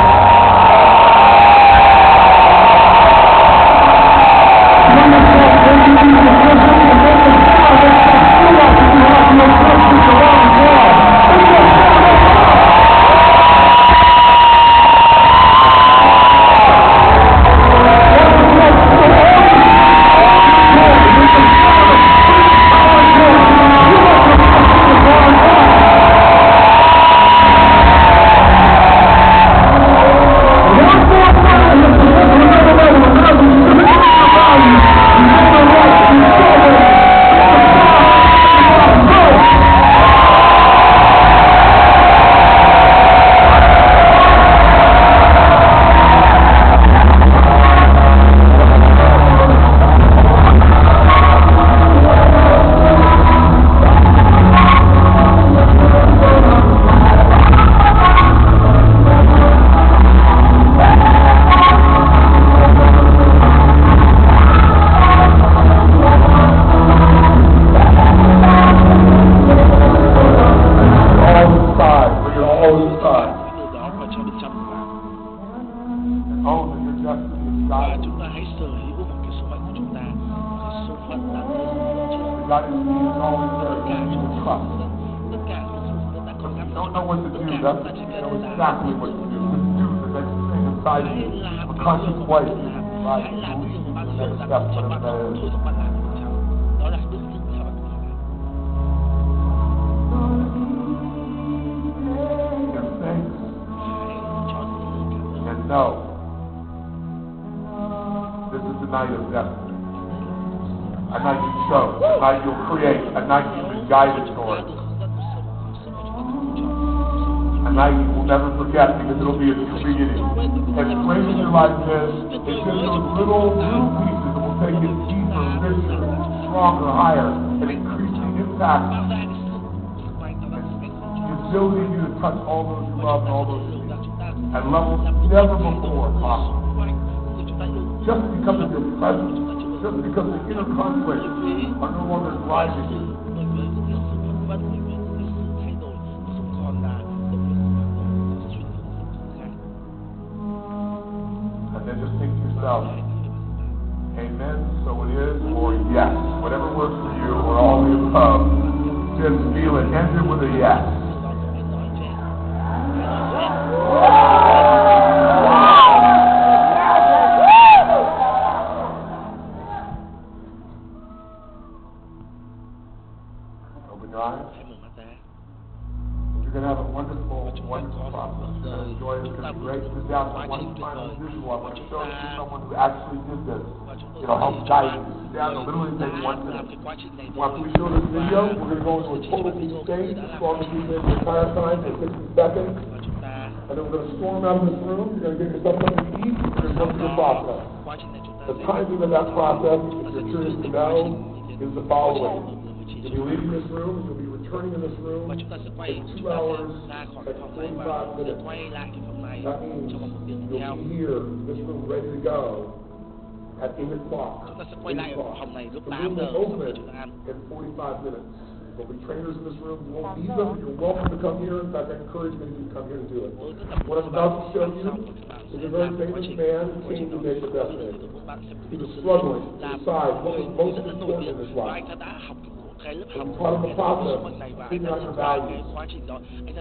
Guided toward. A night you will never forget because it'll be a community. As great as your life is, it's just those little pieces that will take it deeper, richer, stronger, higher, and increasing impact. The ability of you to touch all those you love and all those you need at levels never before possible. Just because of your presence, just because the inner conflicts are no longer driving you. Amen, so it is, or yes. Whatever works for you, or all the above. Just feel it. End it with a yes. Open your eyes. You're going to have a wonderful, wonderful process. You're going to enjoy it. It's going to be great. Sit down for one final visual. I'm going to show you someone who actually did this. It'll help guide you. Sit down. It'll literally take 1 minute. After we show this video, we're going to go into a total deep state. As long as you've been the entire time for 60 seconds. And then we're going to storm out of this room. You're going to get yourself something to eat. We're going to go through the process. The timing of that process, if you're curious to know, is the following. You'll be leaving this room, and you'll be returning to this room in 2 hours and 45 minutes. That means you'll be here, this room, ready to go at 8 o'clock. The room will open in 45 minutes. There'll be trainers in this room. You won't need them. You're welcome to come here. In fact, I encourage many of you to come here and do it. What I'm about to show you is a very famous man who came to make the best name. He was struggling to decide what was most important in his life. And part of the process, figuring out your values.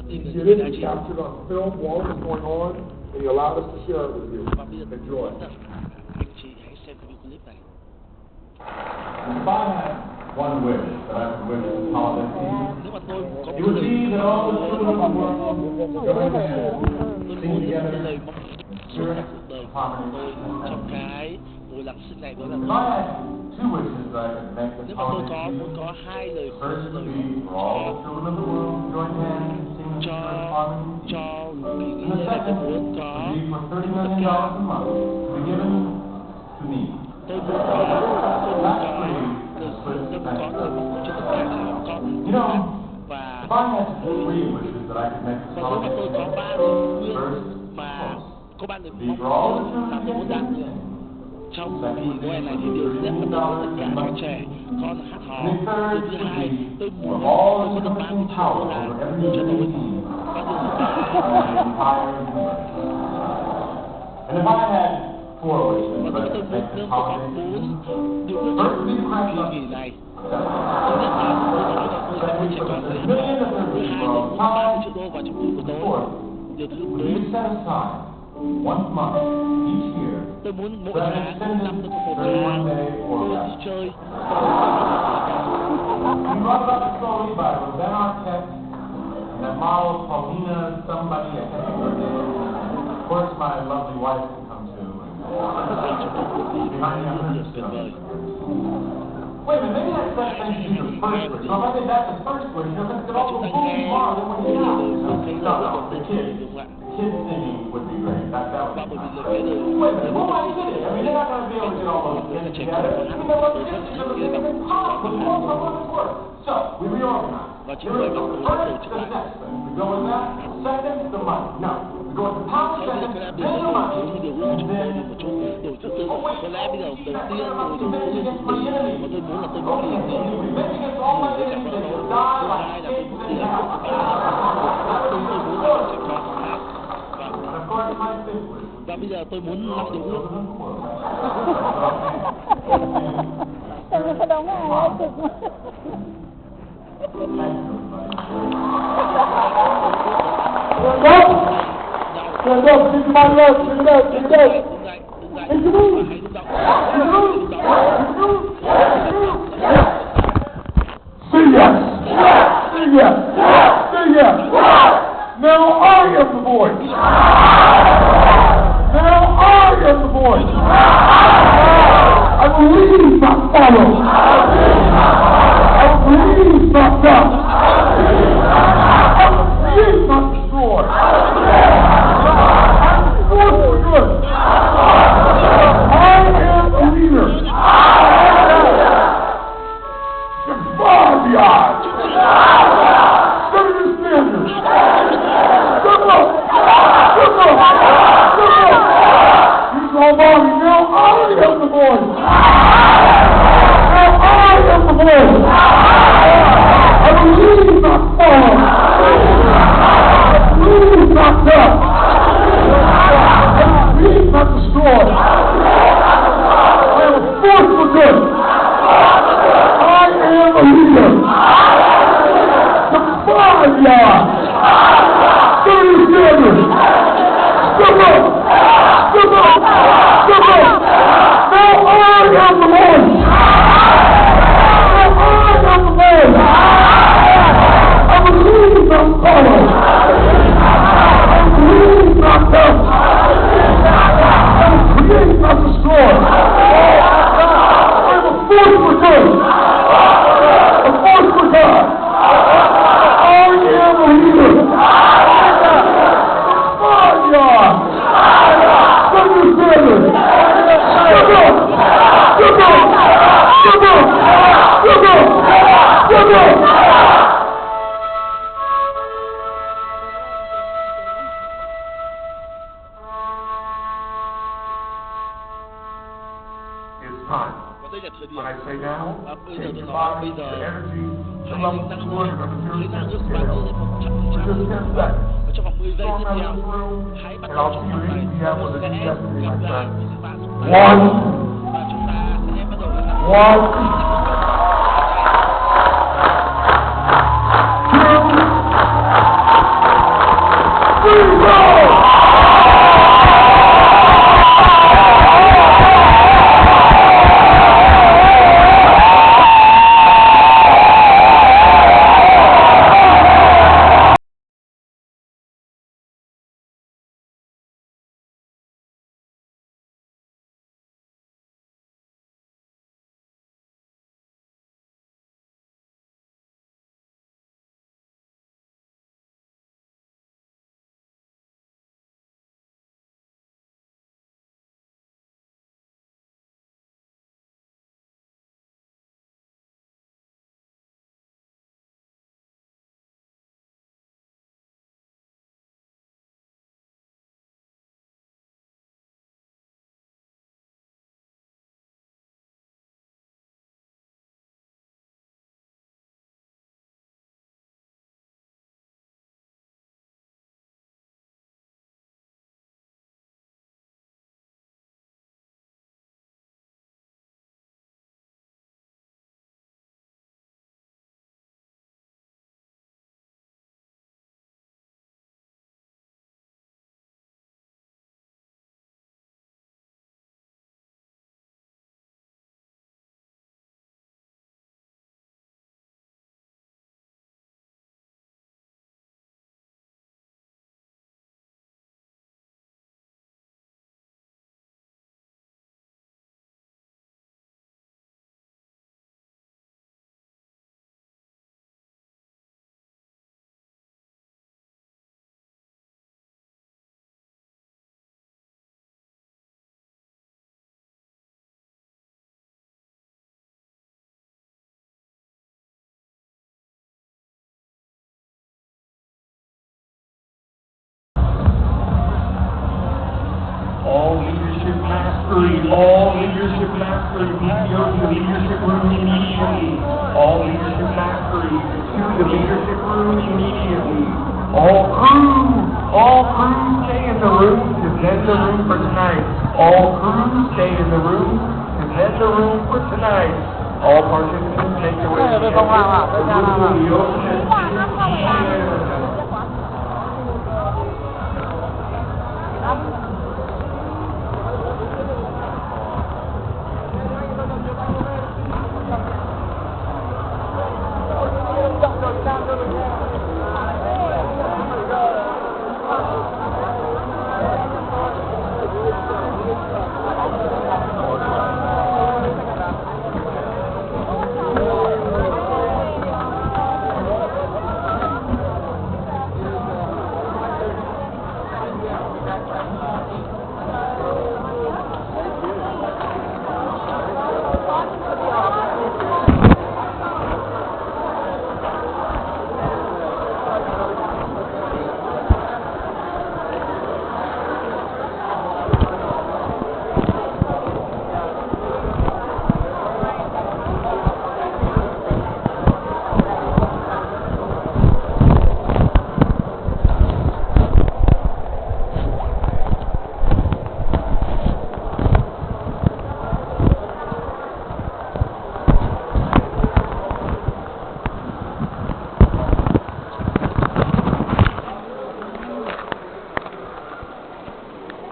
He did it, he captured on film while it was going on, and he allowed us to share it with you. Enjoy. if I had one wish that I could wish this holiday season, Nếu mà tôi có it một would be that all the children of the world tôi join hands, muốn sing những together, cái lời mong Chữa, trong cuộc đời của tôi trong cái buổi Giáng sinh này đó là If I had two wishes that I could make this nếu mà tôi holiday muốn season, có hai lời first khuyên would be for all the children of the world join hands, sing cho together harmony. cho kỳ nghỉ And the lễ này tôi second muốn would có be for $30 tất million cả a month to be given to me. tôi muốn có lời khuyên tôi muốn có lời mong cho tất cả trẻ con You know, và if I had three wishes that I could make this còn nếu mà tôi holiday có season, ba lời khuyên first, mà có ba lời be mong for all the muốn mà tôi muốn đạt children được trong kỳ nghỉ này thì điều thứ nhất là tôi muốn tất cả các trẻ con hát hò. Điều thứ hai tôi muốn tôi có được $30 triệu cho tôi. Và điều thứ ba And if I had four wishes và that I tôi could muốn make nếu this tôi có holiday season, 4 điều ước first trong would be to crack kỳ up. nghỉ này. Thứ nhất là tôi nói là tôi sẽ muốn trẻ con thấy hò. Thứ hai là muốn $30 triệu vào trong túi của tôi. Điều thứ Would you 4 set aside once a month each year tôi muốn mỗi for an tháng năm tôi có một 31 tháng day tôi đi forecast? chơi. We brought about the story by Rosanna Arquette and that model Paulina somebody, I can't remember her name. Of course my lovely wife can come too. Behind me I'm going to wait a minute, maybe that's that thing to do the first wish. So if I did that the first wish, you're going to get all the boom tomorrow, then when you no, the kids singing would be great. That would Và be bởi vì nice. là cái lời Wait a minute, who am I kidding? I mean, they're not going to be able to get all those kids together. I mean, they're like kids together, it's impossible. It won't work. So, we reorganize. Here we go. First, the sex thing. We go with that. Second, the money. No. We go with the power Sau second, khi then bây the giờ money. tôi điều ước chúng tôi một chút đổi thứ tự. Có lẽ bây giờ đầu tiên tôi điều ước thứ tự mà tôi muốn là tôi muốn nghỉ nghỉ với cả vợ tôi. Thứ hai là tôi muốn đi Hàn Quốc. Tôi muốn là trẻ con hát. Và bây giờ tôi muốn 5 điều ước. Đừng có đóng hài cực mà. Trường đột, xin mang lên, xin đột, xin đột. Say yes. Say yes. Say yes. Now I am the voice. Now I am the voice. I believe, not follow. I believe, not doubt. I believe, not destroy. I'm forced for good. I am a leader. Defy the odds. Set the standards. Step up. Step up. Step up. Use all body. Now I am the voice. Now I am the voice. I believe, not follow. I believe, not doubt. I believe, not destroy. I am a force for good. I am a leader. Defy the odds. Set the standards. Step up. Step up. Step up. Now I am the voice. Now I am the voice. I believe, not follow. I believe, not doubt. I create, not destroy. I am a force for good. A force for God. I am a leader. Defy the odds. Set the standards. Step up. Step up. Step up. Step up. Step up. It's time. Và đây là thời điểm. When I say now, Và bây giờ take tôi your nói body, bây giờ your energy, to hãy level tăng 200 lên, of the lấy năng lượng scale. của bạn lên 100%. For just 10 seconds. Và trong vòng 10 giây Storm tiếp out theo, of this room, hãy bắt and đầu I'll trong see you phòng này. at 8 p.m. Tôi with a sẽ new destiny, my gặp lại friend. những bạn xung quanh. One. Và chúng ta sẽ bắt đầu với One. Two. Go! leadership mastery. All leadership mastery. Please go to the leadership room immediately. All leadership mastery to the leadership room immediately. All crew stay in the room to vend the room for tonight. All crew stay in the room to vend the room for tonight. All participants make their way to the room.